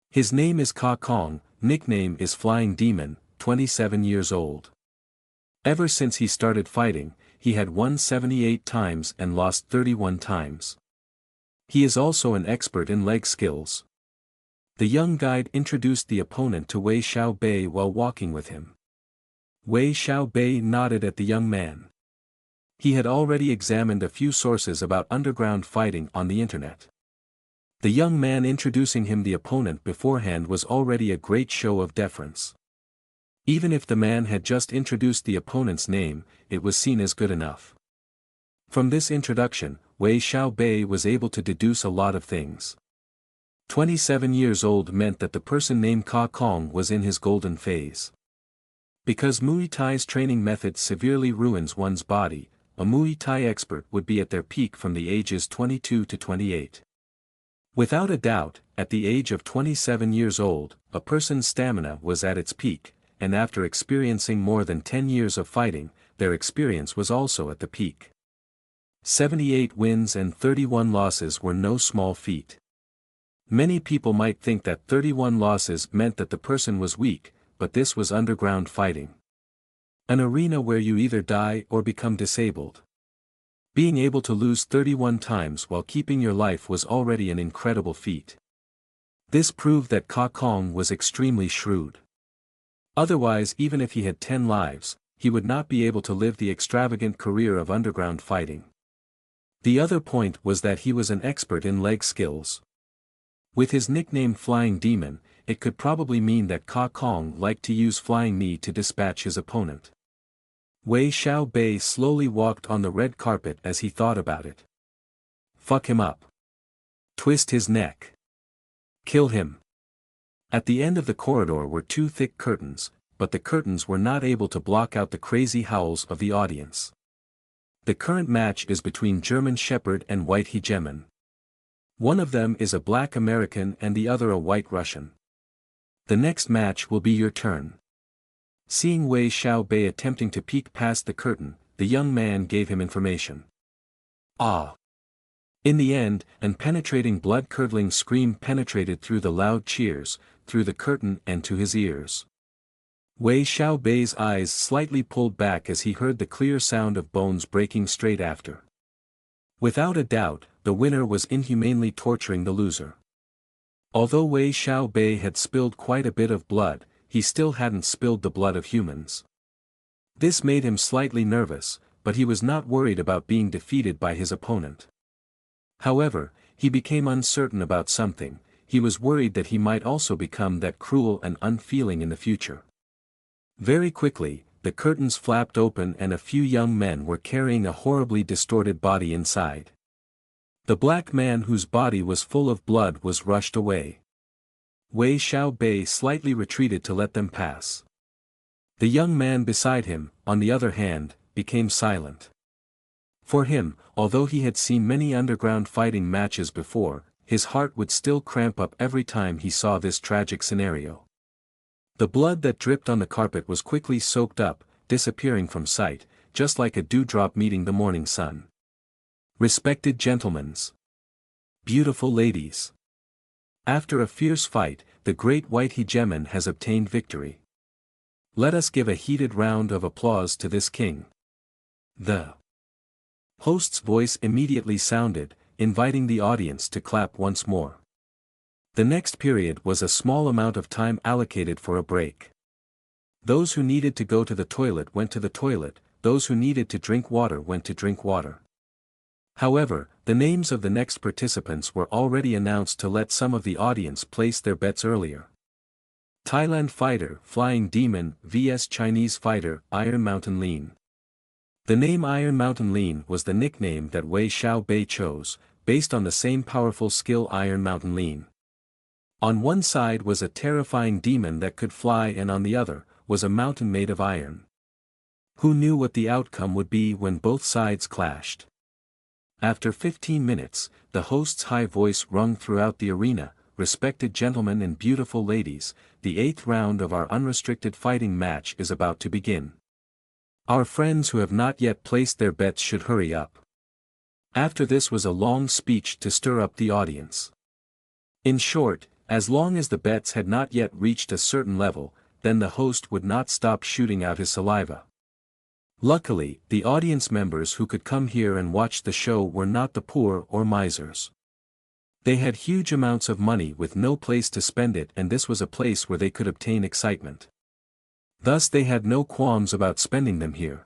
His name is Ka Kong, nickname is Flying Demon, 27 years old. Ever since he started fighting, he had won 78 times and lost 31 times. He is also an expert in leg skills. The young guide introduced the opponent to Wei Xiaobei while walking with him. Wei Xiaobei nodded at the young man. He had already examined a few sources about underground fighting on the internet. The young man introducing him the opponent beforehand was already a great show of deference. Even if the man had just introduced the opponent's name, it was seen as good enough. From this introduction, Wei Xiaobei was able to deduce a lot of things. 27 years old meant that the person named Ka Kong was in his golden phase. Because Muay Thai's training method severely ruins one's body, a Muay Thai expert would be at their peak from the ages 22 to 28. Without a doubt, at the age of 27 years old, a person's stamina was at its peak, and after experiencing more than 10 years of fighting, their experience was also at the peak. 78 wins and 31 losses were no small feat. Many people might think that 31 losses meant that the person was weak, but this was underground fighting. An arena where you either die or become disabled. Being able to lose 31 times while keeping your life was already an incredible feat. This proved that Ka Kong was extremely shrewd. Otherwise, even if he had 10 lives, he would not be able to live the extravagant career of underground fighting. The other point was that he was an expert in leg skills. With his nickname Flying Demon, it could probably mean that Ka Kong liked to use flying knee to dispatch his opponent. Wei Xiaobei slowly walked on the red carpet as he thought about it. Fuck him up. Twist his neck. Kill him. At the end of the corridor were two thick curtains, but the curtains were not able to block out the crazy howls of the audience. The current match is between German Shepherd and White Hegemon. One of them is a black American and the other a white Russian. The next match will be your turn. Seeing Wei Xiaobei attempting to peek past the curtain, the young man gave him information. Ah! In the end, an penetrating blood-curdling scream penetrated through the loud cheers, through the curtain and to his ears. Wei Xiaobei's eyes slightly pulled back as he heard the clear sound of bones breaking straight after. Without a doubt, the winner was inhumanely torturing the loser. Although Wei Xiaobei had spilled quite a bit of blood, he still hadn't spilled the blood of humans. This made him slightly nervous, but he was not worried about being defeated by his opponent. However, he became uncertain about something. He was worried that he might also become that cruel and unfeeling in the future. Very quickly, the curtains flapped open and a few young men were carrying a horribly distorted body inside. The black man whose body was full of blood was rushed away. Wei Xiaobei slightly retreated to let them pass. The young man beside him, on the other hand, became silent. For him, although he had seen many underground fighting matches before, his heart would still cramp up every time he saw this tragic scenario. The blood that dripped on the carpet was quickly soaked up, disappearing from sight, just like a dewdrop meeting the morning sun. Respected gentlemen. Beautiful ladies. After a fierce fight, the great White Hegemon has obtained victory. Let us give a heated round of applause to this king. The host's voice immediately sounded, inviting the audience to clap once more. The next period was a small amount of time allocated for a break. Those who needed to go to the toilet went to the toilet, those who needed to drink water went to drink water. However, the names of the next participants were already announced to let some of the audience place their bets earlier. Thailand Fighter Flying Demon vs Chinese Fighter Iron Mountain Lean. The name Iron Mountain Lean was the nickname that Wei Xiaobei chose, based on the same powerful skill Iron Mountain Lean. On one side was a terrifying demon that could fly and on the other, was a mountain made of iron. Who knew what the outcome would be when both sides clashed? After 15 minutes, the host's high voice rung throughout the arena, "Respected gentlemen and beautiful ladies, the 8th round of our unrestricted fighting match is about to begin. Our friends who have not yet placed their bets should hurry up." After this was a long speech to stir up the audience. In short, as long as the bets had not yet reached a certain level, then the host would not stop shooting out his saliva. Luckily, the audience members who could come here and watch the show were not the poor or misers. They had huge amounts of money with no place to spend it, and this was a place where they could obtain excitement. Thus they had no qualms about spending them here.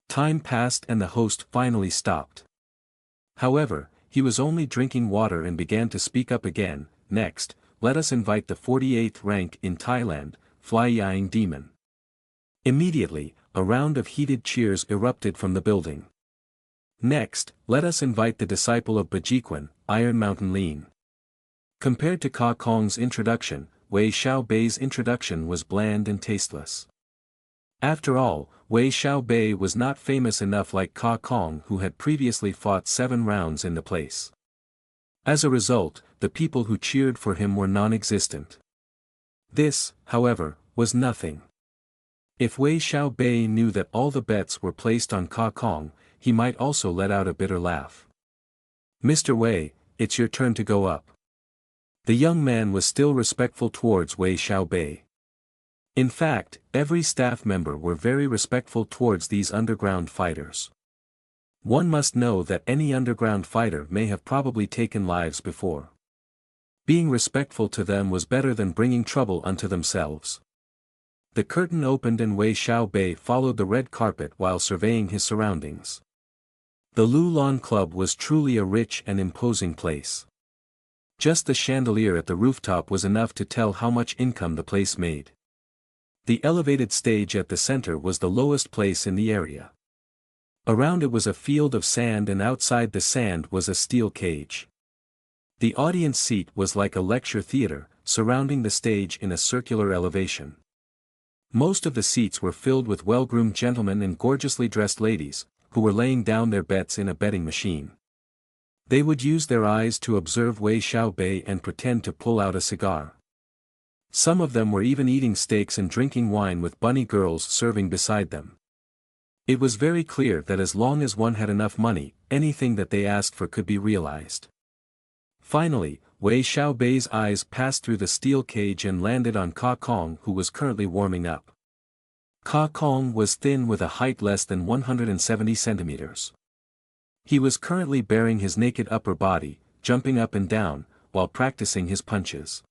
Time passed and the host finally stopped. However, he was only drinking water and began to speak up again. "Next, let us invite the 48th rank in Thailand, Flying Demon." Immediately, a round of heated cheers erupted from the building. "Next, let us invite the disciple of Bajiquan, Iron Mountain Lean." Compared to Ka Kong's introduction, Wei Xiaobei's introduction was bland and tasteless. After all, Wei Xiaobei was not famous enough like Ka Kong, who had previously fought 7 rounds in the place. As a result, the people who cheered for him were non-existent. This, however, was nothing. If Wei Xiaobei knew that all the bets were placed on Ka Kong, he might also let out a bitter laugh. "Mr. Wei, it's your turn to go up." The young man was still respectful towards Wei Xiaobei. In fact, every staff member were very respectful towards these underground fighters. One must know that any underground fighter may have probably taken lives before. Being respectful to them was better than bringing trouble unto themselves. The curtain opened and Wei Xiaobei followed the red carpet while surveying his surroundings. The Lulon Club was truly a rich and imposing place. Just the chandelier at the rooftop was enough to tell how much income the place made. The elevated stage at the center was the lowest place in the area. Around it was a field of sand, and outside the sand was a steel cage. The audience seat was like a lecture theater, surrounding the stage in a circular elevation. Most of the seats were filled with well-groomed gentlemen and gorgeously dressed ladies, who were laying down their bets in a betting machine. They would use their eyes to observe Wei Xiaobei and pretend to pull out a cigar. Some of them were even eating steaks and drinking wine with bunny girls serving beside them. It was very clear that as long as one had enough money, anything that they asked for could be realized. Finally, Wei Xiaobei's eyes passed through the steel cage and landed on Ka Kong, who was currently warming up. Ka Kong was thin with a height less than 170 centimeters. He was currently baring his naked upper body, jumping up and down, while practicing his punches.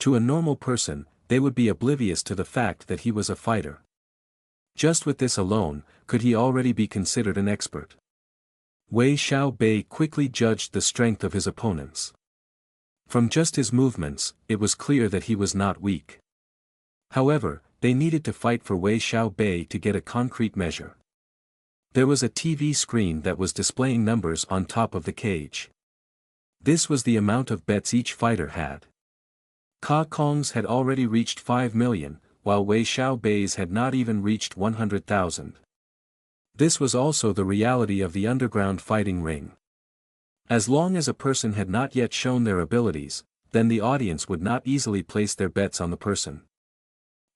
To a normal person, they would be oblivious to the fact that he was a fighter. Just with this alone, could he already be considered an expert? Wei Xiaobei quickly judged the strength of his opponents. From just his movements, it was clear that he was not weak. However, they needed to fight for Wei Xiaobei to get a concrete measure. There was a TV screen that was displaying numbers on top of the cage. This was the amount of bets each fighter had. Ka Kong's had already reached 5 million, while Wei Xiaobei's had not even reached 100,000. This was also the reality of the underground fighting ring. As long as a person had not yet shown their abilities, then the audience would not easily place their bets on the person.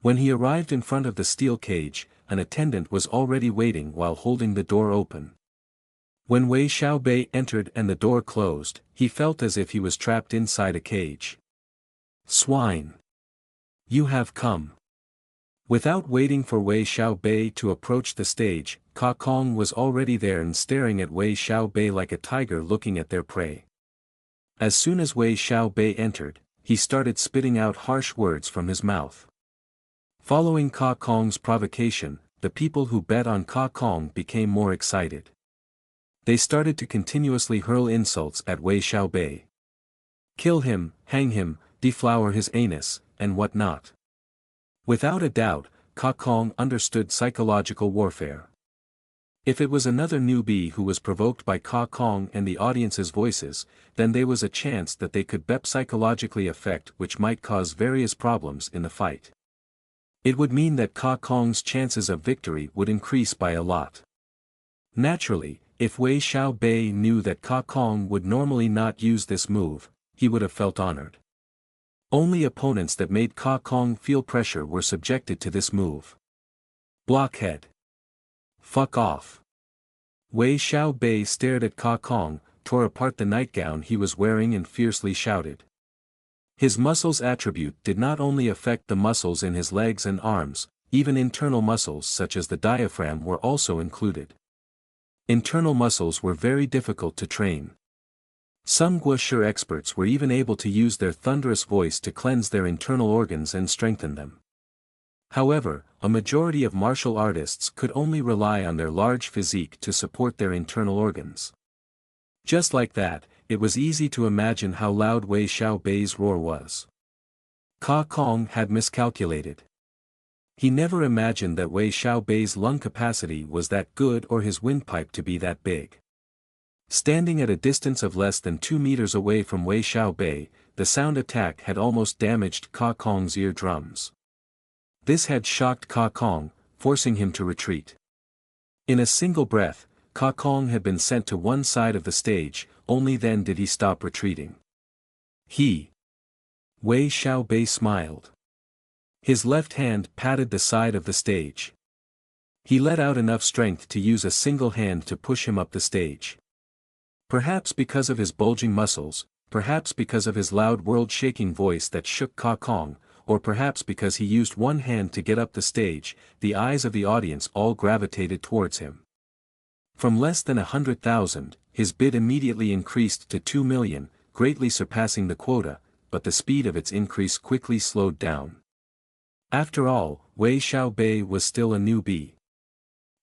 When he arrived in front of the steel cage, an attendant was already waiting while holding the door open. When Wei Xiaobei entered and the door closed, he felt as if he was trapped inside a cage. "Swine! You have come." Without waiting for Wei Xiaobei to approach the stage, Ka Kong was already there and staring at Wei Xiaobei like a tiger looking at their prey. As soon as Wei Xiaobei entered, he started spitting out harsh words from his mouth. Following Ka Kong's provocation, the people who bet on Ka Kong became more excited. They started to continuously hurl insults at Wei Xiaobei. Kill him, hang him, deflower his anus, and what not. Without a doubt, Ka Kong understood psychological warfare. If it was another newbie who was provoked by Ka Kong and the audience's voices, then there was a chance that they could bet psychologically affect which might cause various problems in the fight. It would mean that Ka Kong's chances of victory would increase by a lot. Naturally, if Wei Xiaobei knew that Ka Kong would normally not use this move, he would have felt honored. Only opponents that made Ka Kong feel pressure were subjected to this move. Blockhead. Fuck off. Wei Xiaobei stared at Ka Kong, tore apart the nightgown he was wearing and fiercely shouted. His muscles attribute did not only affect the muscles in his legs and arms, even internal muscles such as the diaphragm were also included. Internal muscles were very difficult to train. Some Guoshu experts were even able to use their thunderous voice to cleanse their internal organs and strengthen them. However, a majority of martial artists could only rely on their large physique to support their internal organs. Just like that, it was easy to imagine how loud Wei Xiaobei's roar was. Ka Kong had miscalculated. He never imagined that Wei Xiaobei's lung capacity was that good or his windpipe to be that big. Standing at a distance of less than 2 meters away from Wei Xiaobei, the sound attack had almost damaged Ka Kong's eardrums. This had shocked Ka Kong, forcing him to retreat. In a single breath, Ka Kong had been sent to one side of the stage, only then did he stop retreating. Wei Xiaobei smiled. His left hand patted the side of the stage. He let out enough strength to use a single hand to push him up the stage. Perhaps because of his bulging muscles, perhaps because of his loud world-shaking voice that shook Ka Kong, or perhaps because he used one hand to get up the stage, the eyes of the audience all gravitated towards him. From less than 100,000, his bid immediately increased to 2 million, greatly surpassing the quota, but the speed of its increase quickly slowed down. After all, Wei Xiaobei was still a newbie.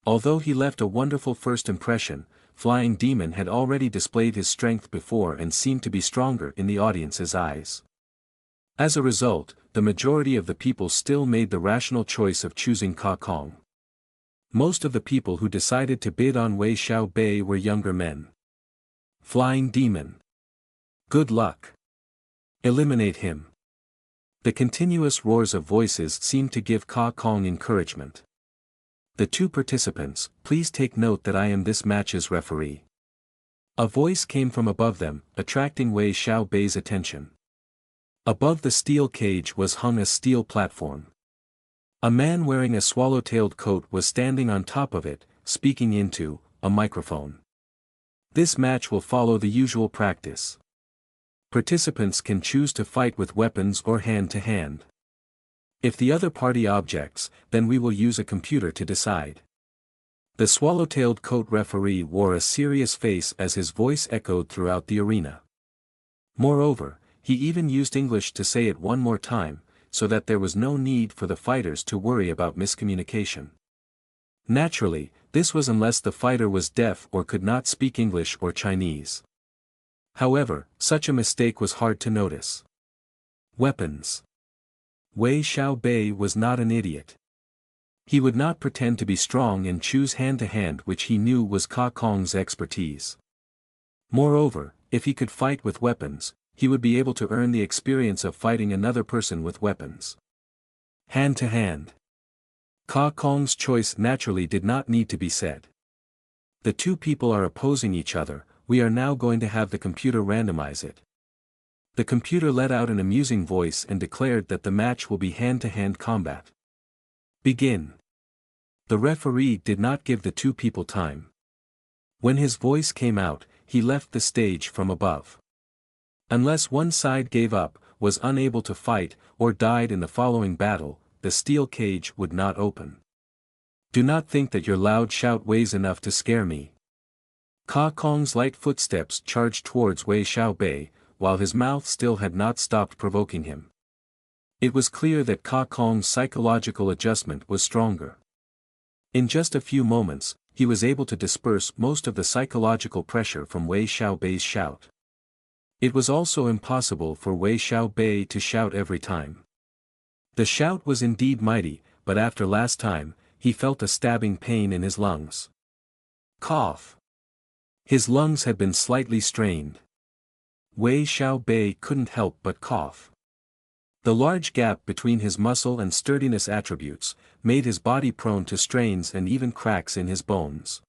Although he left a wonderful first impression, Flying Demon had already displayed his strength before and seemed to be stronger in the audience's eyes. As a result, the majority of the people still made the rational choice of choosing Ka Kong. Most of the people who decided to bid on Wei Xiaobei were younger men. Flying Demon. Good luck. Eliminate him. The continuous roars of voices seemed to give Ka Kong encouragement. The two participants, please take note that I am this match's referee. A voice came from above them, attracting Wei Xiaobei's attention. Above the steel cage was hung a steel platform. A man wearing a swallow-tailed coat was standing on top of it, speaking into a microphone. This match will follow the usual practice. Participants can choose to fight with weapons or hand-to-hand. If the other party objects, then we will use a computer to decide. The swallow-tailed coat referee wore a serious face as his voice echoed throughout the arena. Moreover, he even used English to say it one more time, so that there was no need for the fighters to worry about miscommunication. Naturally, this was unless the fighter was deaf or could not speak English or Chinese. However, such a mistake was hard to notice. Weapons. Wei Xiaobei was not an idiot. He would not pretend to be strong and choose hand-to-hand, which he knew was Ka Kong's expertise. Moreover, if he could fight with weapons, he would be able to earn the experience of fighting another person with weapons. Hand-to-hand. Ka Kong's choice naturally did not need to be said. The two people are opposing each other, we are now going to have the computer randomize it. The computer let out an amusing voice and declared that the match will be hand-to-hand combat. Begin. The referee did not give the two people time. When his voice came out, he left the stage from above. Unless one side gave up, was unable to fight, or died in the following battle, the steel cage would not open. Do not think that your loud shout weighs enough to scare me. Ka Kong's light footsteps charged towards Wei Xiaobei, while his mouth still had not stopped provoking him. It was clear that Ka Kong's psychological adjustment was stronger. In just a few moments, he was able to disperse most of the psychological pressure from Wei Xiaobei's shout. It was also impossible for Wei Xiaobei to shout every time. The shout was indeed mighty, but after last time, he felt a stabbing pain in his lungs. Cough. His lungs had been slightly strained. Wei Xiaobei couldn't help but cough. The large gap between his muscle and sturdiness attributes, made his body prone to strains and even cracks in his bones.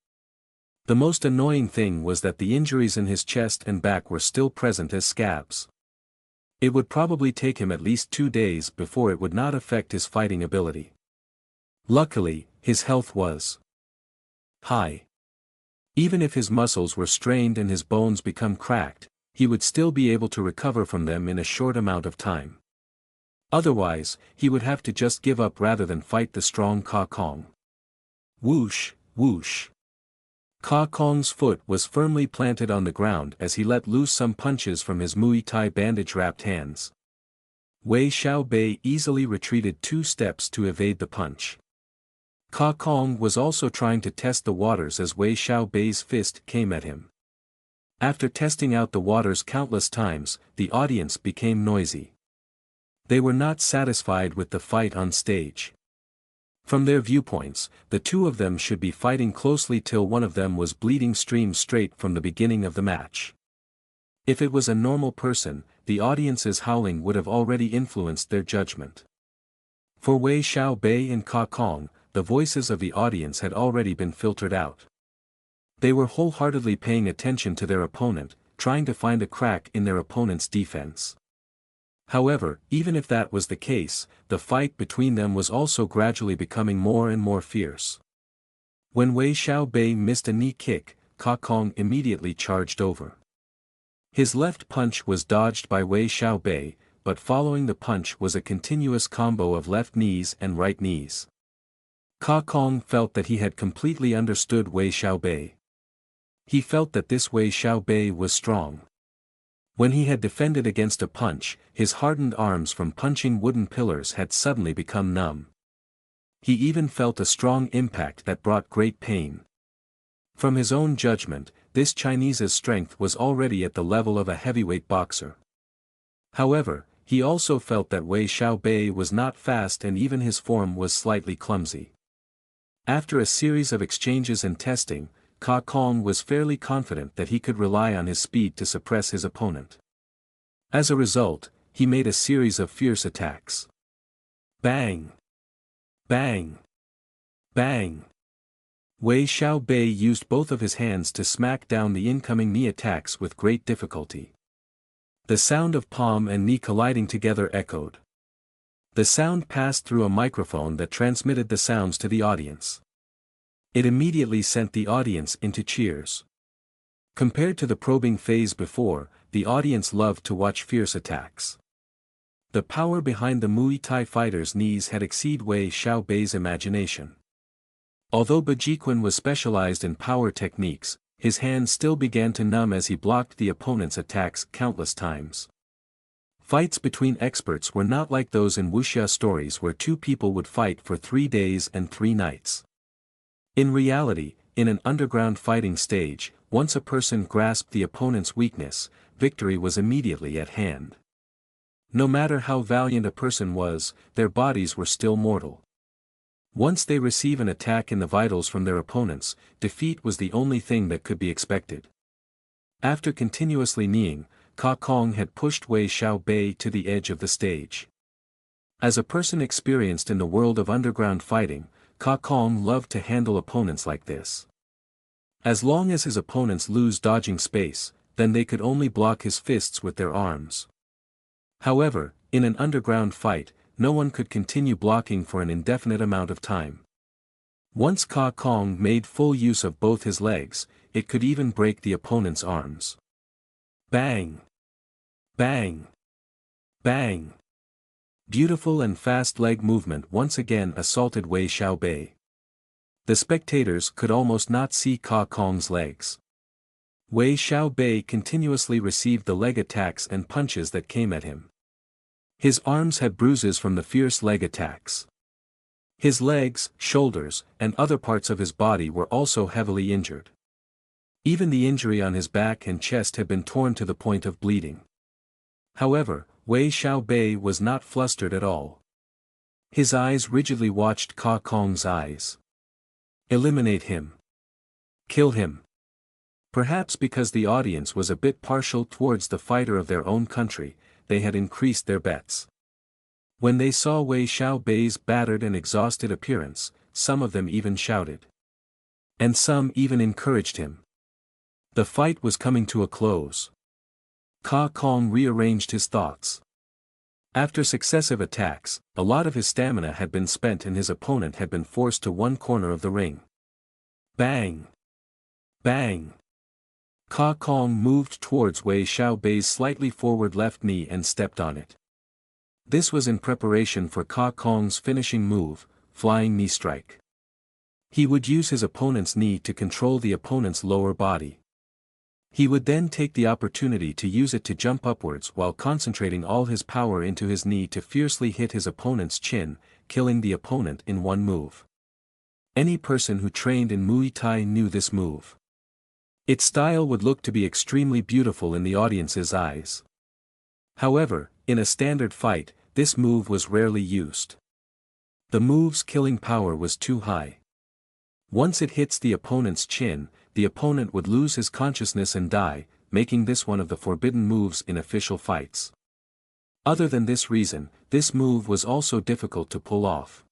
The most annoying thing was that the injuries in his chest and back were still present as scabs. It would probably take him at least 2 days before it would not affect his fighting ability. Luckily, his health was high. Even if his muscles were strained and his bones become cracked, he would still be able to recover from them in a short amount of time. Otherwise, he would have to just give up rather than fight the strong Ka Kong. Whoosh, whoosh. Ka Kong's foot was firmly planted on the ground as he let loose some punches from his Muay Thai bandage-wrapped hands. Wei Xiaobei easily retreated 2 steps to evade the punch. Ka Kong was also trying to test the waters as Wei Xiaobei's fist came at him. After testing out the waters countless times, the audience became noisy. They were not satisfied with the fight on stage. From their viewpoints, the two of them should be fighting closely till one of them was bleeding stream straight from the beginning of the match. If it was a normal person, the audience's howling would have already influenced their judgment. For Wei Xiaobei and Ka Kong, the voices of the audience had already been filtered out. They were wholeheartedly paying attention to their opponent, trying to find a crack in their opponent's defense. However, even if that was the case, the fight between them was also gradually becoming more and more fierce. When Wei Xiaobei missed a knee kick, Ka Kong immediately charged over. His left punch was dodged by Wei Xiaobei, but following the punch was a continuous combo of left knees and right knees. Ka Kong felt that he had completely understood Wei Xiaobei. He felt that this Wei Xiaobei was strong. When he had defended against a punch, his hardened arms from punching wooden pillars had suddenly become numb. He even felt a strong impact that brought great pain. From his own judgment, this Chinese's strength was already at the level of a heavyweight boxer. However, he also felt that Wei Xiaobei was not fast and even his form was slightly clumsy. After a series of exchanges and testing, Ka Kong was fairly confident that he could rely on his speed to suppress his opponent. As a result, he made a series of fierce attacks. Bang! Bang! Bang! Wei Xiaobei used both of his hands to smack down the incoming knee attacks with great difficulty. The sound of palm and knee colliding together echoed. The sound passed through a microphone that transmitted the sounds to the audience. It immediately sent the audience into cheers. Compared to the probing phase before, the audience loved to watch fierce attacks. The power behind the Muay Thai fighter's knees had exceeded Wei Xiaobei's imagination. Although Bajiquan was specialized in power techniques, his hands still began to numb as he blocked the opponent's attacks countless times. Fights between experts were not like those in wuxia stories where two people would fight for 3 days and 3 nights. In reality, in an underground fighting stage, once a person grasped the opponent's weakness, victory was immediately at hand. No matter how valiant a person was, their bodies were still mortal. Once they receive an attack in the vitals from their opponents, defeat was the only thing that could be expected. After continuously kneeing, Ka Kong had pushed Wei Xiaobei to the edge of the stage. As a person experienced in the world of underground fighting, Ka Kong loved to handle opponents like this. As long as his opponents lose dodging space, then they could only block his fists with their arms. However, in an underground fight, no one could continue blocking for an indefinite amount of time. Once Ka Kong made full use of both his legs, it could even break the opponent's arms. Bang! Bang! Bang! Beautiful and fast leg movement once again assaulted Wei Xiaobei. The spectators could almost not see Ka Kong's legs. Wei Xiaobei continuously received the leg attacks and punches that came at him. His arms had bruises from the fierce leg attacks. His legs, shoulders, and other parts of his body were also heavily injured. Even the injury on his back and chest had been torn to the point of bleeding. However, Wei Xiaobei was not flustered at all. His eyes rigidly watched Ka Kong's eyes. Eliminate him. Kill him. Perhaps because the audience was a bit partial towards the fighter of their own country, they had increased their bets. When they saw Wei Xiaobei's battered and exhausted appearance, some of them even shouted. And some even encouraged him. The fight was coming to a close. Ka Kong rearranged his thoughts. After successive attacks, a lot of his stamina had been spent and his opponent had been forced to one corner of the ring. Bang! Bang! Ka Kong moved towards Wei Xiaobei's slightly forward left knee and stepped on it. This was in preparation for Ka Kong's finishing move, flying knee strike. He would use his opponent's knee to control the opponent's lower body. He would then take the opportunity to use it to jump upwards while concentrating all his power into his knee to fiercely hit his opponent's chin, killing the opponent in one move. Any person who trained in Muay Thai knew this move. Its style would look to be extremely beautiful in the audience's eyes. However, in a standard fight, this move was rarely used. The move's killing power was too high. Once it hits the opponent's chin, the opponent would lose his consciousness and die, making this one of the forbidden moves in official fights. Other than this reason, this move was also difficult to pull off.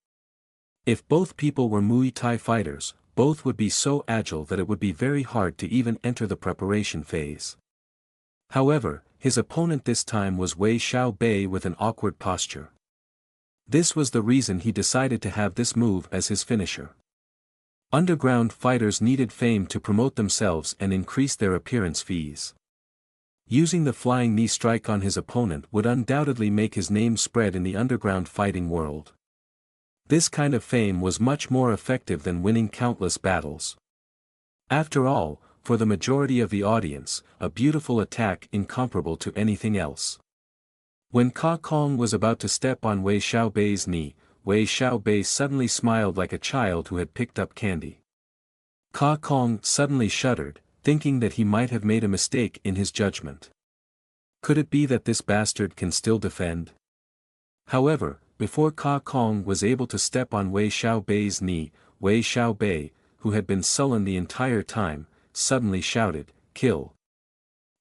If both people were Muay Thai fighters, both would be so agile that it would be very hard to even enter the preparation phase. However, his opponent this time was Wei Xiaobei with an awkward posture. This was the reason he decided to have this move as his finisher. Underground fighters needed fame to promote themselves and increase their appearance fees. Using the flying knee strike on his opponent would undoubtedly make his name spread in the underground fighting world. This kind of fame was much more effective than winning countless battles. After all, for the majority of the audience, a beautiful attack incomparable to anything else. When Ka Kong was about to step on Wei Xiaobei's knee, Wei Xiaobei suddenly smiled like a child who had picked up candy. Ka Kong suddenly shuddered, thinking that he might have made a mistake in his judgment. Could it be that this bastard can still defend? However, before Ka Kong was able to step on Wei Xiaobei's knee, Wei Xiaobei, who had been sullen the entire time, suddenly shouted, "Kill!"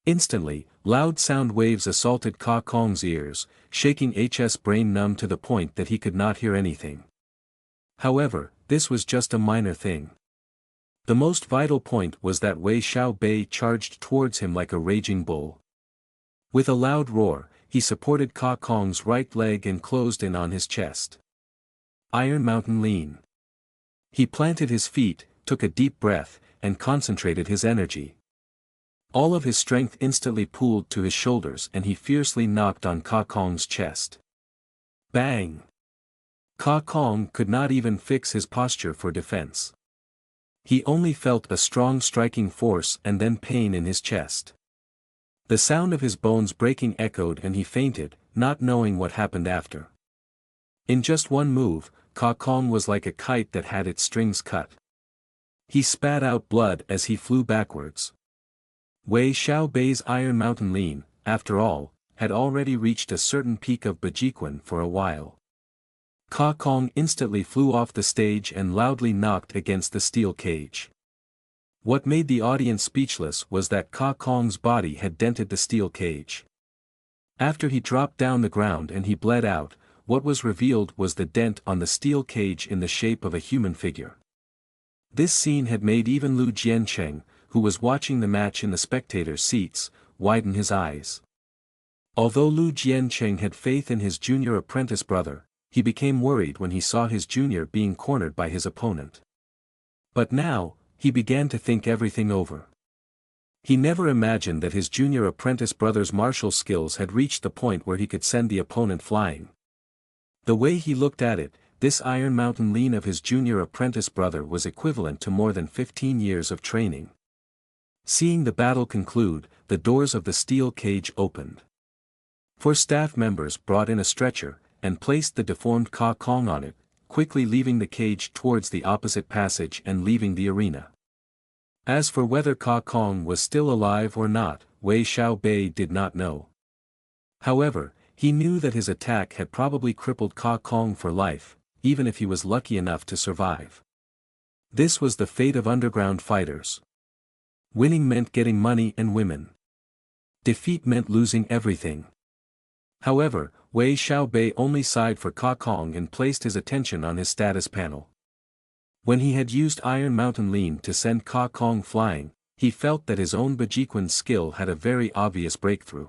Instantly, loud sound waves assaulted Ka Kong's ears, shaking his brain numb to the point that he could not hear anything. However, this was just a minor thing. The most vital point was that Wei Xiaobei charged towards him like a raging bull. With a loud roar, he supported Ka Kong's right leg and closed in on his chest. Iron Mountain Lean. He planted his feet, took a deep breath, and concentrated his energy. All of his strength instantly pooled to his shoulders and he fiercely knocked on Ka Kong's chest. Bang! Ka Kong could not even fix his posture for defense. He only felt a strong striking force and then pain in his chest. The sound of his bones breaking echoed and he fainted, not knowing what happened after. In just one move, Ka Kong was like a kite that had its strings cut. He spat out blood as he flew backwards. Wei Xiaobei's Iron Mountain Lean, after all, had already reached a certain peak of Bajiquan for a while. Ka Kong instantly flew off the stage and loudly knocked against the steel cage. What made the audience speechless was that Ka Kong's body had dented the steel cage. After he dropped down the ground and he bled out, what was revealed was the dent on the steel cage in the shape of a human figure. This scene had made even Lu Jiancheng, who was watching the match in the spectator seats, widen his eyes. Although Lu Jiancheng had faith in his junior apprentice brother, he became worried when he saw his junior being cornered by his opponent. But now, he began to think everything over. He never imagined that his junior apprentice brother's martial skills had reached the point where he could send the opponent flying. The way he looked at it, this Iron Mountain Lean of his junior apprentice brother was equivalent to more than 15 years of training. Seeing the battle conclude, the doors of the steel cage opened. 4 staff members brought in a stretcher, and placed the deformed Ka Kong on it, quickly leaving the cage towards the opposite passage and leaving the arena. As for whether Ka Kong was still alive or not, Wei Xiaobei did not know. However, he knew that his attack had probably crippled Ka Kong for life, even if he was lucky enough to survive. This was the fate of underground fighters. Winning meant getting money and women. Defeat meant losing everything. However, Wei Xiaobei only sighed for Ka Kong and placed his attention on his status panel. When he had used Iron Mountain Lean to send Ka Kong flying, he felt that his own Bajiquan skill had a very obvious breakthrough.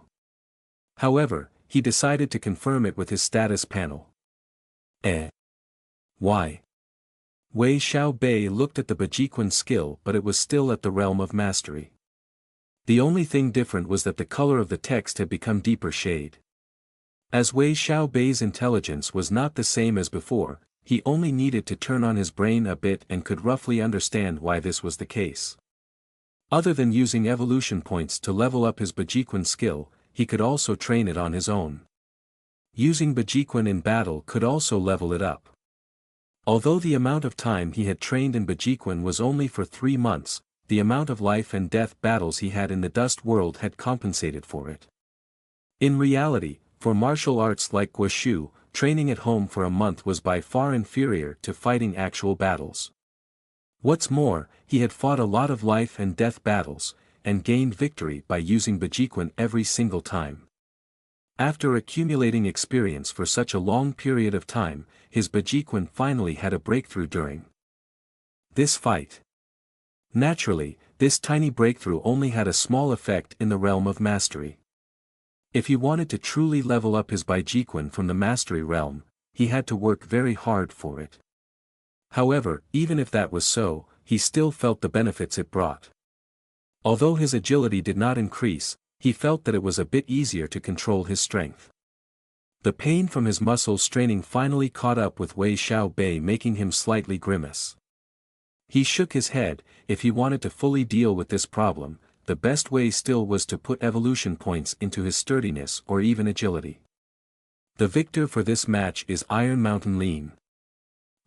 However, he decided to confirm it with his status panel. Why? Wei Xiaobei looked at the Bajiquan skill but it was still at the realm of mastery. The only thing different was that the color of the text had become deeper shade. As Wei Xiaobei's intelligence was not the same as before, he only needed to turn on his brain a bit and could roughly understand why this was the case. Other than using evolution points to level up his Bajiquan skill, he could also train it on his own. Using Bajiquan in battle could also level it up. Although the amount of time he had trained in Bajiquan was only for 3 months, the amount of life and death battles he had in the dust world had compensated for it. In reality, for martial arts like Guoshu, training at home for a month was by far inferior to fighting actual battles. What's more, he had fought a lot of life and death battles, and gained victory by using Bajiquan every single time. After accumulating experience for such a long period of time, his Bajiquan finally had a breakthrough during this fight. Naturally, this tiny breakthrough only had a small effect in the realm of mastery. If he wanted to truly level up his Bajiquan from the mastery realm, he had to work very hard for it. However, even if that was so, he still felt the benefits it brought. Although his agility did not increase, he felt that it was a bit easier to control his strength. The pain from his muscles straining finally caught up with Wei Xiaobei, making him slightly grimace. He shook his head. If he wanted to fully deal with this problem, the best way still was to put evolution points into his sturdiness or even agility. The victor for this match is Iron Mountain Lean.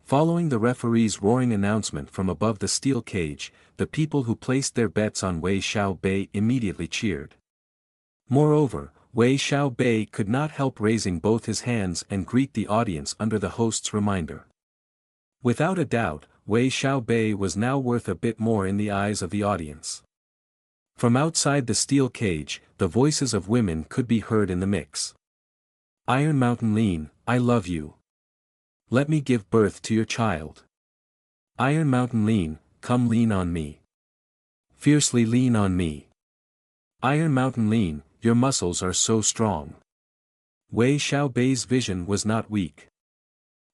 Following the referee's roaring announcement from above the steel cage, the people who placed their bets on Wei Xiaobei immediately cheered. Moreover, Wei Xiaobei could not help raising both his hands and greet the audience under the host's reminder. Without a doubt, Wei Xiaobei was now worth a bit more in the eyes of the audience. From outside the steel cage, the voices of women could be heard in the mix. Iron Mountain Lean, I love you. Let me give birth to your child. Iron Mountain Lean, come lean on me. Fiercely lean on me. Iron Mountain Lean, your muscles are so strong. Wei Xiaobei's vision was not weak.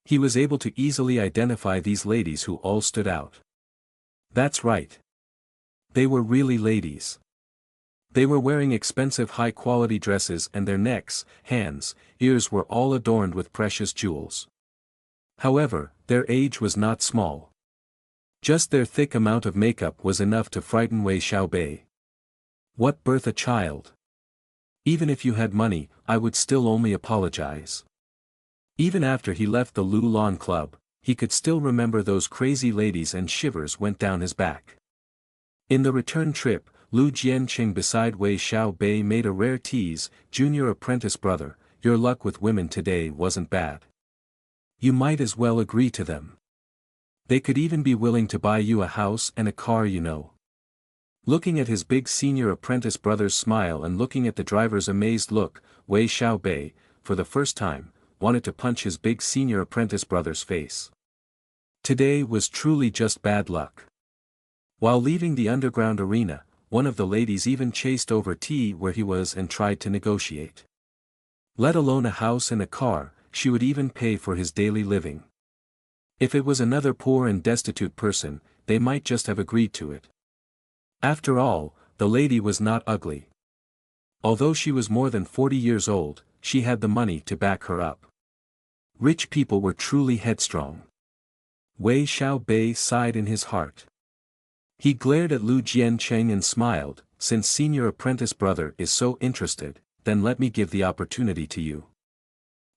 He was able to easily identify these ladies who all stood out. That's right. They were really ladies. They were wearing expensive high-quality dresses and their necks, hands, ears were all adorned with precious jewels. However, their age was not small. Just their thick amount of makeup was enough to frighten Wei Xiaobei. What birth a child? Even if you had money, I would still only apologize. Even after he left the Lu Lan Club, he could still remember those crazy ladies and shivers went down his back. In the return trip, Lu Jianqing beside Wei Xiaobei made a rare tease, "Junior apprentice brother, your luck with women today wasn't bad. You might as well agree to them. They could even be willing to buy you a house and a car, you know." Looking at his big senior apprentice brother's smile and looking at the driver's amazed look, Wei Xiaobei, for the first time, wanted to punch his big senior apprentice brother's face. Today was truly just bad luck. While leaving the underground arena, one of the ladies even chased over T where he was and tried to negotiate. Let alone a house and a car, she would even pay for his daily living. If it was another poor and destitute person, they might just have agreed to it. After all, the lady was not ugly. Although she was more than 40 years old, she had the money to back her up. Rich people were truly headstrong. Wei Xiaobei sighed in his heart. He glared at Lu Jianqing and smiled, "Since senior apprentice brother is so interested, then let me give the opportunity to you."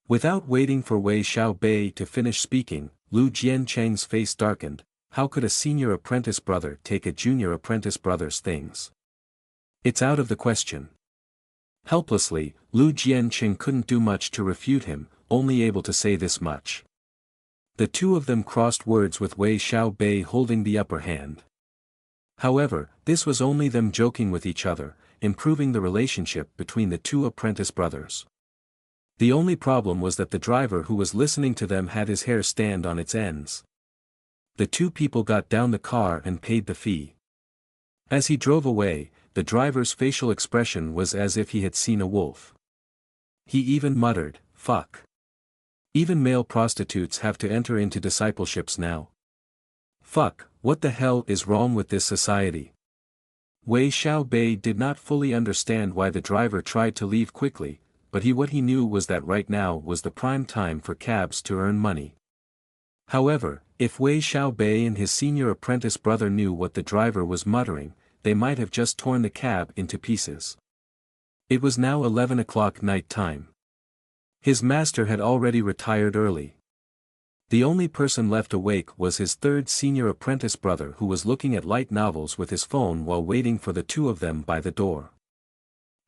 Without waiting for Wei Xiaobei to finish speaking, Lu Jianqing's face darkened. How could a senior apprentice brother take a junior apprentice brother's things? It's out of the question. Helplessly, Lu Jianqing couldn't do much to refute him, only able to say this much. The two of them crossed words with Wei Xiaobei holding the upper hand. However, this was only them joking with each other, improving the relationship between the two apprentice brothers. The only problem was that the driver who was listening to them had his hair stand on its ends. The two people got down the car and paid the fee. As he drove away, the driver's facial expression was as if he had seen a wolf. He even muttered, "Fuck. Even male prostitutes have to enter into discipleships now. Fuck, what the hell is wrong with this society?" Wei Xiaobei did not fully understand why the driver tried to leave quickly, but what he knew was that right now was the prime time for cabs to earn money. However, if Wei Xiaobei and his senior apprentice brother knew what the driver was muttering, they might have just torn the cab into pieces. It was now 11 o'clock night time. His master had already retired early. The only person left awake was his third senior apprentice brother who was looking at light novels with his phone while waiting for the two of them by the door.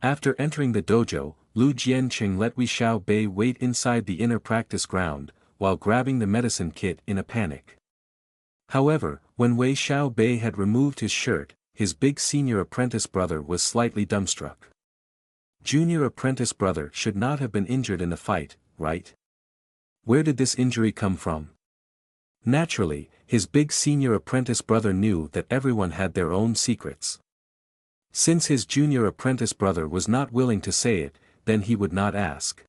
After entering the dojo, Lu Jianqing let Wei Xiaobei wait inside the inner practice ground, while grabbing the medicine kit in a panic. However, when Wei Xiaobei had removed his shirt, his big senior apprentice brother was slightly dumbstruck. Junior apprentice brother should not have been injured in the fight, right? Where did this injury come from? Naturally, his big senior apprentice brother knew that everyone had their own secrets. Since his junior apprentice brother was not willing to say it, then he would not ask.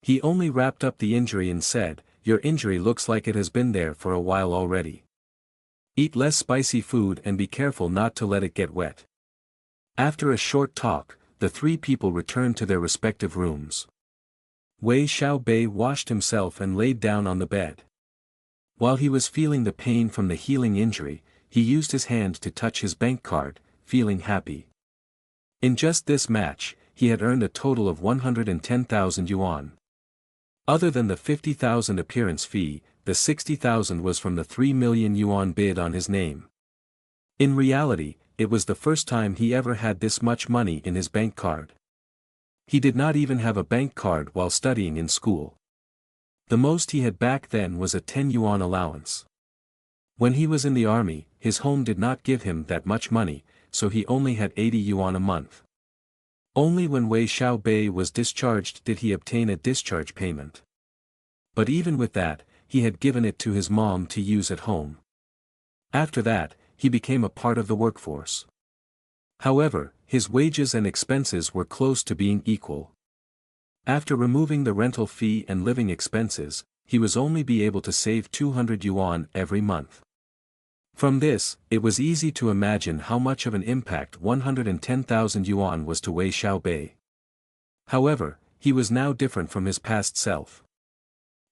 He only wrapped up the injury and said, "Your injury looks like it has been there for a while already. Eat less spicy food and be careful not to let it get wet." After a short talk, the three people returned to their respective rooms. Wei Xiaobei washed himself and laid down on the bed. While he was feeling the pain from the healing injury, he used his hand to touch his bank card, feeling happy. In just this match, he had earned a total of 110,000 yuan. Other than the 50,000 appearance fee, the 60,000 was from the 3 million yuan bid on his name. In reality, it was the first time he ever had this much money in his bank card. He did not even have a bank card while studying in school. The most he had back then was a 10 yuan allowance. When he was in the army, his home did not give him that much money, so he only had 80 yuan a month. Only when Wei Xiaobei was discharged did he obtain a discharge payment. But even with that, he had given it to his mom to use at home. After that, he became a part of the workforce. However, his wages and expenses were close to being equal. After removing the rental fee and living expenses, he was only be able to save 200 yuan every month. From this, it was easy to imagine how much of an impact 110,000 yuan was to Wei Xiaobei. However, he was now different from his past self.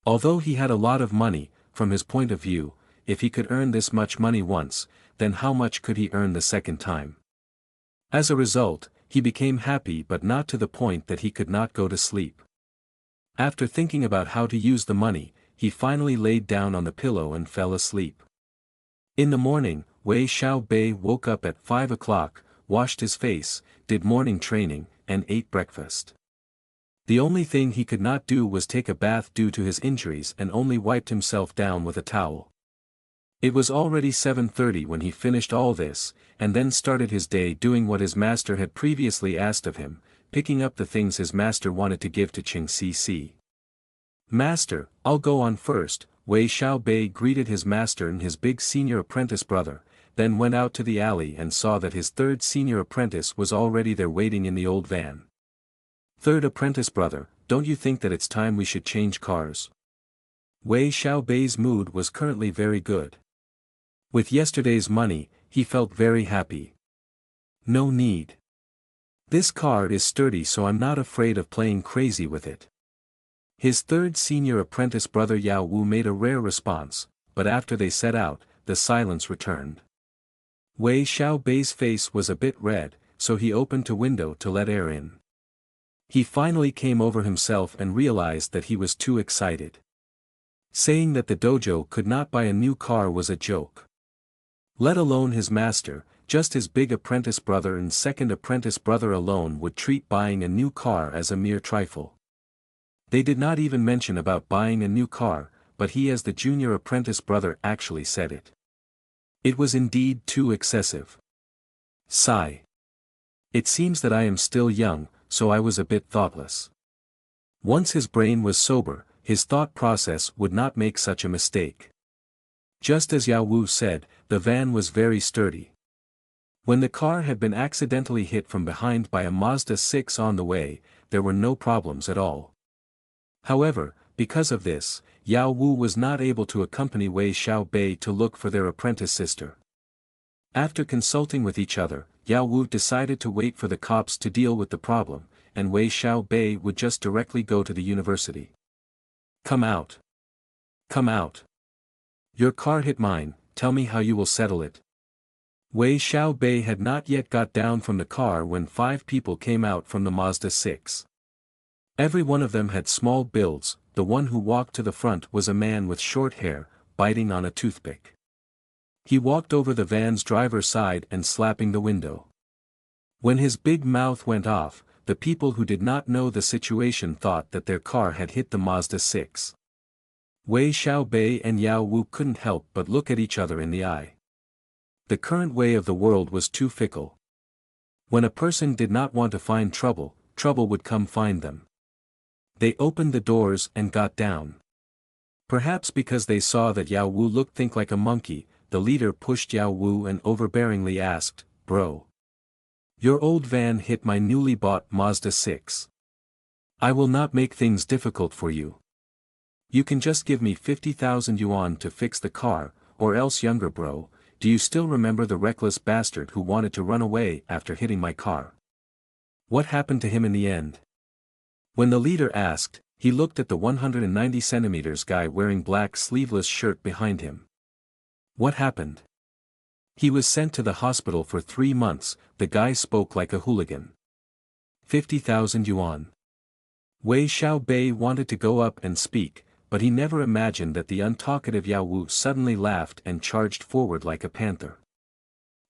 Although he had a lot of money, from his point of view, if he could earn this much money once, then how much could he earn the second time? As a result, he became happy but not to the point that he could not go to sleep. After thinking about how to use the money, he finally laid down on the pillow and fell asleep. In the morning, Wei Xiaobei woke up at 5 o'clock, washed his face, did morning training, and ate breakfast. The only thing he could not do was take a bath due to his injuries and only wiped himself down with a towel. It was already 7:30 when he finished all this, and then started his day doing what his master had previously asked of him, picking up the things his master wanted to give to Qing Cc. "Master, I'll go on first," Wei Xiaobei greeted his master and his big senior apprentice brother, then went out to the alley and saw that his third senior apprentice was already there waiting in the old van. "Third apprentice brother, don't you think that it's time we should change cars?" Wei Xiaobei's mood was currently very good. With yesterday's money, he felt very happy. "No need. This car is sturdy, so I'm not afraid of playing crazy with it." His third senior apprentice brother Yao Wu made a rare response, but after they set out, the silence returned. Wei Xiaobei's face was a bit red, so he opened a window to let air in. He finally came over himself and realized that he was too excited. Saying that the dojo could not buy a new car was a joke. Let alone his master, just his big apprentice brother and second apprentice brother alone would treat buying a new car as a mere trifle. They did not even mention about buying a new car, but he as the junior apprentice brother actually said it. It was indeed too excessive. Sigh. It seems that I am still young, so I was a bit thoughtless. Once his brain was sober, his thought process would not make such a mistake. Just as Yao Wu said, the van was very sturdy. When the car had been accidentally hit from behind by a Mazda 6 on the way, there were no problems at all. However, because of this, Yao Wu was not able to accompany Wei Xiaobei to look for their apprentice sister. After consulting with each other, Yao Wu decided to wait for the cops to deal with the problem, and Wei Xiaobei would just directly go to the university. "Come out. Come out. Your car hit mine, tell me how you will settle it." Wei Xiaobei had not yet got down from the car when 5 people came out from the Mazda 6. Every one of them had small builds. The one who walked to the front was a man with short hair, biting on a toothpick. He walked over the van's driver's side and slapping the window. When his big mouth went off, the people who did not know the situation thought that their car had hit the Mazda 6. Wei Xiaobei and Yao Wu couldn't help but look at each other in the eye. The current way of the world was too fickle. When a person did not want to find trouble, trouble would come find them. They opened the doors and got down. Perhaps because they saw that Yao Wu looked like a monkey, the leader pushed Yao Wu and overbearingly asked, "Bro. Your old van hit my newly bought Mazda 6. I will not make things difficult for you. You can just give me 50,000 yuan to fix the car, or else younger bro, do you still remember the reckless bastard who wanted to run away after hitting my car? What happened to him in the end?" When the leader asked, he looked at the 190 centimeters guy wearing black sleeveless shirt behind him. "What happened?" "He was sent to the hospital for 3 months, the guy spoke like a hooligan." 50,000 yuan. Wei Xiaobei wanted to go up and speak, but he never imagined that the untalkative Yao Wu suddenly laughed and charged forward like a panther.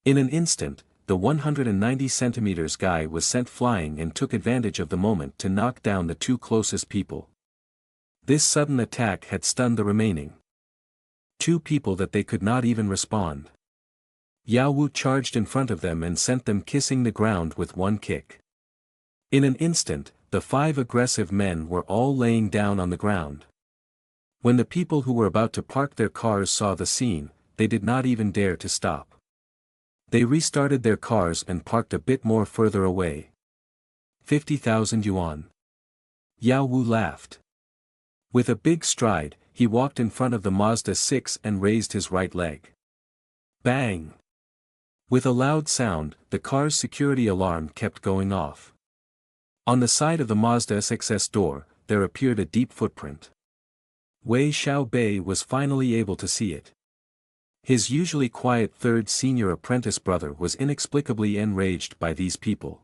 In an instant, the 190 centimeters guy was sent flying and took advantage of the moment to knock down the two closest people. This sudden attack had stunned the remaining two people that they could not even respond. Yao Wu charged in front of them and sent them kissing the ground with one kick. In an instant, the 5 aggressive men were all laying down on the ground. When the people who were about to park their cars saw the scene, they did not even dare to stop. They restarted their cars and parked a bit more further away. 50,000 yuan. Yao Wu laughed. With a big stride, he walked in front of the Mazda 6 and raised his right leg. Bang! With a loud sound, the car's security alarm kept going off. On the side of the Mazda 6's door, there appeared a deep footprint. Wei Xiaobei was finally able to see it. His usually quiet third senior apprentice brother was inexplicably enraged by these people.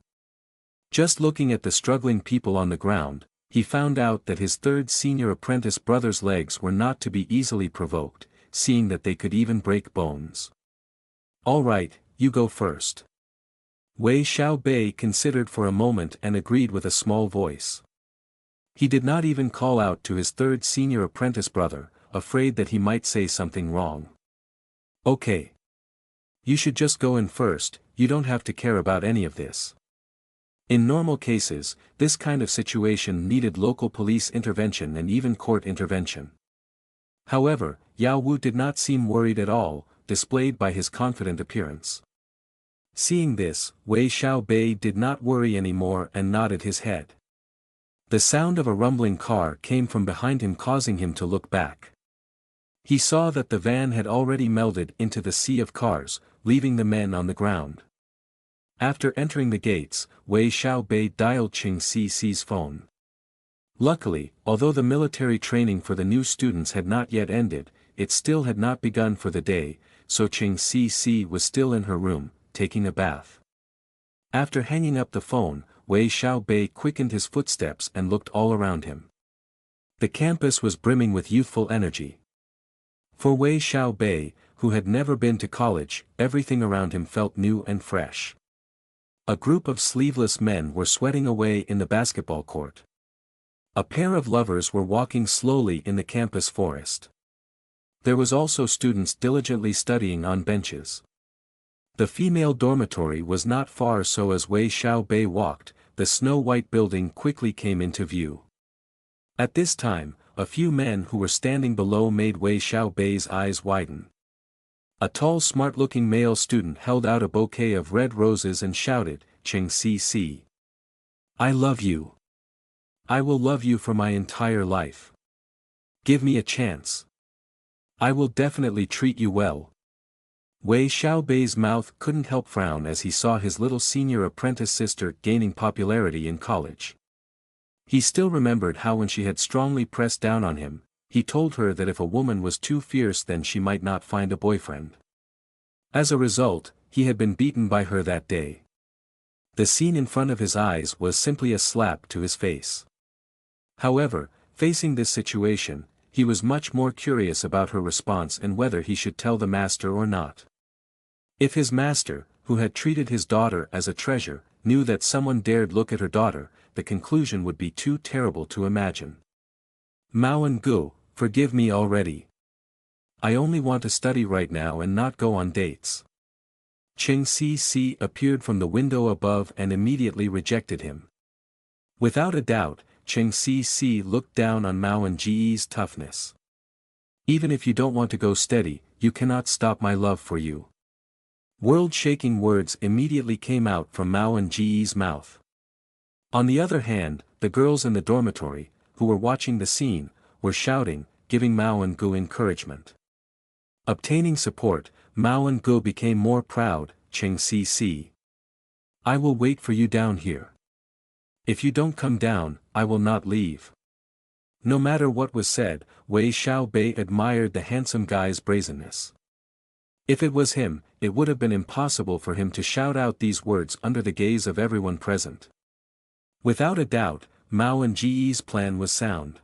Just looking at the struggling people on the ground, he found out that his third senior apprentice brother's legs were not to be easily provoked, seeing that they could even break bones. "All right, you go first." Wei Xiaobei considered for a moment and agreed with a small voice. He did not even call out to his third senior apprentice brother, afraid that he might say something wrong. "Okay. You should just go in first, you don't have to care about any of this." In normal cases, this kind of situation needed local police intervention and even court intervention. However, Yao Wu did not seem worried at all, displayed by his confident appearance. Seeing this, Wei Xiaobei did not worry anymore and nodded his head. The sound of a rumbling car came from behind him, causing him to look back. He saw that the van had already melded into the sea of cars, leaving the men on the ground. After entering the gates, Wei Xiaobei dialed Qing Ci's phone. Luckily, although the military training for the new students had not yet ended, it still had not begun for the day, so Qing Ci was still in her room, taking a bath. After hanging up the phone, Wei Xiaobei quickened his footsteps and looked all around him. The campus was brimming with youthful energy. For Wei Xiaobei, who had never been to college, everything around him felt new and fresh. A group of sleeveless men were sweating away in the basketball court. A pair of lovers were walking slowly in the campus forest. There was also students diligently studying on benches. The female dormitory was not far, so as Wei Xiaobei walked, the snow-white building quickly came into view. At this time, a few men who were standing below made Wei Xiaobei's eyes widen. A tall, smart-looking male student held out a bouquet of red roses and shouted, "Qing Ci. I love you. I will love you for my entire life. Give me a chance. I will definitely treat you well." Wei Xiaobei's mouth couldn't help frown as he saw his little senior apprentice sister gaining popularity in college. He still remembered how when she had strongly pressed down on him, he told her that if a woman was too fierce then she might not find a boyfriend. As a result, he had been beaten by her that day. The scene in front of his eyes was simply a slap to his face. However, facing this situation, he was much more curious about her response and whether he should tell the master or not. If his master, who had treated his daughter as a treasure, knew that someone dared look at her daughter, the conclusion would be too terrible to imagine. "Mao and Gu, forgive me already. I only want to study right now and not go on dates." Qing Ci appeared from the window above and immediately rejected him. Without a doubt, Qing Ci looked down on Mao and Ge's toughness. "Even if you don't want to go steady, you cannot stop my love for you." World-shaking words immediately came out from Mao and Ge's mouth. On the other hand, the girls in the dormitory, who were watching the scene, were shouting, giving Mao and Gu encouragement. Obtaining support, Mao and Gu became more proud. "Qing Ci. I will wait for you down here. If you don't come down, I will not leave." No matter what was said, Wei Xiaobei admired the handsome guy's brazenness. If it was him, it would have been impossible for him to shout out these words under the gaze of everyone present. Without a doubt, Mao and Ge's plan was sound.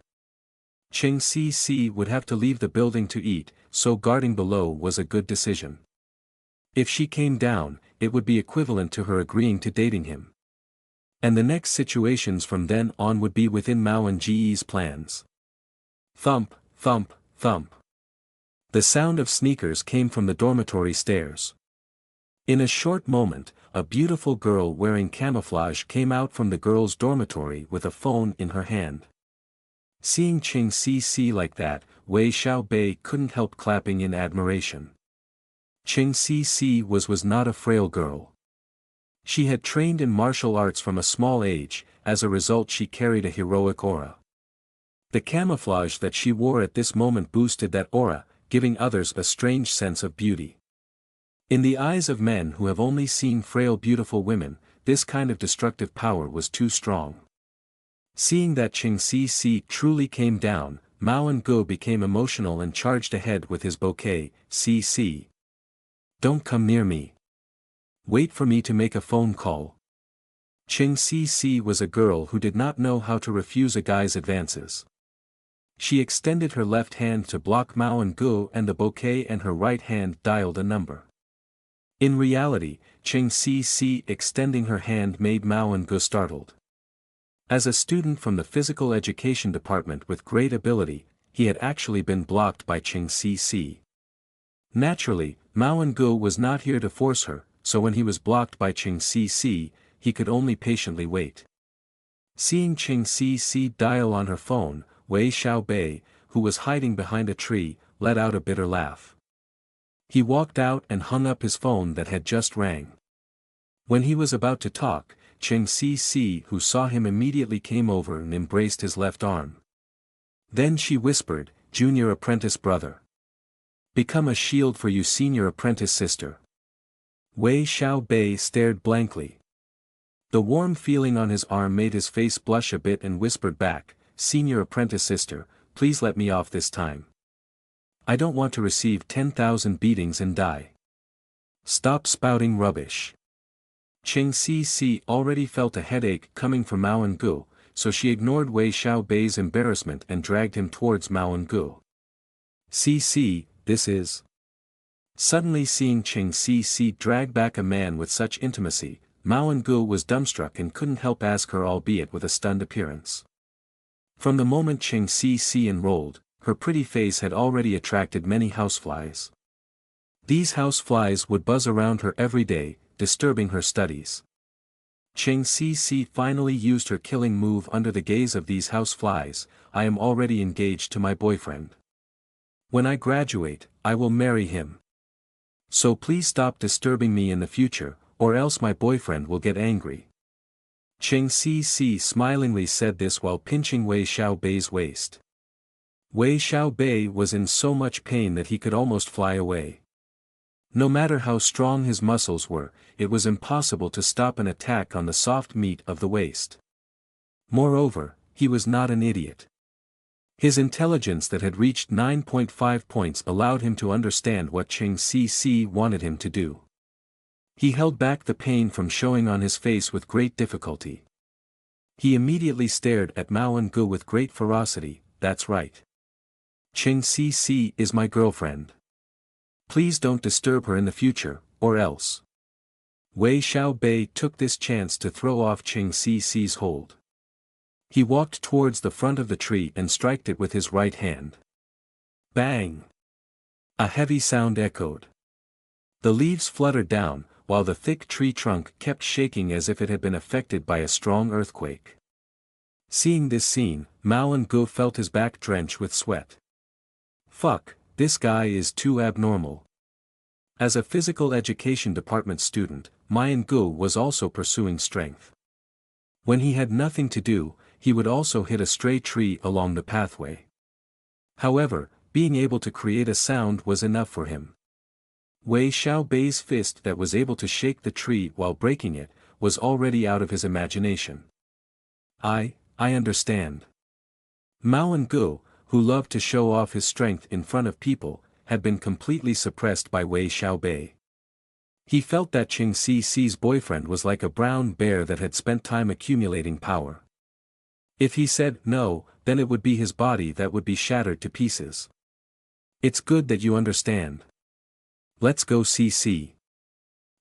Cheng Si would have to leave the building to eat, so guarding below was a good decision. If she came down, it would be equivalent to her agreeing to dating him. And the next situations from then on would be within Mao and Ge's plans. Thump, thump, thump. The sound of sneakers came from the dormitory stairs. In a short moment, a beautiful girl wearing camouflage came out from the girls' dormitory with a phone in her hand. Seeing Cheng Si like that, Wei Xiaobei couldn't help clapping in admiration. Cheng Si was not a frail girl. She had trained in martial arts from a small age, as a result she carried a heroic aura. The camouflage that she wore at this moment boosted that aura, giving others a strange sense of beauty. In the eyes of men who have only seen frail beautiful women, this kind of destructive power was too strong. Seeing that Cheng Si truly came down, Mao and Go became emotional and charged ahead with his bouquet. Si. Don't come near me. Wait for me to make a phone call. Cheng Si was a girl who did not know how to refuse a guy's advances. She extended her left hand to block Mao and Go and the bouquet, and her right hand dialed a number. In reality, Cheng Si extending her hand made Mao and Go startled. As a student from the physical education department with great ability, he had actually been blocked by Cheng Si. Naturally, Mao and Go was not here to force her, so when he was blocked by Cheng Si, he could only patiently wait. Seeing Cheng Si dial on her phone, Wei Xiaobei, who was hiding behind a tree, let out a bitter laugh. He walked out and hung up his phone that had just rang. When he was about to talk, Cheng Si, who saw him, immediately came over and embraced his left arm. Then she whispered, "Junior apprentice brother. Become a shield for you senior apprentice sister." Wei Xiaobei stared blankly. The warm feeling on his arm made his face blush a bit and whispered back, "Senior apprentice sister, please let me off this time. I don't want to receive 10,000 beatings and die." "Stop spouting rubbish." Cheng Si already felt a headache coming from Mao and Gu, so she ignored Wei Xiaobei's embarrassment and dragged him towards Mao and Gu. "Si, this is..." Suddenly seeing Cheng Si drag back a man with such intimacy, Mao and Gu was dumbstruck and couldn't help ask her, albeit with a stunned appearance. From the moment Cheng Si enrolled, her pretty face had already attracted many houseflies. These houseflies would buzz around her every day, disturbing her studies. Cheng Si finally used her killing move under the gaze of these houseflies. "I am already engaged to my boyfriend. When I graduate, I will marry him. So please stop disturbing me in the future, or else my boyfriend will get angry." Cheng Si smilingly said this while pinching Wei Xiaobei's waist. Wei Xiaobei was in so much pain that he could almost fly away. No matter how strong his muscles were, it was impossible to stop an attack on the soft meat of the waist. Moreover, he was not an idiot. His intelligence that had reached 9.5 points allowed him to understand what Cheng Si wanted him to do. He held back the pain from showing on his face with great difficulty. He immediately stared at Mao and Gu with great ferocity. "That's right. Cheng Si is my girlfriend. Please don't disturb her in the future, or else." Wei Xiaobei took this chance to throw off Cheng Si's hold. He walked towards the front of the tree and struck it with his right hand. Bang! A heavy sound echoed. The leaves fluttered down, while the thick tree trunk kept shaking as if it had been affected by a strong earthquake. Seeing this scene, Mao and Gu felt his back drench with sweat. Fuck, this guy is too abnormal. As a physical education department student, Mayan Gu was also pursuing strength. When he had nothing to do, he would also hit a stray tree along the pathway. However, being able to create a sound was enough for him. Wei Xiaobei's fist that was able to shake the tree while breaking it, was already out of his imagination. I understand. Mao and Gu, who loved to show off his strength in front of people, had been completely suppressed by Wei Xiaobei. He felt that Cheng Si's boyfriend was like a brown bear that had spent time accumulating power. If he said no, then it would be his body that would be shattered to pieces. It's good that you understand. Let's go see.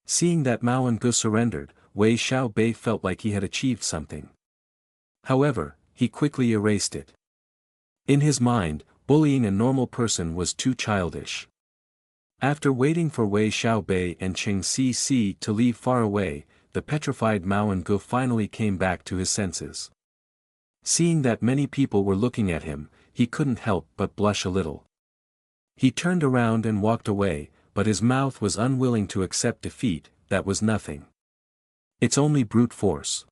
Seeing that Mao and Gu surrendered, Wei Xiaobei felt like he had achieved something. However, he quickly erased it. In his mind, bullying a normal person was too childish. After waiting for Wei Xiaobei and Qing Si to leave far away, the petrified Mao and Gu finally came back to his senses. Seeing that many people were looking at him, he couldn't help but blush a little. He turned around and walked away, but his mouth was unwilling to accept defeat. That was nothing. It's only brute force.